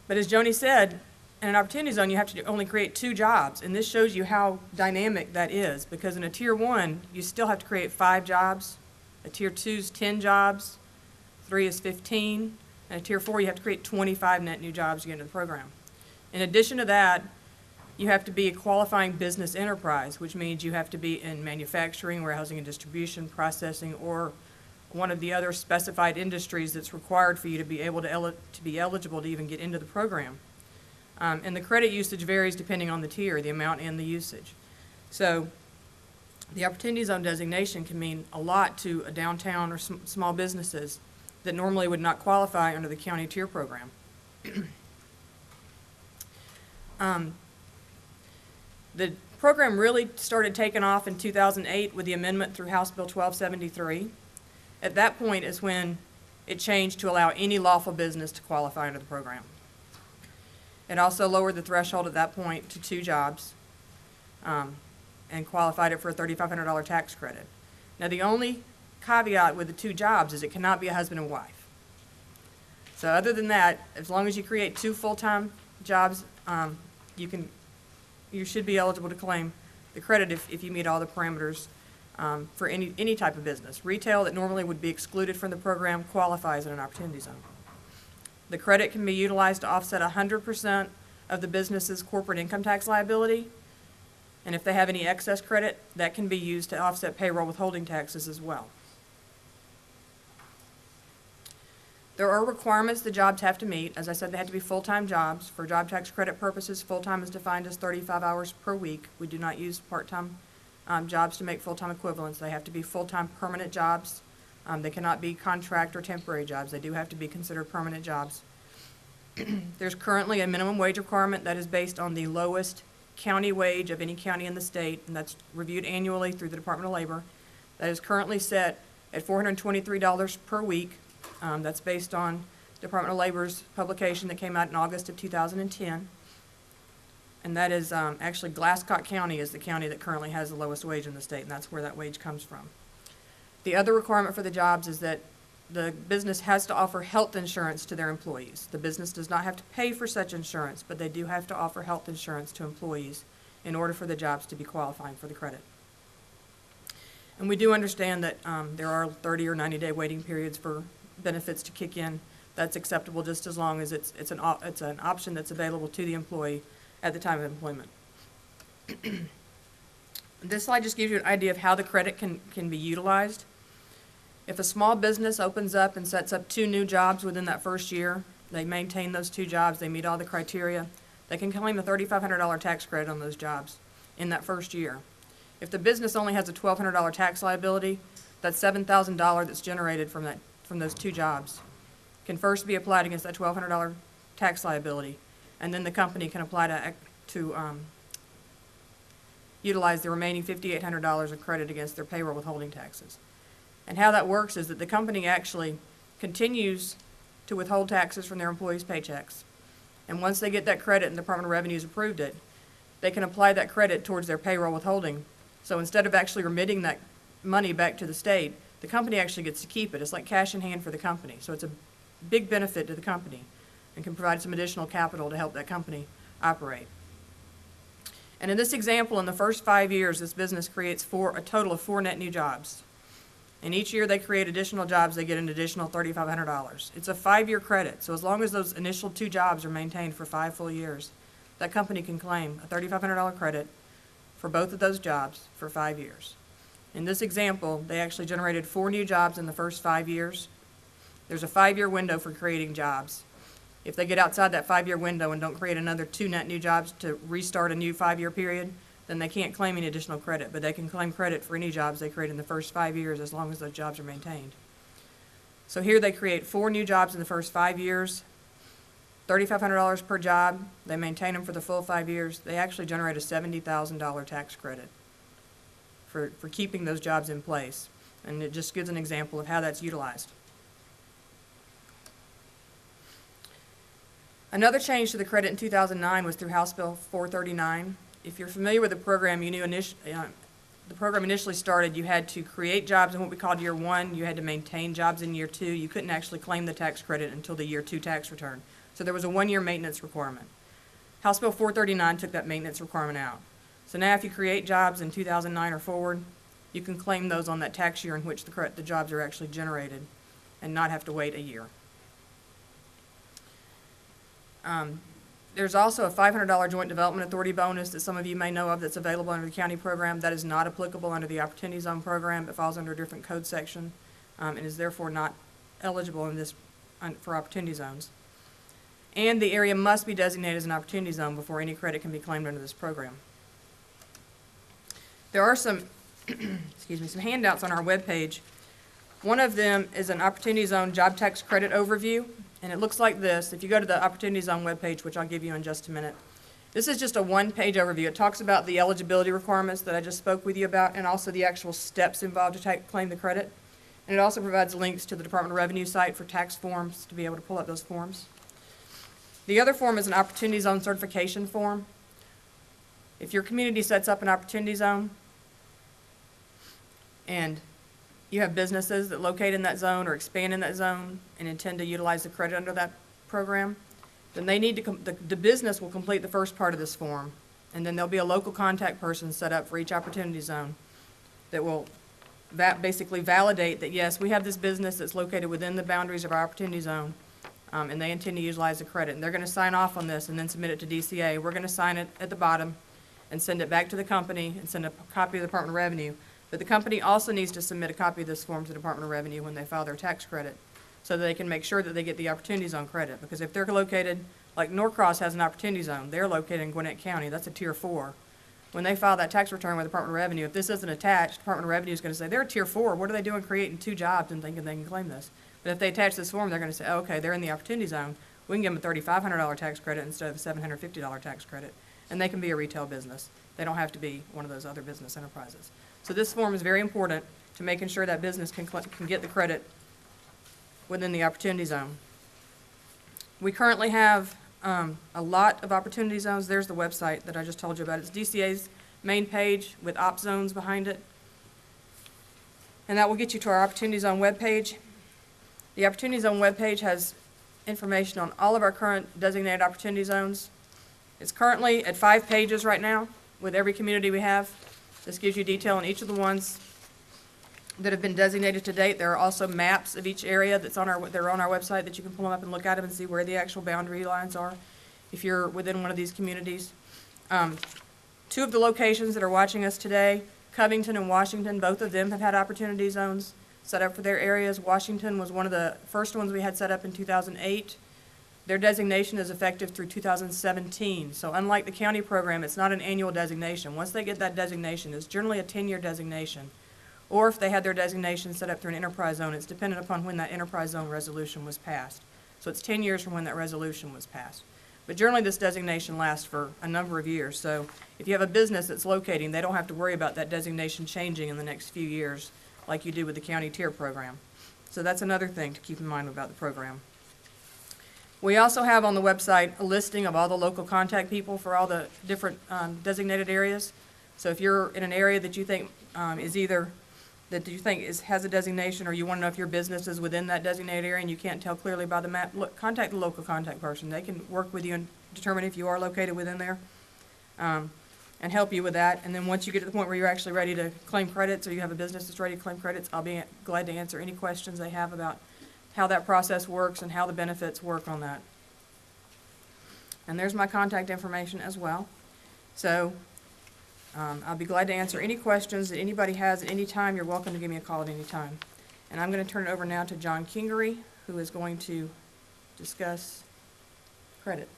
But as Joni said, in an opportunity zone, you have to only create 2 jobs. And this shows you how dynamic that is, because in a Tier 1, you still have to create 5 jobs. A Tier 2 is 10 jobs. 3 is 15. And a Tier 4, you have to create 25 net new jobs to get into the program. In addition to that, you have to be a qualifying business enterprise, which means you have to be in manufacturing, warehousing and distribution, processing, or one of the other specified industries that's required for you to be able to be eligible to even get into the program. And the credit usage varies depending on the tier, the amount and the usage. So the opportunity zone designation can mean a lot to a downtown or small businesses that normally would not qualify under the county tier program. The program really started taking off in 2008 with the amendment through House Bill 1273. At that point is when it changed to allow any lawful business to qualify under the program. It also lowered the threshold at that point to 2 jobs and qualified it for a $3,500 tax credit. Now, the only caveat with the 2 jobs is it cannot be a husband and wife. So other than that, as long as you create 2 full-time jobs, you should be eligible to claim the credit if you meet all the parameters for any type of business. Retail that normally would be excluded from the program qualifies in an opportunity zone. The credit can be utilized to offset 100% of the business's corporate income tax liability, And if they have any excess credit, that can be used to offset payroll withholding taxes as well. There are requirements the jobs have to meet. As I said, they have to be full-time jobs. For job tax credit purposes, full-time is defined as 35 hours per week. We do not use part-time jobs to make full-time equivalents. They have to be full-time permanent jobs. They cannot be contract or temporary jobs. They do have to be considered permanent jobs. There's currently a minimum wage requirement that is based on the lowest county wage of any county in the state, and that's reviewed annually through the Department of Labor. That is currently set at $423 per week. That's based on Department of Labor's publication that came out in August of 2010. And that is actually Glasscock County is the county that currently has the lowest wage in the state, and that's where that wage comes from. The other requirement for the jobs is that the business has to offer health insurance to their employees. The business does not have to pay for such insurance, but they do have to offer health insurance to employees in order for the jobs to be qualifying for the credit. And we do understand that there are 30 or 90-day waiting periods for benefits to kick in. That's acceptable just as long as it's an option that's available to the employee at the time of employment. This slide just gives you an idea of how the credit can be utilized. If a small business opens up and sets up 2 new jobs within that first year, they maintain those 2 jobs, they meet all the criteria, they can claim a $3,500 tax credit on those jobs in that first year. If the business only has a $1,200 tax liability, that $7,000 that's generated from those 2 jobs can first be applied against that $1,200 tax liability, and then the company can apply to utilize the remaining $5,800 of credit against their payroll withholding taxes. And how that works is that the company actually continues to withhold taxes from their employees' paychecks. And once they get that credit and the Department of Revenue's approved it, they can apply that credit towards their payroll withholding. So instead of actually remitting that money back to the state, the company actually gets to keep it. It's like cash in hand for the company. So it's a big benefit to the company and can provide some additional capital to help that company operate. And in this example, in the first 5 years, this business creates a total of 4 net new jobs. And each year they create additional jobs, they get an additional $3,500. It's a 5-year credit, so as long as those initial 2 jobs are maintained for 5 full years, that company can claim a $3,500 credit for both of those jobs for 5 years. In this example, they actually generated 4 new jobs in the first 5 years. There's a 5-year window for creating jobs. If they get outside that 5-year window and don't create another 2 net new jobs to restart a new 5-year period, then they can't claim any additional credit, but they can claim credit for any jobs they create in the first 5 years as long as those jobs are maintained. So here they create 4 new jobs in the first 5 years, $3,500 per job. They maintain them for the full 5 years. They actually generate a $70,000 tax credit for keeping those jobs in place. And it just gives an example of how that's utilized. Another change to the credit in 2009 was through House Bill 439. If you're familiar with the program, you knew the program initially started, you had to create jobs in what we called year 1. You had to maintain jobs in year 2. You couldn't actually claim the tax credit until the year 2 tax return. So there was a 1-year maintenance requirement. House Bill 439 took that maintenance requirement out. So now if you create jobs in 2009 or forward, you can claim those on that tax year in which the jobs are actually generated and not have to wait a year. There's also a $500 Joint Development Authority bonus that some of you may know of that's available under the county program. That is not applicable under the Opportunity Zone program. It falls under a different code section and is therefore not eligible for Opportunity Zones. And the area must be designated as an Opportunity Zone before any credit can be claimed under this program. There are some, some handouts on our webpage. One of them is an Opportunity Zone job tax credit overview. And it looks like this. If you go to the Opportunity Zone webpage, which I'll give you in just a minute, this is just a 1-page overview. It talks about the eligibility requirements that I just spoke with you about and also the actual steps involved to claim the credit. And it also provides links to the Department of Revenue site for tax forms to be able to pull up those forms. The other form is an Opportunity Zone certification form. If your community sets up an Opportunity Zone and you have businesses that locate in that zone or expand in that zone and intend to utilize the credit under that program, then they need to, the business will complete the first part of this form, and then there'll be a local contact person set up for each Opportunity Zone that will basically validate that, yes, we have this business that's located within the boundaries of our Opportunity Zone, and they intend to utilize the credit. And they're going to sign off on this and then submit it to DCA. We're going to sign it at the bottom, and send it back to the company and send a copy to the Department of Revenue. But the company also needs to submit a copy of this form to the Department of Revenue when they file their tax credit, so that they can make sure that they get the Opportunity Zone credit. Because if they're located, like Norcross has an Opportunity Zone, they're located in Gwinnett County, that's a Tier 4. When they file that tax return with the Department of Revenue, if this isn't attached, Department of Revenue is going to say, they're a Tier 4, what are they doing creating 2 jobs and thinking they can claim this? But if they attach this form, they're going to say, oh, okay, they're in the Opportunity Zone, we can give them a $3,500 tax credit instead of a $750 tax credit, and they can be a retail business. They don't have to be one of those other business enterprises. So this form is very important to making sure that business can get the credit within the Opportunity Zone. We currently have a lot of Opportunity Zones. There's the website that I just told you about. It's DCA's main page with op zones behind it. And that will get you to our Opportunity Zone webpage. The Opportunity Zone webpage has information on all of our current designated Opportunity Zones. It's currently at 5 pages right now with every community we have. This gives you detail on each of the ones that have been designated to date. There are also maps of each area they're on our website that you can pull them up and look at them and see where the actual boundary lines are if you're within one of these communities. 2 of the locations that are watching us today, Covington and Washington, both of them have had Opportunity Zones set up for their areas. Washington was one of the first ones we had set up in 2008. Their designation is effective through 2017. So unlike the county program, it's not an annual designation. Once they get that designation, it's generally a 10-year designation. Or if they had their designation set up through an enterprise zone, it's dependent upon when that enterprise zone resolution was passed. So it's 10 years from when that resolution was passed. But generally this designation lasts for a number of years. So if you have a business that's locating, they don't have to worry about that designation changing in the next few years like you do with the county tier program. So that's another thing to keep in mind about the program. We also have on the website a listing of all the local contact people for all the different designated areas. So if you're in an area that you think has a designation, or you want to know if your business is within that designated area and you can't tell clearly by the map, look, contact the local contact person. They can work with you and determine if you are located within there and help you with that. And then once you get to the point where you're actually ready to claim credits, or you have a business that's ready to claim credits, I'll be glad to answer any questions they have about how that process works and how the benefits work on that. And there's my contact information as well. So I'll be glad to answer any questions that anybody has at any time. You're welcome to give me a call at any time. And I'm going to turn it over now to John Kingery, who is going to discuss credit.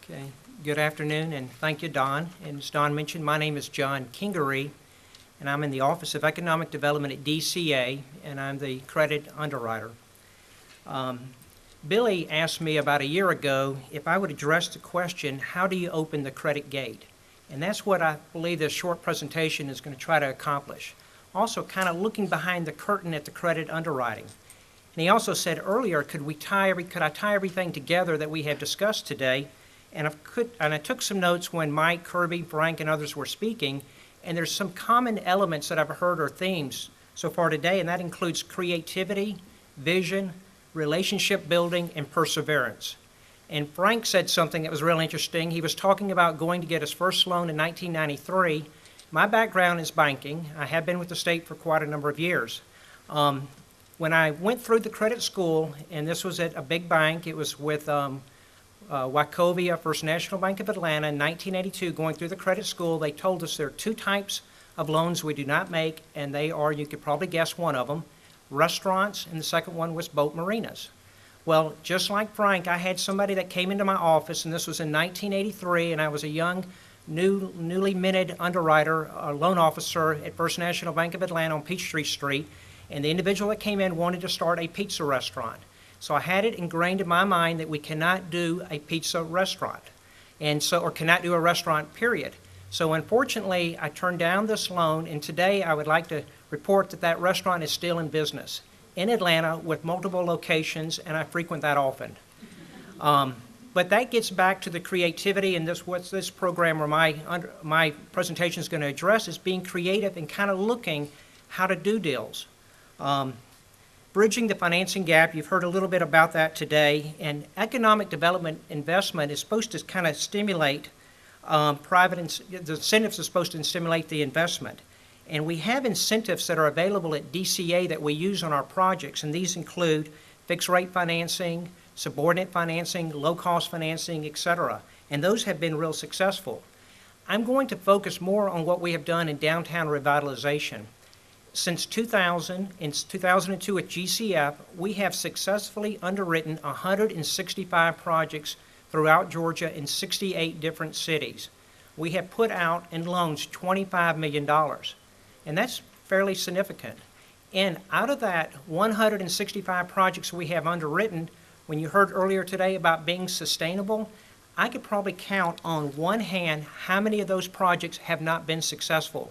Okay. Good afternoon, and thank you, Don. And as Don mentioned, my name is John Kingery, and I'm in the Office of Economic Development at DCA, and I'm the credit underwriter. Billy asked me about a year ago if I would address the question, how do you open the credit gate? And that's what I believe this short presentation is going to try to accomplish. Also, kind of looking behind the curtain at the credit underwriting. And he also said earlier, could I tie everything together that we have discussed today? And I took some notes when Mike, Kirby, Frank, and others were speaking, and there's some common elements that I've heard or themes so far today, and that includes creativity, vision, relationship building, and perseverance. And Frank said something that was real interesting. He was talking about going to get his first loan in 1993. My background is banking. I have been with the state for quite a number of years. When I went through the credit school, and this was at a big bank, it was with Wachovia First National Bank of Atlanta in 1982, going through the credit school, they told us there are 2 types of loans we do not make, and they are, you could probably guess one of them, restaurants, and the second one was boat marinas. Well, just like Frank, I had somebody that came into my office, and this was in 1983, and I was a young, newly minted underwriter, loan officer at First National Bank of Atlanta on Peachtree Street, and the individual that came in wanted to start a pizza restaurant. So I had it ingrained in my mind that we cannot do a pizza restaurant, or cannot do a restaurant, period. So unfortunately, I turned down this loan, and today I would like to report that that restaurant is still in business in Atlanta with multiple locations, and I frequent that often. But that gets back to the creativity, and what this program or my presentation is going to address is being creative and kind of looking how to do deals. Bridging the financing gap, you've heard a little bit about that today, and economic development investment is supposed to kind of stimulate the incentives are supposed to stimulate the investment. And we have incentives that are available at DCA that we use on our projects, and these include fixed rate financing, subordinate financing, low-cost financing, et cetera. And those have been real successful. I'm going to focus more on what we have done in downtown revitalization. Since 2000, in 2002 at GCF, we have successfully underwritten 165 projects throughout Georgia in 68 different cities. We have put out in loans $25 million, and that's fairly significant. And out of that 165 projects we have underwritten, when you heard earlier today about being sustainable, I could probably count on one hand how many of those projects have not been successful.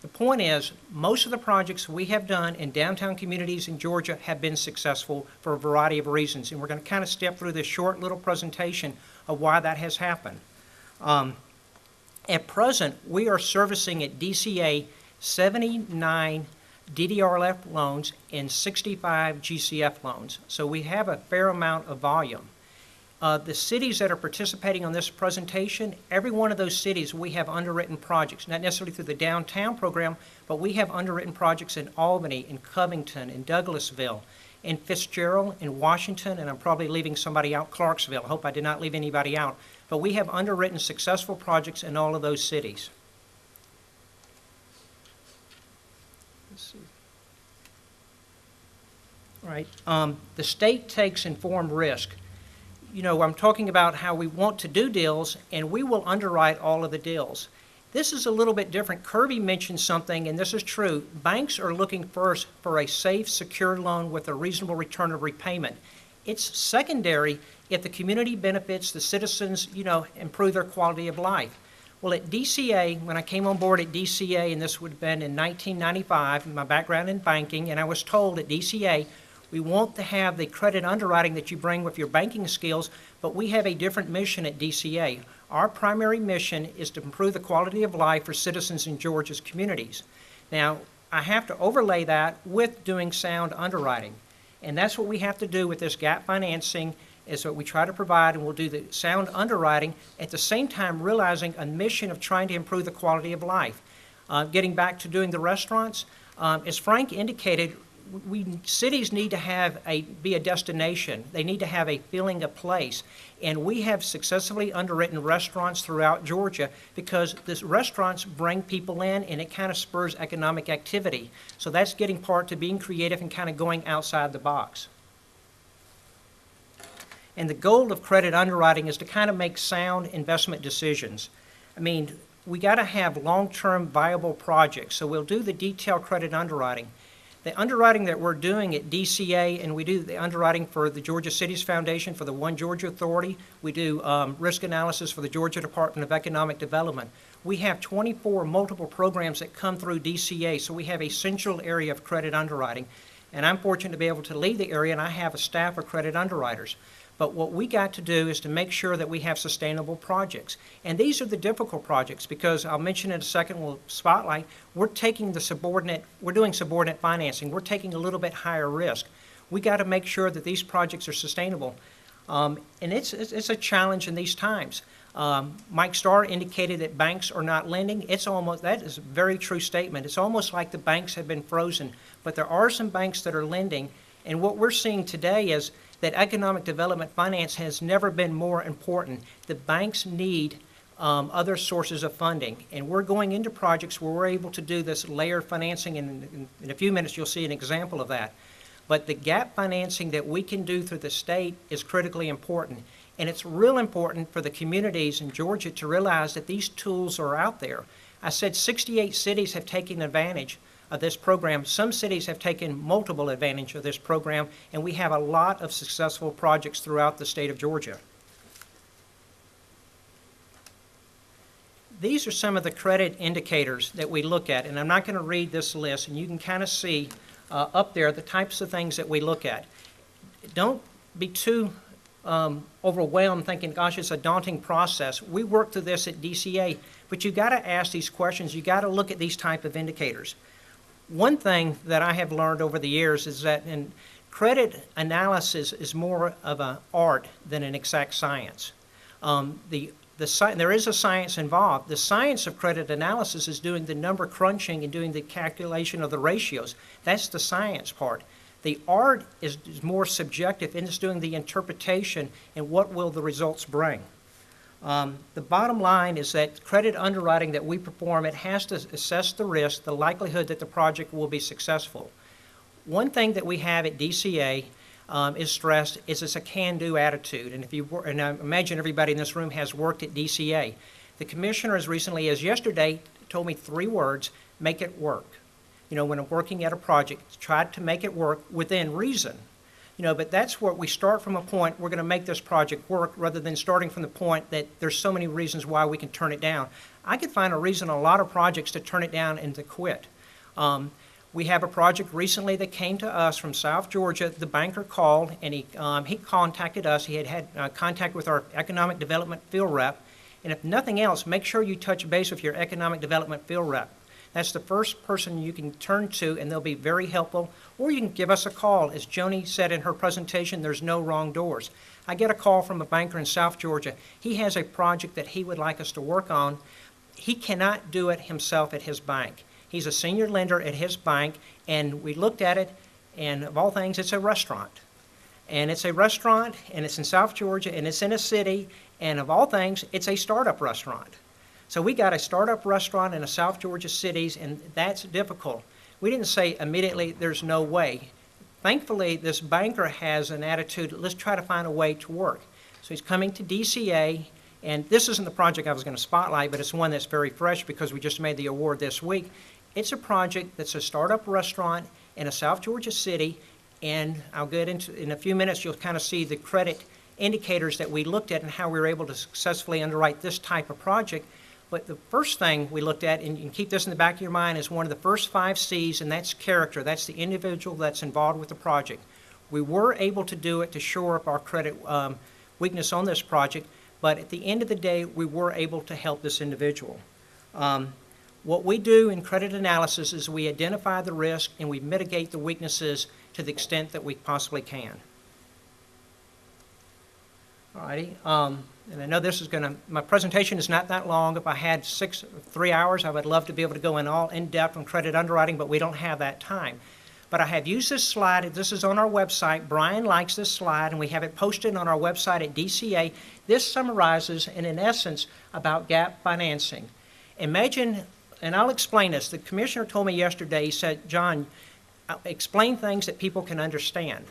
The point is, most of the projects we have done in downtown communities in Georgia have been successful for a variety of reasons, and we're going to kind of step through this short little presentation of why that has happened. At present, we are servicing at DCA 79 DDRLF loans and 65 GCF loans, so we have a fair amount of volume. The cities that are participating on this presentation, every one of those cities we have underwritten projects, not necessarily through the downtown program, but we have underwritten projects in Albany, in Covington, in Douglasville, in Fitzgerald, in Washington, and I'm probably leaving somebody out, Clarksville. I hope I did not leave anybody out. But we have underwritten successful projects in all of those cities. Let's see. All right. The state takes informed risk. You know, I'm talking about how we want to do deals, and we will underwrite all of the deals. This is a little bit different. Kirby mentioned something, and this is true. Banks are looking first for a safe, secure loan with a reasonable return of repayment. It's secondary if the community benefits, the citizens, you know, improve their quality of life. Well, at DCA, when I came on board at DCA, and this would have been in 1995, my background in banking, and I was told at DCA, we want to have the credit underwriting that you bring with your banking skills, but we have a different mission at DCA. Our primary mission is to improve the quality of life for citizens in Georgia's communities. Now, I have to overlay that with doing sound underwriting, and that's what we have to do with this gap financing, is what we try to provide, and we'll do the sound underwriting, at the same time realizing a mission of trying to improve the quality of life. Getting back to doing the restaurants, as Frank indicated, cities need to be a destination. They need to have a feeling of place. And we have successfully underwritten restaurants throughout Georgia because these restaurants bring people in and it kind of spurs economic activity. So that's getting part to being creative and kind of going outside the box. And the goal of credit underwriting is to kind of make sound investment decisions. I mean, we got to have long-term viable projects. So we'll do the detailed credit underwriting. The underwriting that we're doing at DCA, and we do the underwriting for the Georgia Cities Foundation, for the One Georgia Authority. We do risk analysis for the Georgia Department of Economic Development. We have 24 multiple programs that come through DCA, so we have a central area of credit underwriting. And I'm fortunate to be able to lead the area, and I have a staff of credit underwriters. But what we got to do is to make sure that we have sustainable projects. And these are the difficult projects because I'll mention in a second, we'll spotlight, we're doing subordinate financing. We're taking a little bit higher risk. We got to make sure that these projects are sustainable. And it's a challenge in these times. Mike Starr indicated that banks are not lending. That is a very true statement. It's almost like the banks have been frozen. But there are some banks that are lending. And what we're seeing today is that economic development finance has never been more important. The banks need other sources of funding, and we're going into projects where we're able to do this layered financing, and in a few minutes you'll see an example of that. But the gap financing that we can do through the state is critically important, and it's real important for the communities in Georgia to realize that these tools are out there. I said 68 cities have taken advantage of this program. Some cities have taken multiple advantage of this program, and we have a lot of successful projects throughout the state of Georgia. These are some of the credit indicators that we look at, and I'm not going to read this list, and you can kind of see up there the types of things that we look at. Don't be too overwhelmed thinking, gosh, it's a daunting process. We work through this at DCA, but you got to ask these questions. You got to look at these type of indicators. One thing that I have learned over the years is that in credit analysis is more of an art than an exact science. There is a science involved. The science of credit analysis is doing the number crunching and doing the calculation of the ratios. That's the science part. The art is more subjective, and it's doing the interpretation and what will the results bring. The bottom line is that credit underwriting that we perform, it has to assess the risk, the likelihood that the project will be successful. One thing that we have at DCA is stressed is it's a can-do attitude. And I imagine everybody in this room has worked at DCA. The commissioner as recently as yesterday told me 3 words: make it work. When I'm working at a project, try to make it work within reason. But that's where we start from a point, we're going to make this project work, rather than starting from the point that there's so many reasons why we can turn it down. I could find a reason on a lot of projects to turn it down and to quit. We have a project recently that came to us from South Georgia. The banker called and he contacted us. He had contact with our economic development field rep. And if nothing else, make sure you touch base with your economic development field rep. That's the first person you can turn to, and they'll be very helpful. Or you can give us a call. As Joni said in her presentation, there's no wrong doors. I get a call from a banker in South Georgia. He has a project that he would like us to work on. He cannot do it himself at his bank. He's a senior lender at his bank, and we looked at it, and of all things, it's a restaurant. And it's a restaurant, and it's in South Georgia, and it's in a city, and of all things, it's a startup restaurant. So we got a startup restaurant in a South Georgia cities, and that's difficult. We didn't say immediately there's no way. Thankfully, this banker has an attitude, let's try to find a way to work. So he's coming to DCA, and this isn't the project I was going to spotlight, but it's one that's very fresh because we just made the award this week. It's a project that's a startup restaurant in a South Georgia city, and I'll get into, in a few minutes, you'll kind of see the credit indicators that we looked at and how we were able to successfully underwrite this type of project. But the first thing we looked at, and you can keep this in the back of your mind, is one of the first 5 C's, and that's character. That's the individual that's involved with the project. We were able to do it to shore up our credit weakness on this project, but at the end of the day, we were able to help this individual. What we do in credit analysis is we identify the risk and we mitigate the weaknesses to the extent that we possibly can. All righty. And I know this is my presentation is not that long. If I had 3 hours, I would love to be able to go in depth on credit underwriting, but we don't have that time. But I have used this slide. This is on our website. Brian likes this slide, and we have it posted on our website at DCA. This summarizes, and in essence, about gap financing. Imagine, and I'll explain this. The commissioner told me yesterday, he said, John, explain things that people can understand.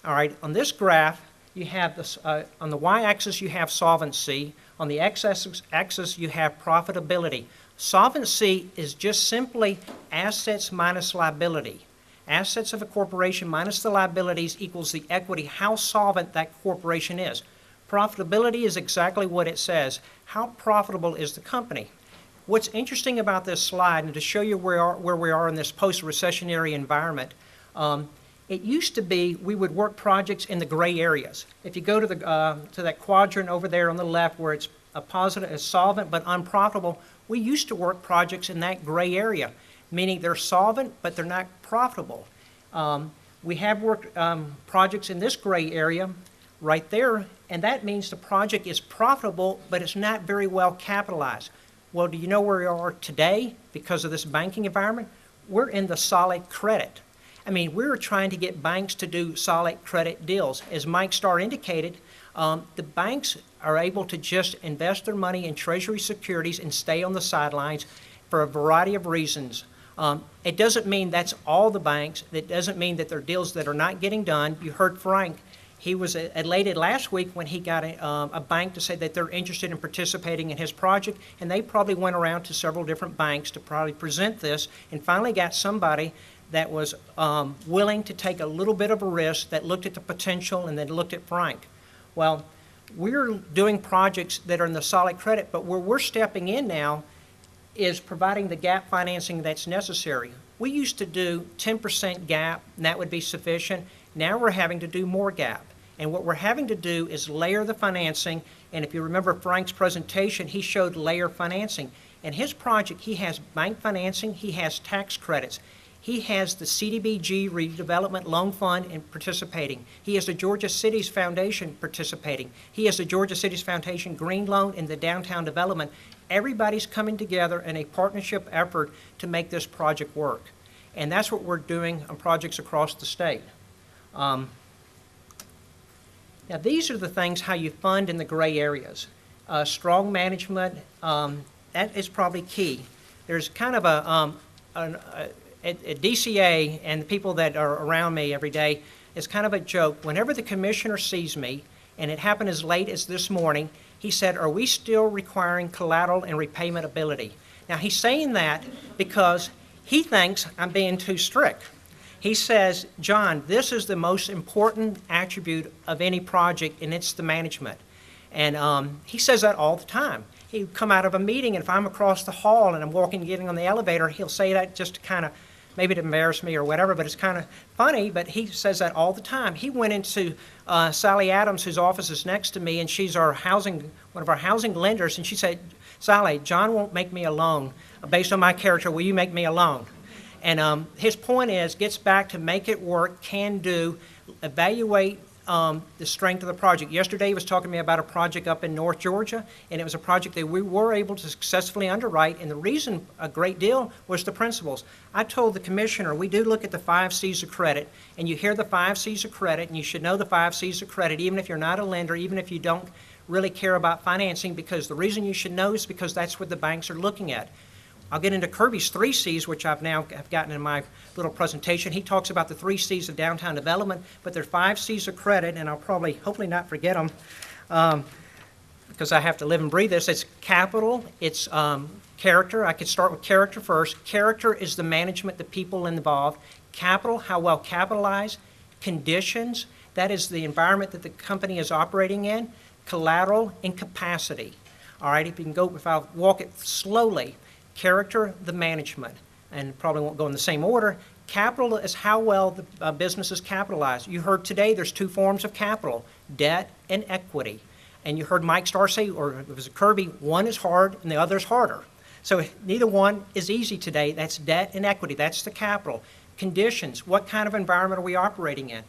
All right, on this graph, you have this, on the y-axis you have solvency, on the x-axis you have profitability. Solvency is just simply assets minus liability. Assets of a corporation minus the liabilities equals the equity, how solvent that corporation is. Profitability is exactly what it says. How profitable is the company? What's interesting about this slide, and to show you where we are in this post-recessionary environment, it used to be we would work projects in the gray areas. If you go to that quadrant over there on the left where it's a positive, a solvent but unprofitable, we used to work projects in that gray area, meaning they're solvent but they're not profitable. We have worked projects in this gray area right there, and that means the project is profitable but it's not very well capitalized. Well, do you know where we are today because of this banking environment? We're in the solid credit. I mean, we're trying to get banks to do solid credit deals. As Mike Starr indicated, the banks are able to just invest their money in Treasury securities and stay on the sidelines for a variety of reasons. It doesn't mean that's all the banks. It doesn't mean that there are deals that are not getting done. You heard Frank. He was elated last week when he got a bank to say that they're interested in participating in his project, and they probably went around to several different banks to probably present this and finally got somebody that was willing to take a little bit of a risk, that looked at the potential and then looked at Frank. Well, we're doing projects that are in the solid credit, but where we're stepping in now is providing the gap financing that's necessary. We used to do 10% gap, and that would be sufficient. Now we're having to do more gap. And what we're having to do is layer the financing, and if you remember Frank's presentation, he showed layer financing. In his project, he has bank financing, he has tax credits. He has the CDBG Redevelopment Loan Fund and participating. He has the Georgia Cities Foundation participating. He has the Georgia Cities Foundation Green Loan and the downtown development. Everybody's coming together in a partnership effort to make this project work. And that's what we're doing on projects across the state. Now, these are the things how you fund in the gray areas. Strong management, that is probably key. There's kind of at DCA and the people that are around me every day, it's kind of a joke. Whenever the commissioner sees me, and it happened as late as this morning, he said, "Are we still requiring collateral and repayment ability?" Now, he's saying that because he thinks I'm being too strict. He says, "John, this is the most important attribute of any project, and it's the management." And he says that all the time. He'll come out of a meeting, and if I'm across the hall and I'm getting on the elevator, he'll say that just to kind of, maybe to embarrass me or whatever, but it's kind of funny, but he says that all the time. He went into Sally Adams, whose office is next to me, and she's one of our housing lenders, and she said, "Sally, John won't make me a loan. Based on my character, will you make me a loan?" And his point gets back to make it work, can do, evaluate the strength of the project. Yesterday he was talking to me about a project up in North Georgia, and it was a project that we were able to successfully underwrite, and the reason a great deal was the principles. I told the commissioner, we do look at the 5 C's of credit, and you hear the 5 C's of credit, and you should know the 5 C's of credit, even if you're not a lender, even if you don't really care about financing, because the reason you should know is because that's what the banks are looking at. I'll get into Kirby's 3 C's, which I've now gotten in my little presentation. He talks about the 3 C's of downtown development, but there are 5 C's of credit, and I'll hopefully not forget them because I have to live and breathe this. It's capital, it's character. I could start with character first. Character is the management, the people involved. Capital, how well capitalized. Conditions, that is the environment that the company is operating in. Collateral and capacity. All right, if I'll walk it slowly. Character, the management, and probably won't go in the same order. Capital is how well the business is capitalized. You heard today there's 2 forms of capital, debt and equity. And you heard Mike Starr say, or it was Kirby, one is hard and the other is harder. So neither one is easy today. That's debt and equity. That's the capital. Conditions, what kind of environment are we operating in?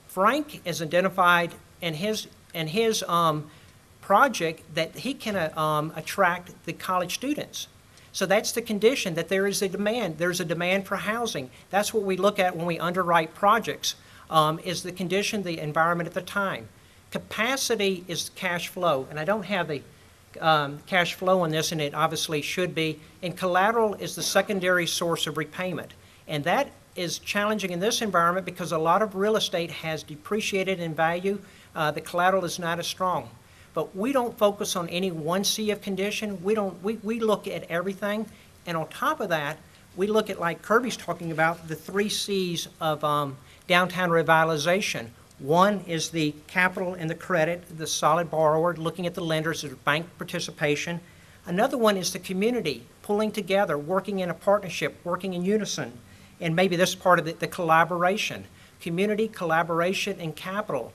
Frank has identified in his project that he can attract the college students. So that's the condition, that there is a demand. There's a demand for housing. That's what we look at when we underwrite projects, is the condition, the environment at the time. Capacity is cash flow, and I don't have the cash flow on this, and it obviously should be. And collateral is the secondary source of repayment. And that is challenging in this environment because a lot of real estate has depreciated in value. The collateral is not as strong. But we don't focus on any 1 C of condition. We look at everything. And on top of that, we look at, like Kirby's talking about, the 3 C's of downtown revitalization. One is the capital and the credit, the solid borrower, looking at the lenders, the bank participation. Another one is the community, pulling together, working in a partnership, working in unison. And maybe this is part of the collaboration. Community, collaboration, and capital.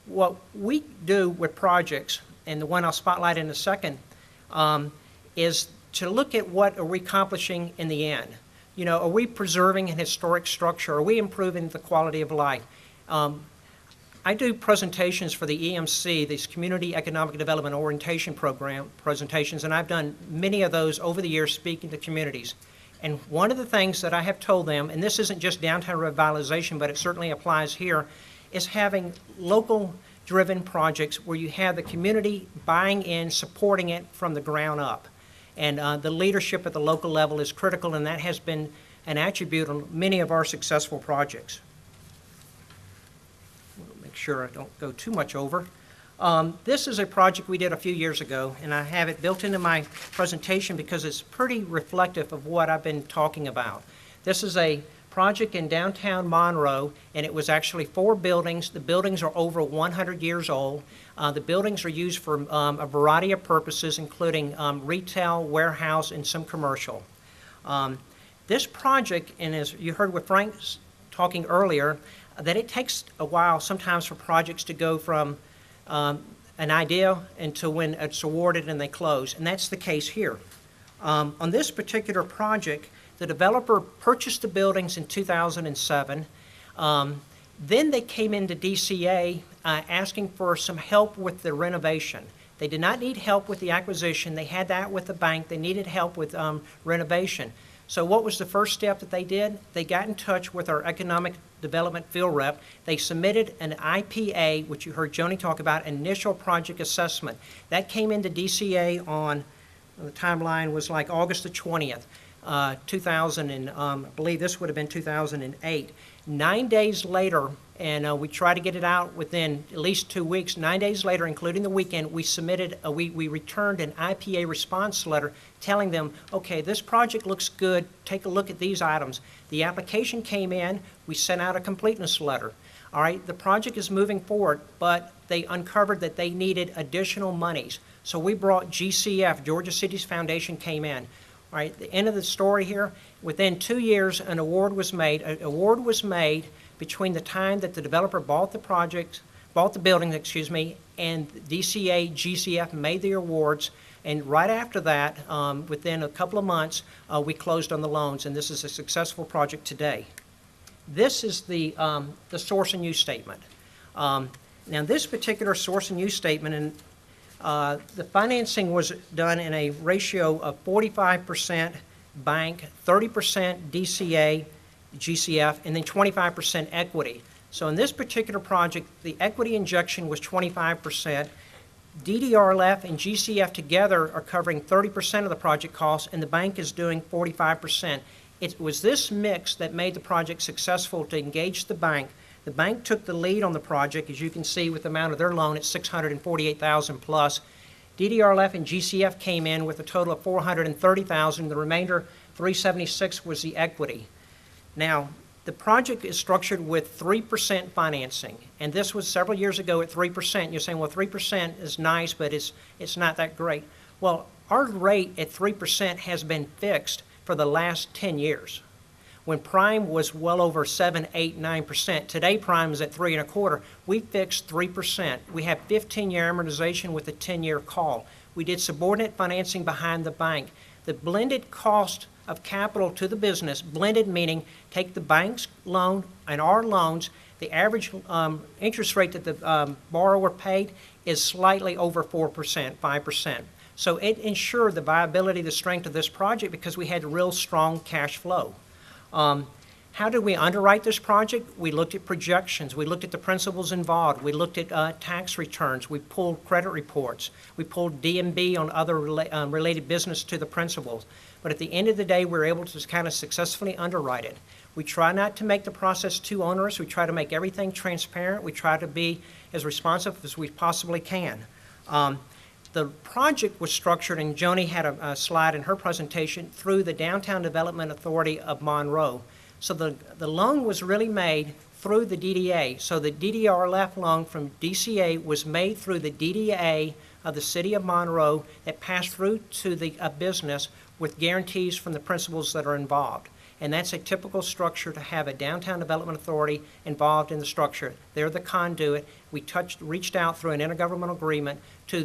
What we do with projects, and the one I'll spotlight in a second, is to look at what are we accomplishing in the end. You know, are we preserving an historic structure? Are we improving the quality of life? I do presentations for the EMC, these Community Economic Development Orientation Program presentations, and I've done many of those over the years speaking to communities. And one of the things that I have told them, and this isn't just downtown revitalization, but it certainly applies here, is having local-driven projects where you have the community buying in, supporting it from the ground up. And the leadership at the local level is critical, and that has been an attribute on many of our successful projects. Make sure I don't go too much over. This is a project we did a few years ago, and I have it built into my presentation because it's pretty reflective of what I've been talking about. This is a project in downtown Monroe, and it was actually 4 buildings. The buildings are over 100 years old. The buildings are used for a variety of purposes, including retail, warehouse, and some commercial. This project, and as you heard with Frank talking earlier, that it takes a while sometimes for projects to go from an idea until when it's awarded and they close, and that's the case here. On this particular project, the developer purchased the buildings in 2007. Then they came into DCA asking for some help with the renovation. They did not need help with the acquisition. They had that with the bank. They needed help with renovation. So what was the first step that they did? They got in touch with our economic Development Field Rep. They submitted an IPA, which you heard Joni talk about, Initial Project Assessment. That came into DCA on, the timeline was like August the 20th, 2000, and I believe this would have been 2008. 9 days later, and we tried to get it out within at least 2 weeks. 9 days later, including the weekend, we submitted, we returned an IPA response letter telling them, okay, this project looks good, take a look at these items. The application came in, we sent out a completeness letter. All right, the project is moving forward, but they uncovered that they needed additional monies. So we brought GCF, Georgia Cities Foundation, came in. All right, the end of the story here, within 2 years, an award was made. An award was made between the time that the developer bought the building, and DCA, GCF made the awards. And right after that, within a couple of months, we closed on the loans, and this is a successful project today. This is the source and use statement. Now, this particular source and use statement, and the financing was done in a ratio of 45% bank, 30% DCA, GCF, and then 25% equity. So in this particular project, the equity injection was 25%. DDRLF and GCF together are covering 30% of the project costs, and the bank is doing 45%. It was this mix that made the project successful to engage the bank. The bank took the lead on the project, as you can see with the amount of their loan at $648,000 plus. DDRLF and GCF came in with a total of $430,000. The remainder, $376,000, was the equity. Now, the project is structured with 3% financing, and this was several years ago at 3%. You're saying, well, 3% is nice, but it's not that great. Well, our rate at 3% has been fixed for the last 10 years. When prime was well over 7, 8, 9%, today prime is at 3.25%. We fixed 3%. We have 15-year amortization with a 10-year call. We did subordinate financing behind the bank. The blended cost of capital to the business, blended meaning take the bank's loan and our loans, the average interest rate that the borrower paid is slightly over 4%, 5%. So it ensured the viability, the strength of this project because we had real strong cash flow. How did we underwrite this project? We looked at projections. We looked at the principles involved. We looked at tax returns. We pulled credit reports. We pulled D&B on other related business to the principles. But at the end of the day, we were able to kind of successfully underwrite it. We try not to make the process too onerous. We try to make everything transparent. We try to be as responsive as we possibly can. The project was structured, and Joni had a slide in her presentation, through the Downtown Development Authority of Monroe. So the loan was really made through the DDA. So the DDRLF loan from DCA was made through the DDA of the City of Monroe that passed through to the business with guarantees from the principals that are involved. And that's a typical structure to have a Downtown Development Authority involved in the structure. They're the conduit. We reached out through an intergovernmental agreement to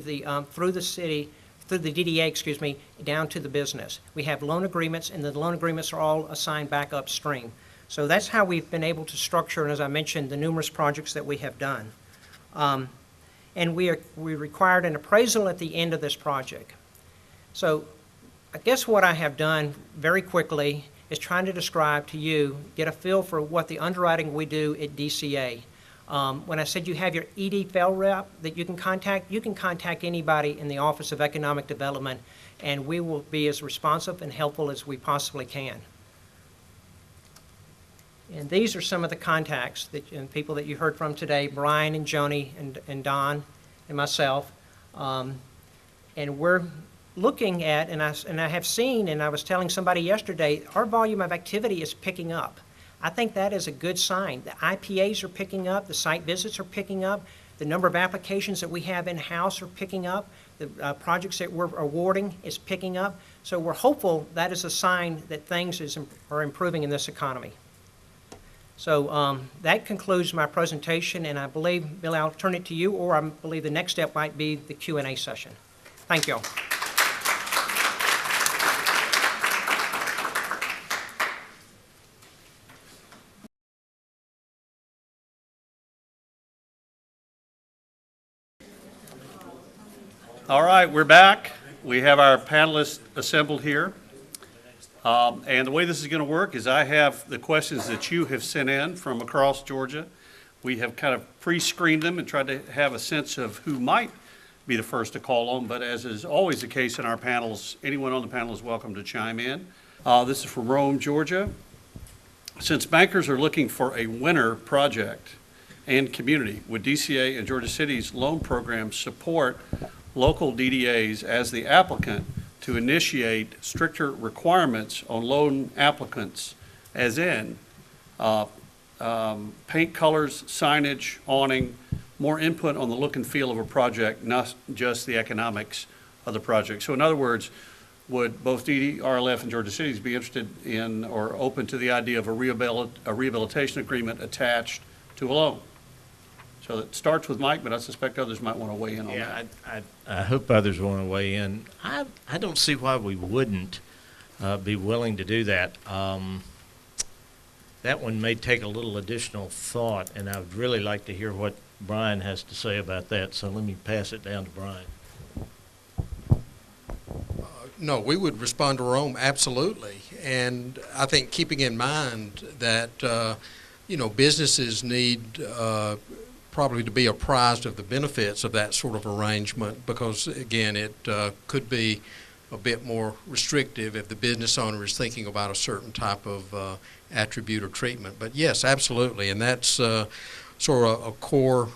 through the city, through the DDA, down to the business. We have loan agreements, and the loan agreements are all assigned back upstream. So that's how we've been able to structure, and as I mentioned, the numerous projects that we have done. And we required an appraisal at the end of this project. So I guess what I have done very quickly is trying to describe to you, get a feel for what the underwriting we do at DCA. When I said you have your ED FEL rep that you can contact anybody in the Office of Economic Development, and we will be as responsive and helpful as we possibly can. And these are some of the contacts and people that you heard from today, Brian and Joni and Don and myself. And we're looking at, and I have seen, and I was telling somebody yesterday, our volume of activity is picking up. I think that is a good sign. The IPAs are picking up, the site visits are picking up, the number of applications that we have in-house are picking up, the projects that we're awarding is picking up. So we're hopeful that is a sign that things are improving in this economy. So that concludes my presentation, and I believe, Billy, I'll turn it to you, or I believe the next step might be the Q&A session. Thank you all. All right, we're back. We have our panelists assembled here. And the way this is going to work is I have the questions that you have sent in from across Georgia. We have kind of pre-screened them and tried to have a sense of who might be the first to call on, but as is always the case in our panels, anyone on the panel is welcome to chime in. This is from Rome, Georgia. Since bankers are looking for a winner project and community, would DCA and Georgia City's loan program support local DDAs as the applicant to initiate stricter requirements on loan applicants, as in paint colors, signage, awning, more input on the look and feel of a project, not just the economics of the project? So in other words, would both RLF and Georgia Cities be interested in or open to the idea of a rehabilitation agreement attached to a loan? So it starts with Mike, but I suspect others might want to weigh in on that. Yeah, I hope others want to weigh in. I don't see why we wouldn't be willing to do that. That one may take a little additional thought, and I would really like to hear what Brian has to say about that. So let me pass it down to Brian. No, we would respond to Rome, absolutely. And I think keeping in mind that, businesses need probably to be apprised of the benefits of that sort of arrangement because, again, it could be a bit more restrictive if the business owner is thinking about a certain type of attribute or treatment. But yes, absolutely, and that's sort of a core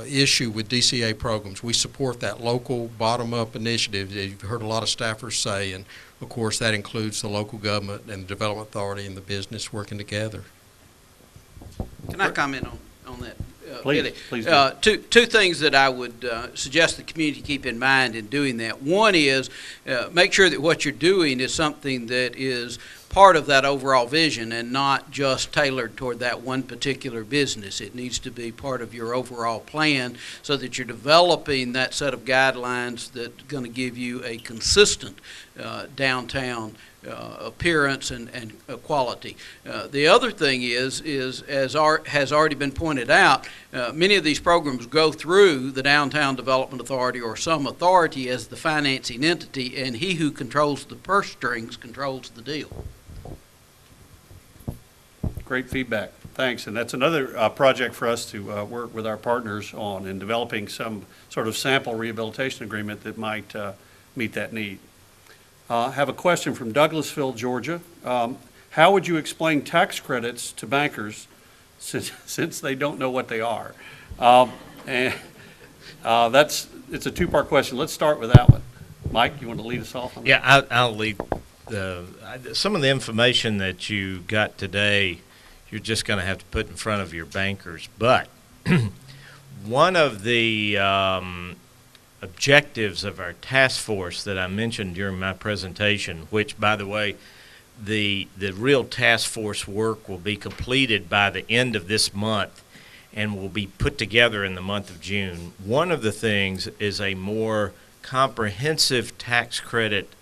issue with DCA programs. We support that local bottom-up initiative that you've heard a lot of staffers say, and of course that includes the local government and the development authority and the business working together. Can I comment on that? Please, Billy? please do. Two things that I would suggest the community keep in mind in doing that. One is make sure that what you're doing is something that is part of that overall vision and not just tailored toward that one particular business. It needs to be part of your overall plan so that you're developing that set of guidelines that's going to give you a consistent downtown appearance and quality. The other thing is as has already been pointed out, many of these programs go through the Downtown Development Authority or some authority as the financing entity, and he who controls the purse strings controls the deal. Great feedback. Thanks. And that's another project for us to work with our partners on in developing some sort of sample rehabilitation agreement that might meet that need. Have a question from Douglasville, Georgia. How would you explain tax credits to bankers since they don't know what they are? And it's a two-part question. Let's start with that one. Mike, you want to lead us off on that? Yeah, I'll lead. Some of the information that you got today, you're just going to have to put in front of your bankers. But one of the objectives of our task force that I mentioned during my presentation, which, by the way, the real task force work will be completed by the end of this month and will be put together in the month of June. One of the things is a more comprehensive tax credit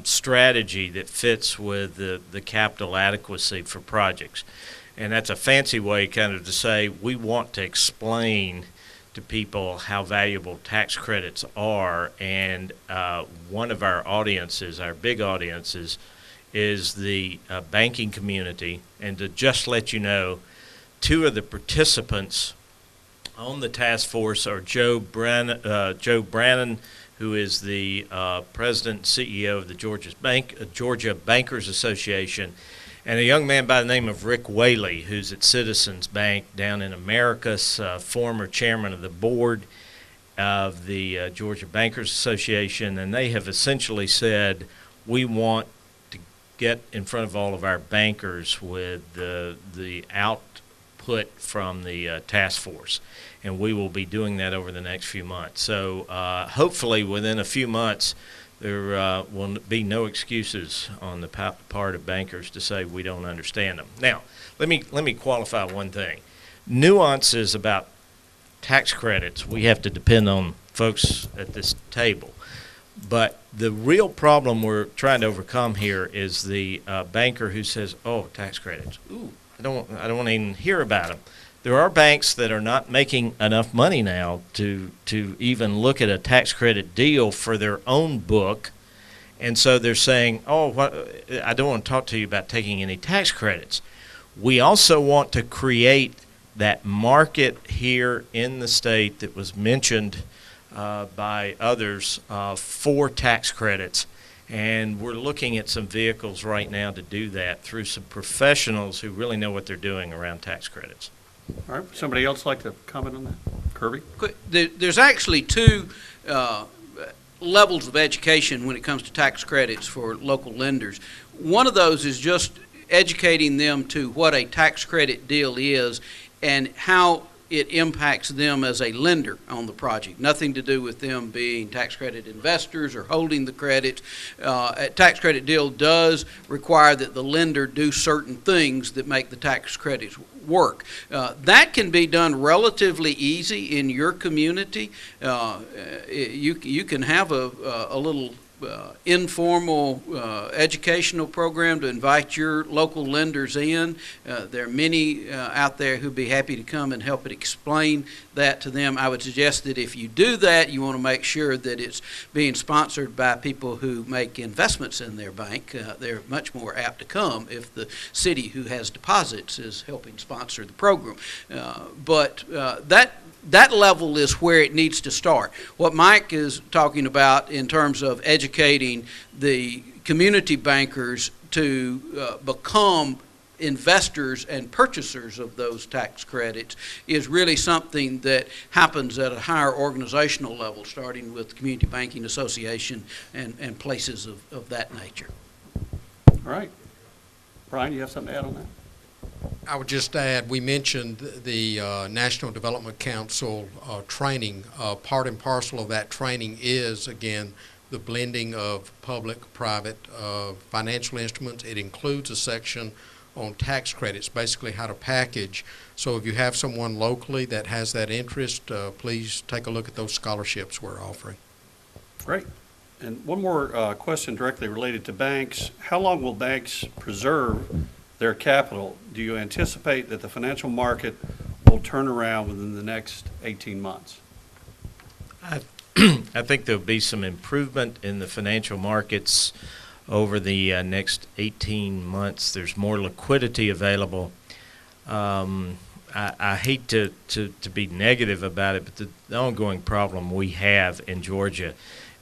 strategy that fits with the capital adequacy for projects. And that's a fancy way kind of to say we want to explain to people how valuable tax credits are, and one of our audiences, our big audiences, is the banking community. And to just let you know, two of the participants on the task force are Joe Brannon, who is the president and CEO of the Georgia Bankers Association, and a young man by the name of Rick Whaley, who's at Citizens Bank down in Americus, former chairman of the board of the Georgia Bankers Association. And they have essentially said, we want to get in front of all of our bankers with the output from the task force. And we will be doing that over the next few months. So hopefully within a few months, there will be no excuses on the part of bankers to say we don't understand them. Now, let me qualify one thing. Nuances about tax credits, we have to depend on folks at this table. But the real problem we're trying to overcome here is the banker who says, oh, tax credits. Ooh, I don't want to even hear about them. There are banks that are not making enough money now to even look at a tax credit deal for their own book, And so they're saying, oh, I don't want to talk to you about taking any tax credits. We also want to create that market here in the state that was mentioned by others for tax credits. And we're looking at some vehicles right now to do that through some professionals who really know what they're doing around tax credits. All right, somebody else like to comment on that? Kirby? There's actually two levels of education when it comes to tax credits for local lenders. One of those is just educating them to what a tax credit deal is and how it impacts them as a lender on the project. Nothing to do with them being tax credit investors or holding the credit. A tax credit deal does require that the lender do certain things that make the tax credits work. That can be done relatively easy in your community. You can have a little informal educational program to invite your local lenders in. There are many out there who'd be happy to come and help explain that to them. I would suggest that if you do that, you want to make sure that it's being sponsored by people who make investments in their bank. They're much more apt to come if the city who has deposits is helping sponsor the program. But that level is where it needs to start. What Mike is talking about in terms of educating the community bankers to become investors and purchasers of those tax credits is really something that happens at a higher organizational level, starting with the Community Banking Association and places of that nature. All right. Brian, you have something to add on that? I would just add, we mentioned the National Development Council training. Part and parcel of that training is, again, the blending of public-private financial instruments. It includes a section on tax credits, basically how to package. So if you have someone locally that has that interest, please take a look at those scholarships we're offering. Great. And one more question directly related to banks. How long will banks preserve their capital? Do you anticipate that the financial market will turn around within the next 18 months? I think there'll be some improvement in the financial markets over the next 18 months. There's more liquidity available. I hate to be negative about it, but the ongoing problem we have in Georgia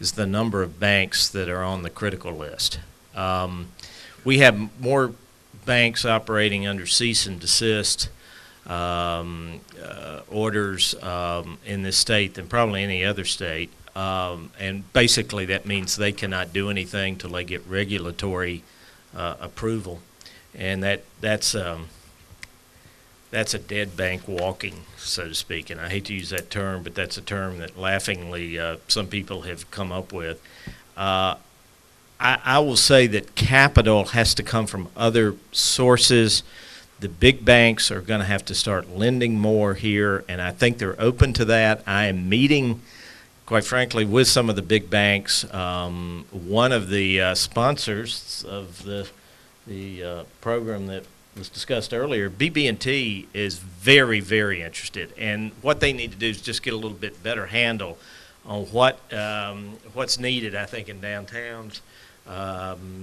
is the number of banks that are on the critical list. We have more banks operating under cease and desist orders in this state than probably any other state. And basically that means they cannot do anything till they get regulatory approval. And that's a dead bank walking, so to speak. And I hate to use that term, but that's a term that laughingly some people have come up with. I will say that capital has to come from other sources. The big banks are going to have to start lending more here, and I think they're open to that. I am meeting, quite frankly, with some of the big banks. One of the sponsors of the program that was discussed earlier, BB&T, is very, very interested. And what they need to do is just get a little bit better handle on what's needed, I think, in downtowns.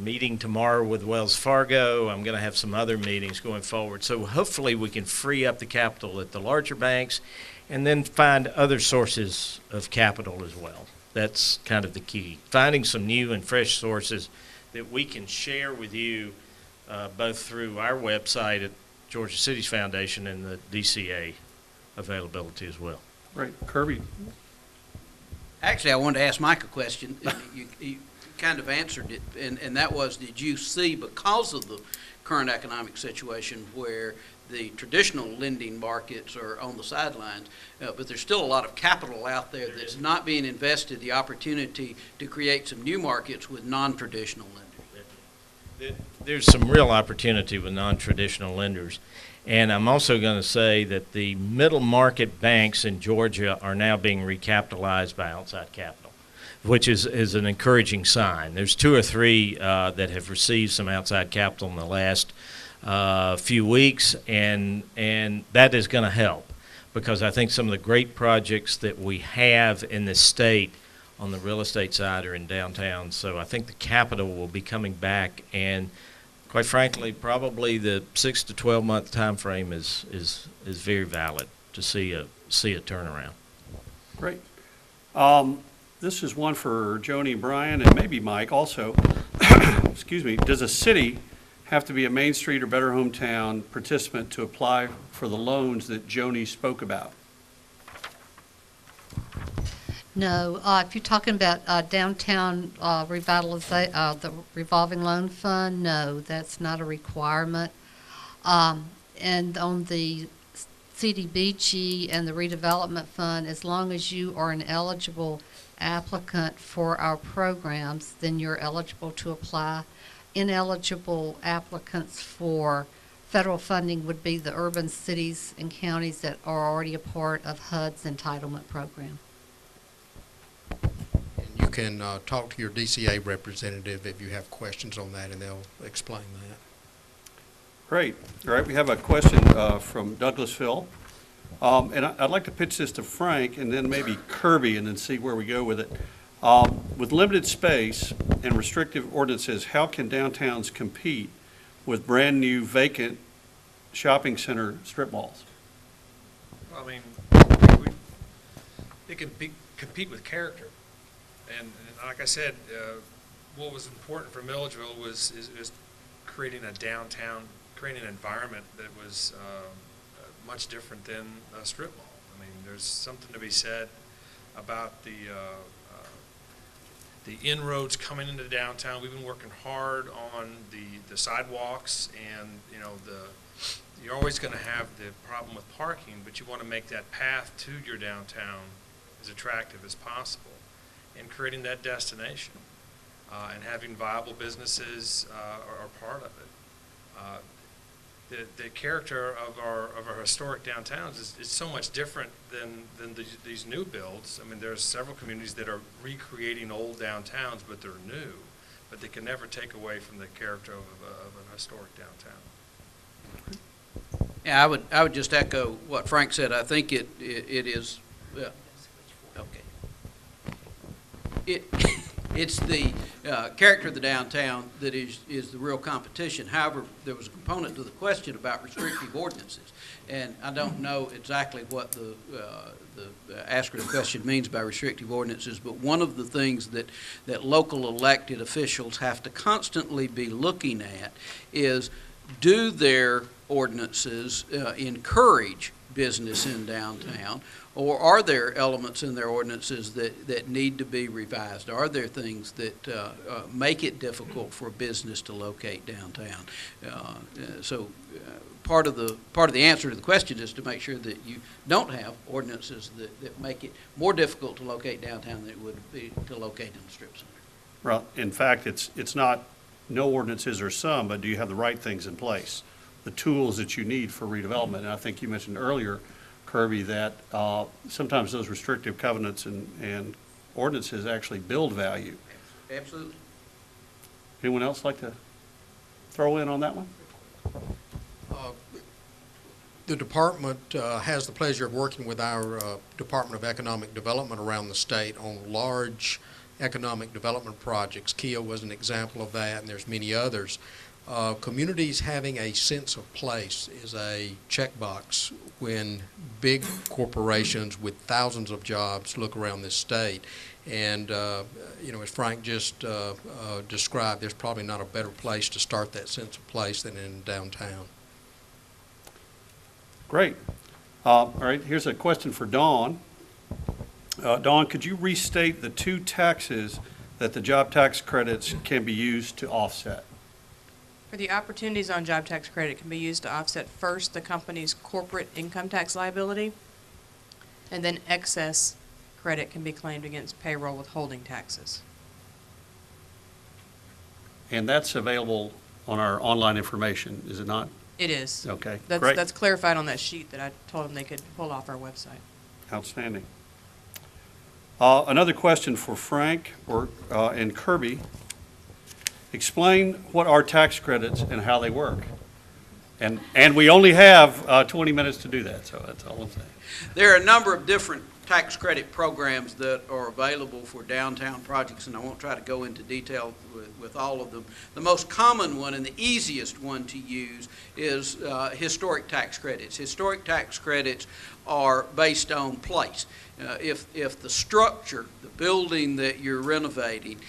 Meeting tomorrow with Wells Fargo. I'm going to have some other meetings going forward. So hopefully we can free up the capital at the larger banks and then find other sources of capital as well. That's kind of the key. Finding some new and fresh sources that we can share with you both through our website at Georgia Cities Foundation and the DCA availability as well. Right. Kirby? Actually, I wanted to ask Mike a question. You kind of answered it, and that was, did you see, because of the current economic situation where the traditional lending markets are on the sidelines, but there's still a lot of capital out there that's not being invested, the opportunity to create some new markets with non-traditional lenders? There's some real opportunity with non-traditional lenders. And I'm also going to say that the middle market banks in Georgia are now being recapitalized by outside capital, which is an encouraging sign. There's 2 or 3 that have received some outside capital in the last few weeks, and that is going to help, because I think some of the great projects that we have in this state on the real estate side are in downtown. So I think the capital will be coming back, and quite frankly, probably the 6 to 12 month time frame is very valid to see a turnaround. Great. This is one for Joni and Brian, and maybe Mike also. Excuse me. Does a city have to be a Main Street or Better Hometown participant to apply for the loans that Joni spoke about? No, if you're talking about downtown revitalization, the revolving loan fund, no, that's not a requirement. And on the CDBG and the redevelopment fund, as long as you are an eligible applicant for our programs, then you're eligible to apply. Ineligible applicants for federal funding would be the urban cities and counties that are already a part of HUD's entitlement program. You can talk to your DCA representative if you have questions on that, and they'll explain that. Great. All right, we have a question from Douglasville. And I'd like to pitch this to Frank and then maybe Kirby and then see where we go with it. With limited space and restrictive ordinances, how can downtowns compete with brand-new vacant shopping center strip malls? I mean, it can compete with character. And like I said, what was important for Milledgeville was creating a downtown, creating an environment that was much different than a strip mall. I mean, there's something to be said about the inroads coming into downtown. We've been working hard on the sidewalks, and you're always going to have the problem with parking, but you want to make that path to your downtown as attractive as possible, and creating that destination and having viable businesses are part of it. The character of our historic downtowns is so much different than these new builds. I mean, there's several communities that are recreating old downtowns, but they're new, but they can never take away from the character of an historic downtown. Yeah, I would just echo what Frank said. I think it is, okay. It's the character of the downtown that is the real competition. However, there was a component to the question about restrictive ordinances, and I don't know exactly what the asker of the question means by restrictive ordinances, but one of the things that local elected officials have to constantly be looking at is, do their ordinances encourage business in downtown, or are there elements in their ordinances that need to be revised? Are there things that make it difficult for a business to locate downtown? So part of the answer to the question is to make sure that you don't have ordinances that make it more difficult to locate downtown than it would be to locate in the strip center. Well, in fact, it's not no ordinances or some, but do you have the right things in place? The tools that you need for redevelopment. And I think you mentioned earlier, Kirby, that sometimes those restrictive covenants and ordinances actually build value. Absolutely. Anyone else like to throw in on that one? The department has the pleasure of working with our Department of Economic Development around the state on large economic development projects. Kia was an example of that, and there's many others. Communities having a sense of place is a checkbox when big corporations with thousands of jobs look around this state. And, as Frank just described, there's probably not a better place to start that sense of place than in downtown. Great. All right, here's a question for Dawn. Dawn, could you restate the two taxes that the job tax credits can be used to offset? For the opportunities on job tax credit, can be used to offset first the company's corporate income tax liability, and then excess credit can be claimed against payroll withholding taxes. And that's available on our online information, is it not? It is. Okay, great. That's clarified on that sheet that I told them they could pull off our website. Outstanding. Another question for Frank and Kirby. Explain what are tax credits and how they work. And we only have 20 minutes to do that, so that's all I'm saying. There are a number of different tax credit programs that are available for downtown projects, and I won't try to go into detail with all of them. The most common one and the easiest one to use is historic tax credits. Historic tax credits are based on place. If the structure, the building that you're renovating,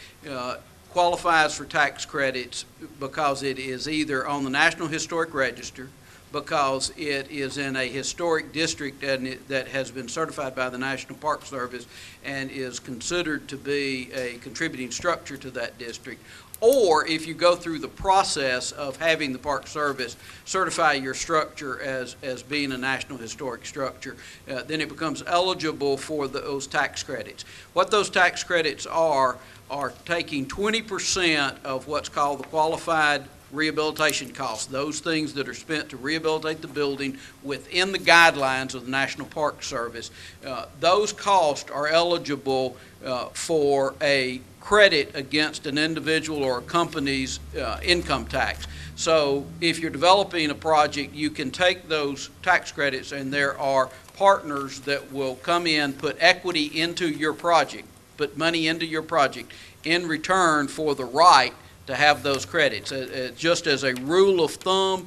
qualifies for tax credits because it is either on the National Historic Register, because it is in a historic district that has been certified by the National Park Service and is considered to be a contributing structure to that district, or if you go through the process of having the Park Service certify your structure as being a National Historic Structure, then it becomes eligible for those tax credits. What those tax credits are taking 20% of what's called the qualified rehabilitation costs, those things that are spent to rehabilitate the building within the guidelines of the National Park Service. Those costs are eligible for a credit against an individual or a company's income tax. So if you're developing a project, you can take those tax credits, and there are partners that will come in, put equity into your project, put money into your project in return for the right to have those credits. Just as a rule of thumb,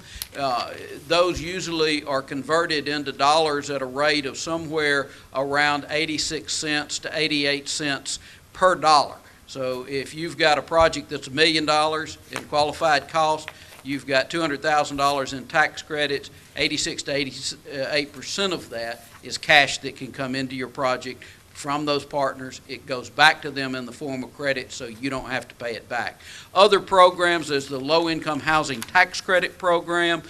those usually are converted into dollars at a rate of somewhere around 86 cents to 88 cents per dollar. So if you've got a project that's $1 million in qualified cost, you've got $200,000 in tax credits, 86 to 88% of that is cash that can come into your project from those partners. It goes back to them in the form of credit, so you don't have to pay it back. Other programs is the Low-Income Housing Tax Credit Program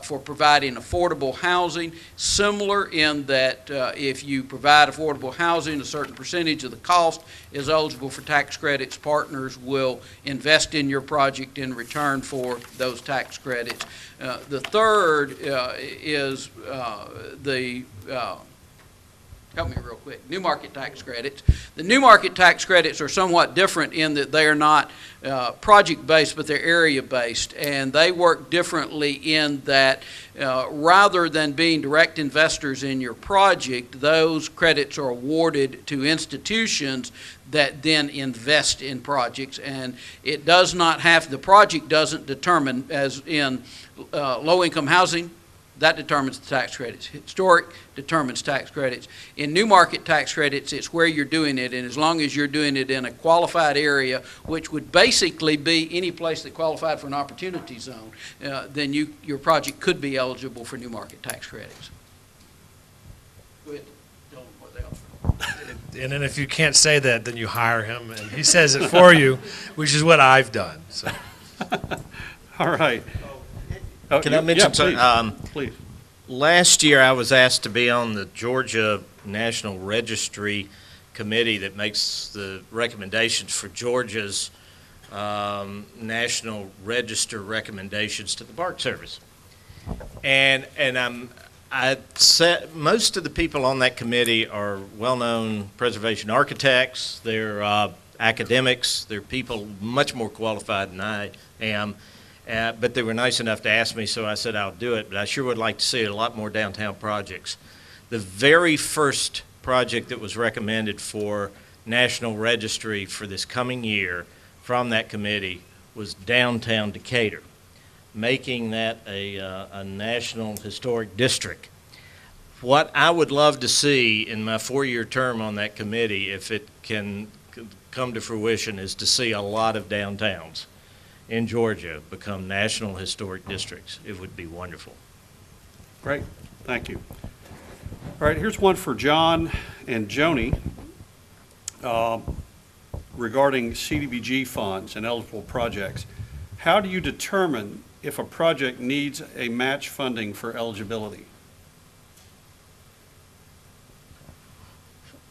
for providing affordable housing, similar in that if you provide affordable housing, a certain percentage of the cost is eligible for tax credits. Partners will invest in your project in return for those tax credits. The third is help me real quick, new market tax credits. The new market tax credits are somewhat different in that they are not project-based, but they're area-based, and they work differently in that rather than being direct investors in your project, those credits are awarded to institutions that then invest in projects, and it does not have, the project doesn't determine, as in low-income housing, that determines the tax credits. Historic determines tax credits. In new market tax credits, it's where you're doing it, and as long as you're doing it in a qualified area, which would basically be any place that qualified for an opportunity zone, then your project could be eligible for new market tax credits. And then if you can't say that, then you hire him, and he says it for you, which is what I've done. So. All right. Can I mention something? Please. Last year, I was asked to be on the Georgia National Registry Committee that makes the recommendations for Georgia's National Register recommendations to the Park Service. And I said most of the people on that committee are well-known preservation architects. They're academics. They're people much more qualified than I am. But they were nice enough to ask me, so I said I'll do it. But I sure would like to see a lot more downtown projects. The very first project that was recommended for National Registry for this coming year from that committee was downtown Decatur, making that a National Historic District. What I would love to see in my 4-year term on that committee, if it can come to fruition, is to see a lot of downtowns in Georgia become National Historic Districts. It would be wonderful. Great, thank you. All right, here's one for John and Joni regarding CDBG funds and eligible projects. How do you determine if a project needs a match funding for eligibility?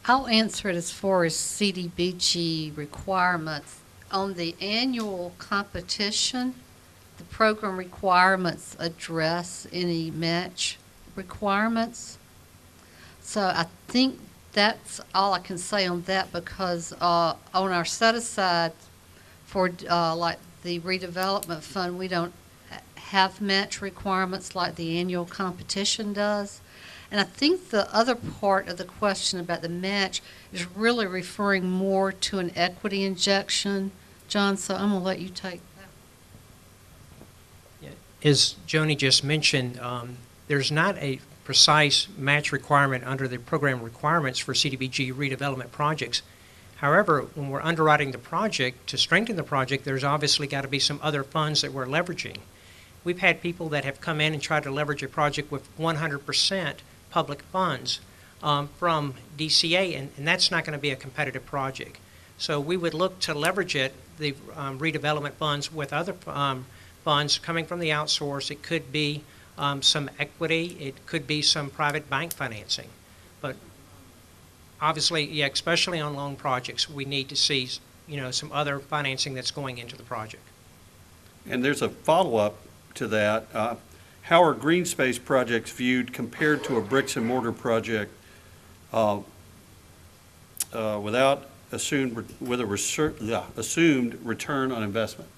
I'll answer it as far as CDBG requirements. On the annual competition, the program requirements address any match requirements. So I think that's all I can say on that, because on our set-aside for like the redevelopment fund, we don't have match requirements like the annual competition does. And I think the other part of the question about the match is really referring more to an equity injection. John, so I'm going to let you take that. As Joni just mentioned, there's not a precise match requirement under the program requirements for CDBG redevelopment projects. However, when we're underwriting the project, to strengthen the project, there's obviously got to be some other funds that we're leveraging. We've had people that have come in and tried to leverage a project with 100% public funds from DCA, and that's not going to be a competitive project. So we would look to leverage it, the redevelopment funds, with other funds coming from the outsource. It could be some equity. It could be some private bank financing. But obviously, yeah, especially on loan projects, we need to see, some other financing that's going into the project. And there's a follow-up to that. How are green space projects viewed compared to a bricks and mortar project without assumed return on investment?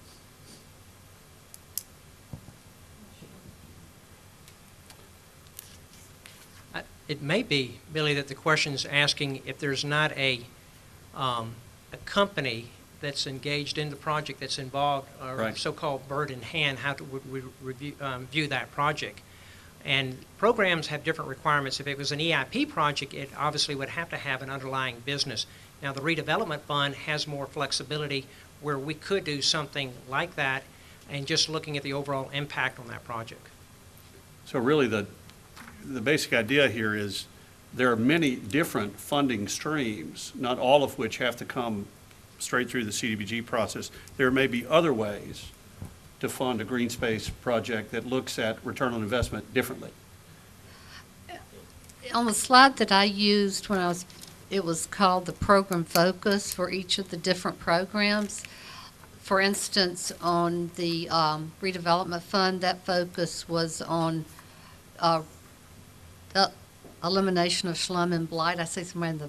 It may be, Billy, that the question's asking if there's not a company that's engaged in the project, that's involved, or Right. so-called bird in hand, how would we view that project? And programs have different requirements. If it was an EIP project, it obviously would have to have an underlying business. Now, the redevelopment fund has more flexibility where we could do something like that and just looking at the overall impact on that project. So really, the basic idea here is there are many different funding streams, not all of which have to come straight through the CDBG process. There may be other ways to fund a green space project that looks at return on investment differently. On the slide that I used it was called the program focus for each of the different programs. For instance, on the redevelopment fund, that focus was on the elimination of slum and blight. I see somebody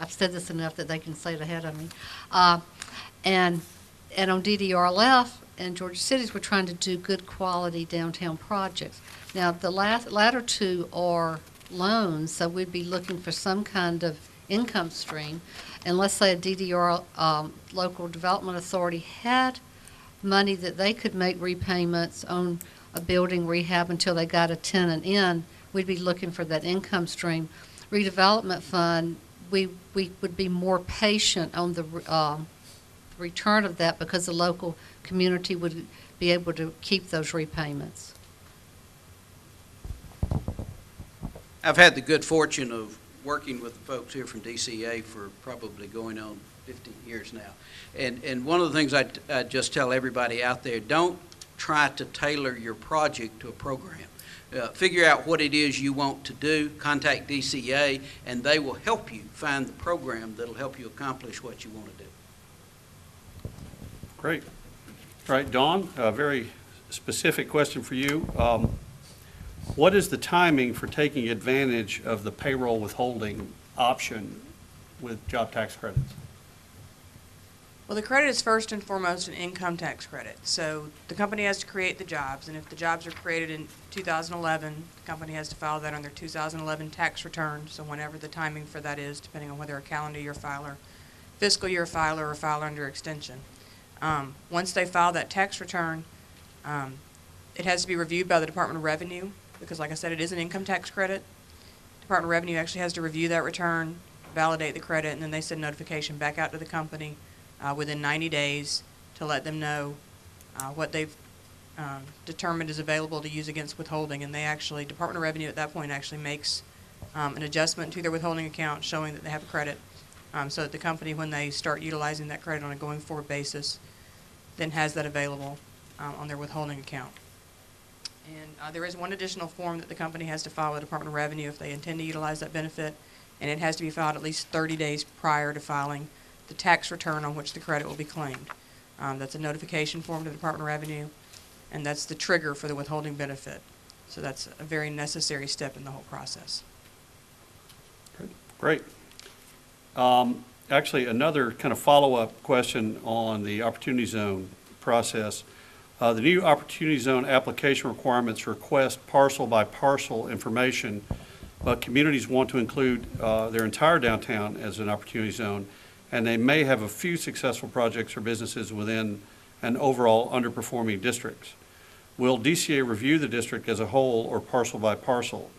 I've said this enough that they can say it ahead of me. And on DDRLF and Georgia Cities, we're trying to do good quality downtown projects. Now, the latter two are loans, so we'd be looking for some kind of income stream. And let's say a DDR, local development authority, had money that they could make repayments on a building rehab until they got a tenant in, we'd be looking for that income stream. Redevelopment fund, we would be more patient on the return of that because the local community would be able to keep those repayments. I've had the good fortune of working with the folks here from DCA for probably going on 15 years now. And one of the things I just tell everybody out there, don't try to tailor your project to a program. Figure out what it is you want to do, contact DCA, and they will help you find the program that'll help you accomplish what you want to do. Great. All right, Dawn, a very specific question for you. What is the timing for taking advantage of the payroll withholding option with job tax credits? Well, the credit is first and foremost an income tax credit. So the company has to create the jobs, and if the jobs are created in 2011, the company has to file that on their 2011 tax return. So whenever the timing for that is, depending on whether a calendar year filer, fiscal year filer, or filer under extension. Once they file that tax return, it has to be reviewed by the Department of Revenue because, like I said, it is an income tax credit. Department of Revenue actually has to review that return, validate the credit, and then they send notification back out to the company within 90 days to let them know what they've determined is available to use against withholding. And they actually, Department of Revenue at that point actually makes an adjustment to their withholding account showing that they have a credit so that the company, when they start utilizing that credit on a going forward basis, then has that available on their withholding account. And there is one additional form that the company has to file with the Department of Revenue if they intend to utilize that benefit, and it has to be filed at least 30 days prior to filing the tax return on which the credit will be claimed. That's a notification form to the Department of Revenue, and that's the trigger for the withholding benefit. So that's a very necessary step in the whole process. Great. Actually, another kind of follow-up question on the Opportunity Zone process. The new Opportunity Zone application requirements request parcel by parcel information but communities want to include their entire downtown as an opportunity zone, and they may have a few successful projects or businesses within an overall underperforming district. Will DCA review the district as a whole or parcel by parcel?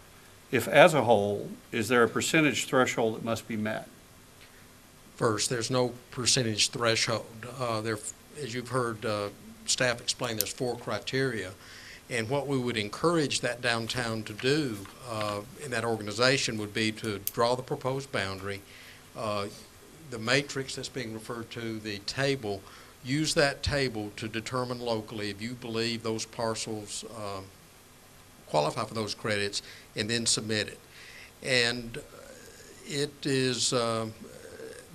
If as a whole, is there a percentage threshold that must be met? First, there's no percentage threshold. As you've heard staff explain, there's 4 criteria. And what we would encourage that downtown to do in that organization would be to draw the proposed boundary, the matrix that's being referred to, the table, use that table to determine locally if you believe those parcels qualify for those credits, and then submit it. And it is, the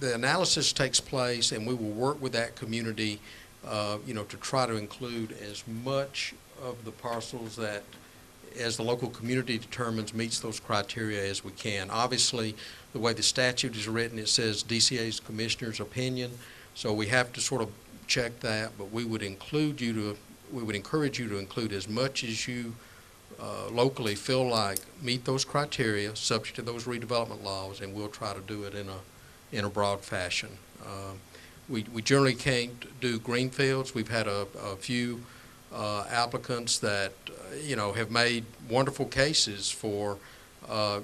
analysis takes place, and we will work with that community, to try to include as much of the parcels that, as the local community determines, meets those criteria as we can. Obviously, the way the statute is written, it says DCA's commissioner's opinion, so we have to sort of check that, but we would encourage you to include as much as you locally feel like meet those criteria, subject to those redevelopment laws, and we'll try to do it in a broad fashion. We generally can't do greenfields. We've had a few applicants that have made wonderful cases for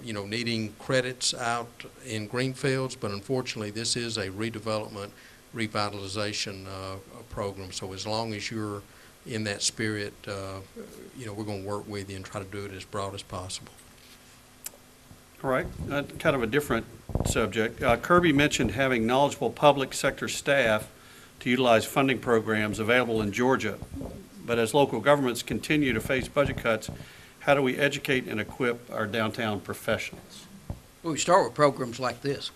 needing credits out in greenfields, but unfortunately this is a redevelopment revitalization program. So as long as you're in that spirit, we're going to work with you and try to do it as broad as possible. All right, kind of a different subject. Kirby mentioned having knowledgeable public sector staff to utilize funding programs available in Georgia. But as local governments continue to face budget cuts, how do we educate and equip our downtown professionals? Well, we start with programs like this.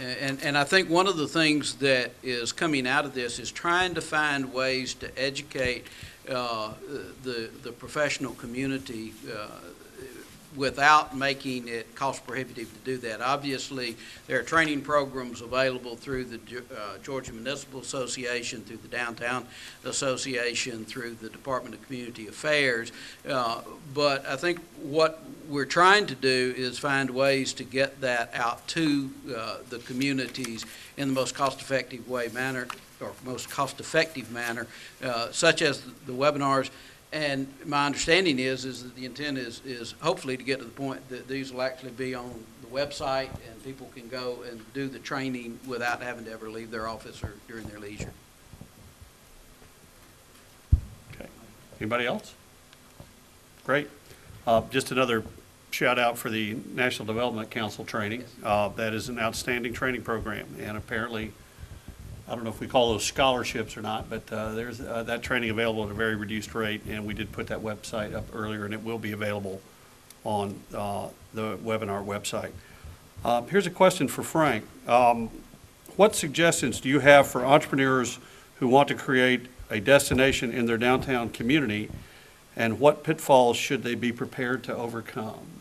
And I think one of the things that is coming out of this is trying to find ways to educate the professional community without making it cost prohibitive to do that. Obviously, there are training programs available through the Georgia Municipal Association, through the Downtown Association, through the Department of Community Affairs. But I think what we're trying to do is find ways to get that out to the communities in the most cost-effective manner, such as the webinars. And my understanding is that the intent is hopefully to get to the point that these will actually be on the website and people can go and do the training without having to ever leave their office or during their leisure. Okay. Anybody else? Great. Just another shout out for the National Development Council training. That is an outstanding training program, and apparently, I don't know if we call those scholarships or not, but there's that training available at a very reduced rate, and we did put that website up earlier, and it will be available on the webinar website. Here's a question for Frank. What suggestions do you have for entrepreneurs who want to create a destination in their downtown community, and what pitfalls should they be prepared to overcome?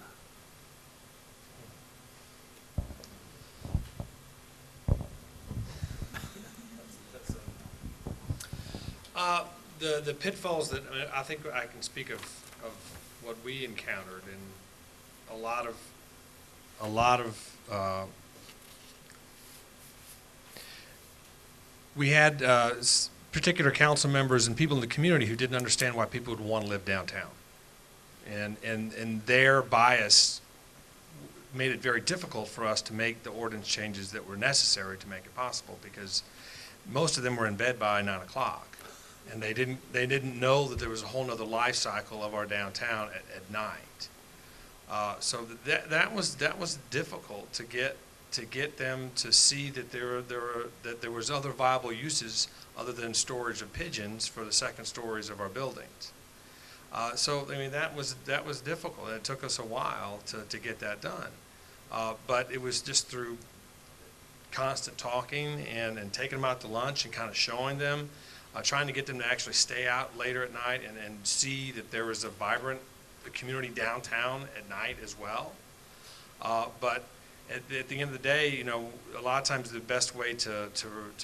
The pitfalls that I think I can speak of what we encountered, and a lot of we had particular council members and people in the community who didn't understand why people would want to live downtown, and their bias made it very difficult for us to make the ordinance changes that were necessary to make it possible, because most of them were in bed by 9 o'clock. And they didn't know that there was a whole nother life cycle of our downtown at night. So that was difficult to get them to see that there was other viable uses other than storage of pigeons for the second stories of our buildings. So I mean that was difficult, and it took us a while to get that done. But it was just through constant talking and taking them out to lunch and kind of showing them. Trying to get them to actually stay out later at night and see that there was a vibrant community downtown at night as well. But at the end of the day, a lot of times the best way to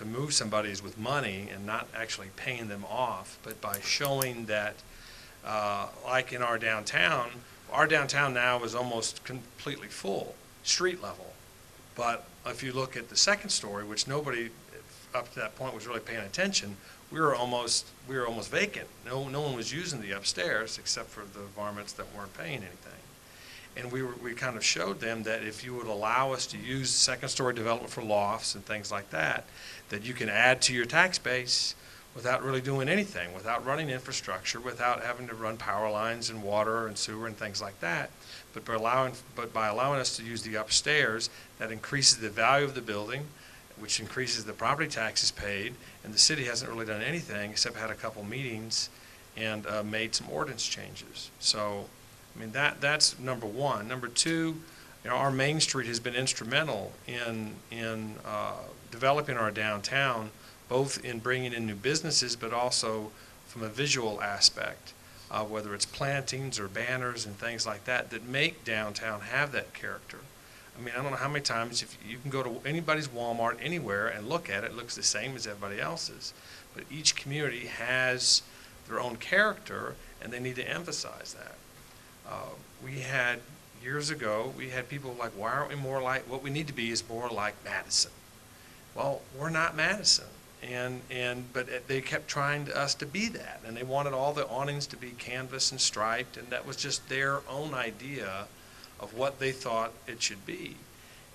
move somebody is with money and not actually paying them off, but by showing that, like in our downtown, our downtown now is almost completely full, street level. But if you look at the second story, which nobody up to that point was really paying attention, we were almost vacant. No one was using the upstairs except for the varmints that weren't paying anything. And we kind of showed them that if you would allow us to use second story development for lofts and things like that, that you can add to your tax base without really doing anything, without running infrastructure, without having to run power lines and water and sewer and things like that. But by allowing us to use the upstairs, that increases the value of the building, which increases the property taxes paid, and the city hasn't really done anything except had a couple meetings and made some ordinance changes. So, I mean, that's number one. Number two, our Main Street has been instrumental in developing our downtown, both in bringing in new businesses, but also from a visual aspect, whether it's plantings or banners and things like that make downtown have that character. I mean, I don't know how many times, if you can go to anybody's Walmart anywhere and look at it, it looks the same as everybody else's. But each community has their own character, and they need to emphasize that. Years ago, we had people like, why aren't we more like, what we need to be is more like Madison. Well, we're not Madison. But they kept trying us to be that, and they wanted all the awnings to be canvas and striped, and that was just their own idea of what they thought it should be.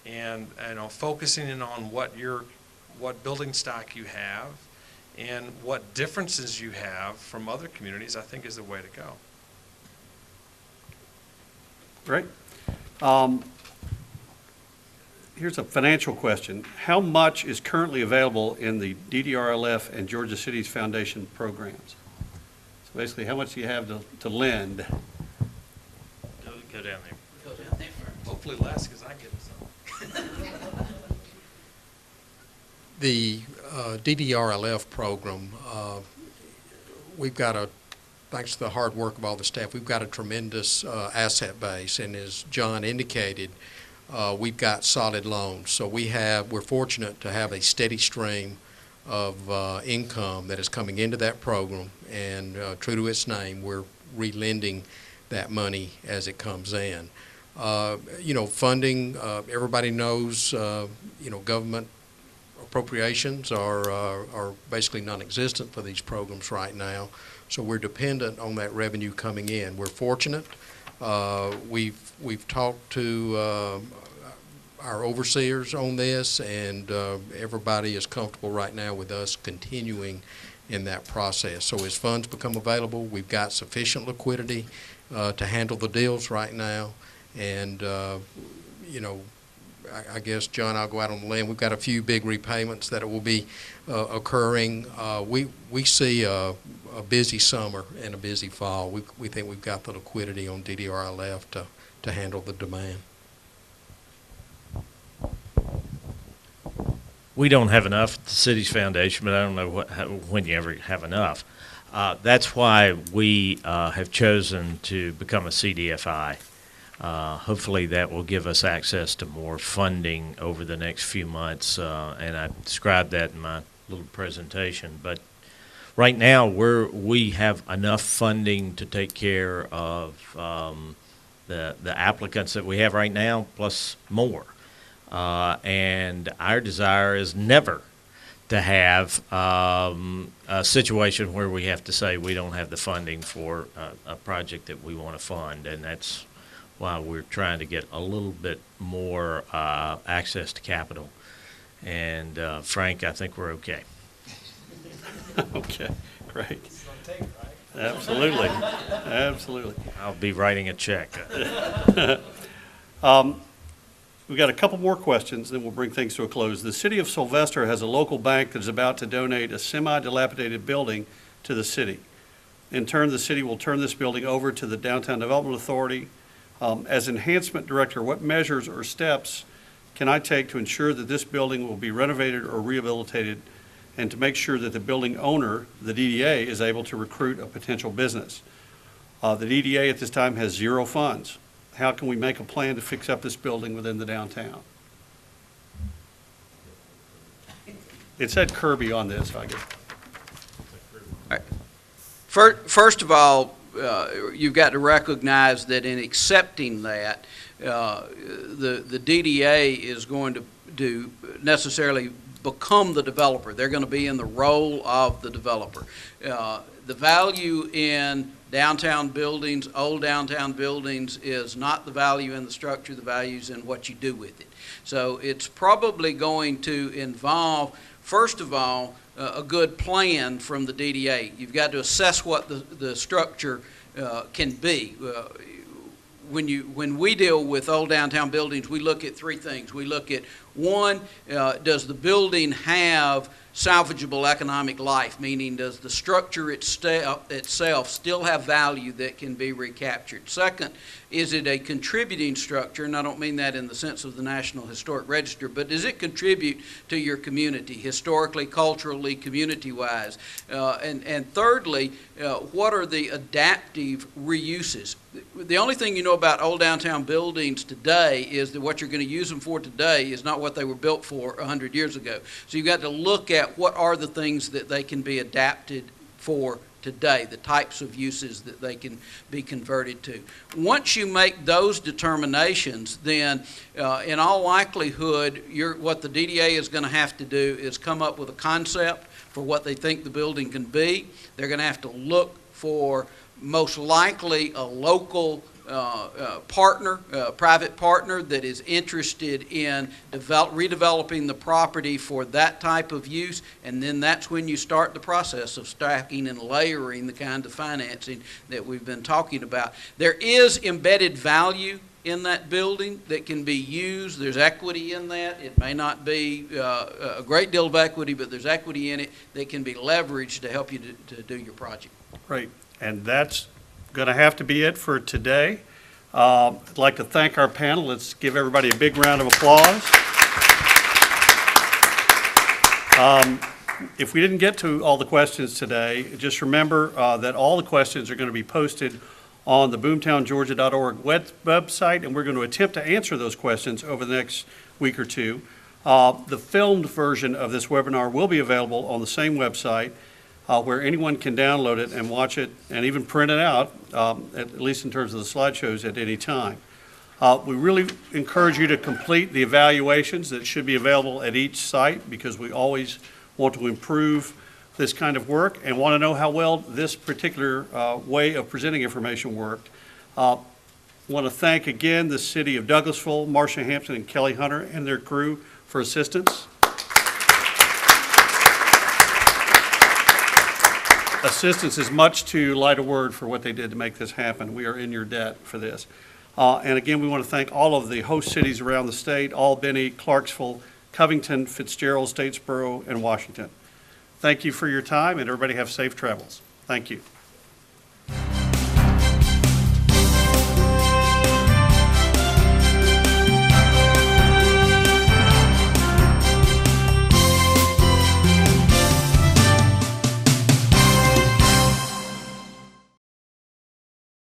And focusing in on what building stock you have and what differences you have from other communities, I think is the way to go. Great. Here's a financial question. How much is currently available in the DDRLF and Georgia Cities Foundation programs? So basically, how much do you have to lend? Go down there. Hopefully less, because I get some. The DDRLF program, we've got thanks to the hard work of all the staff, we've got a tremendous asset base, and as John indicated, we've got solid loans. So we're fortunate to have a steady stream of income that is coming into that program, and true to its name, we're relending that money as it comes in. Funding, everybody knows, government appropriations are basically non-existent for these programs right now. So we're dependent on that revenue coming in. We're fortunate. We've talked to our overseers on this, and everybody is comfortable right now with us continuing in that process. So as funds become available, we've got sufficient liquidity to handle the deals right now. And, I guess, John, I'll go out on the limb. We've got a few big repayments that will be occurring. We see a busy summer and a busy fall. We think we've got the liquidity on DDRLF to handle the demand. We don't have enough at the city's foundation, but I don't know when you ever have enough. That's why we have chosen to become a CDFI. Hopefully that will give us access to more funding over the next few months, and I described that in my little presentation. But right now we have enough funding to take care of the applicants that we have right now, plus more. And our desire is never to have a situation where we have to say we don't have the funding for a project that we want to fund, and that's why we're trying to get a little bit more access to capital. And Frank, I think we're okay. Okay, great. Absolutely, absolutely. I'll be writing a check. We've got a couple more questions, then we'll bring things to a close. The city of Sylvester has a local bank that is about to donate a semi-dilapidated building to the city. In turn, the city will turn this building over to the Downtown Development Authority. As enhancement director, what measures or steps can I take to ensure that this building will be renovated or rehabilitated, and to make sure that the building owner, the DDA, is able to recruit a potential business? The DDA at this time has zero funds. How can we make a plan to fix up this building within the downtown? It said Kirby on this, I guess. First of all, you've got to recognize that in accepting that, the DDA is going to necessarily become the developer. They're going to be in the role of the developer. The value in downtown buildings, old downtown buildings, is not the value in the structure, the value's in what you do with it. So it's probably going to involve, first of all, a good plan from the DDA. You've got to assess what the structure can be. When we deal with old downtown buildings, we look at three things. We look at, one, does the building have salvageable economic life, meaning does the structure itself still have value that can be recaptured? Second, is it a contributing structure? And I don't mean that in the sense of the National Historic Register, but does it contribute to your community, historically, culturally, community-wise? And thirdly, what are the adaptive reuses? The only thing you know about old downtown buildings today is that what you're going to use them for today is not what they were built for 100 years ago. So you've got to look at what are the things that they can be adapted for today, the types of uses that they can be converted to. Once you make those determinations, then in all likelihood, what the DDA is going to have to do is come up with a concept for what they think the building can be. They're going to have to look for most likely a local partner, private partner that is interested in redeveloping the property for that type of use, and then that's when you start the process of stacking and layering the kind of financing that we've been talking about. There is embedded value in that building that can be used. There's equity in that. It may not be a great deal of equity, but there's equity in it that can be leveraged to help you to do your project. Great. And that's going to have to be it for today. I'd like to thank our panel. Let's give everybody a big round of applause. If we didn't get to all the questions today, just remember that all the questions are going to be posted on the boomtowngeorgia.org website, and we're going to attempt to answer those questions over the next week or two. The filmed version of this webinar will be available on the same website, where anyone can download it and watch it and even print it out, at least in terms of the slideshows, at any time. We really encourage you to complete the evaluations that should be available at each site, because we always want to improve this kind of work and want to know how well this particular way of presenting information worked. I want to thank again the City of Douglasville, Marcia Hampton, and Kelly Hunter and their crew for assistance. Assistance is much too light a word for what they did to make this happen. We are in your debt for this. And again, we want to thank all of the host cities around the state, Albany, Clarksville, Covington, Fitzgerald, Statesboro, and Washington. Thank you for your time, and everybody have safe travels. Thank you.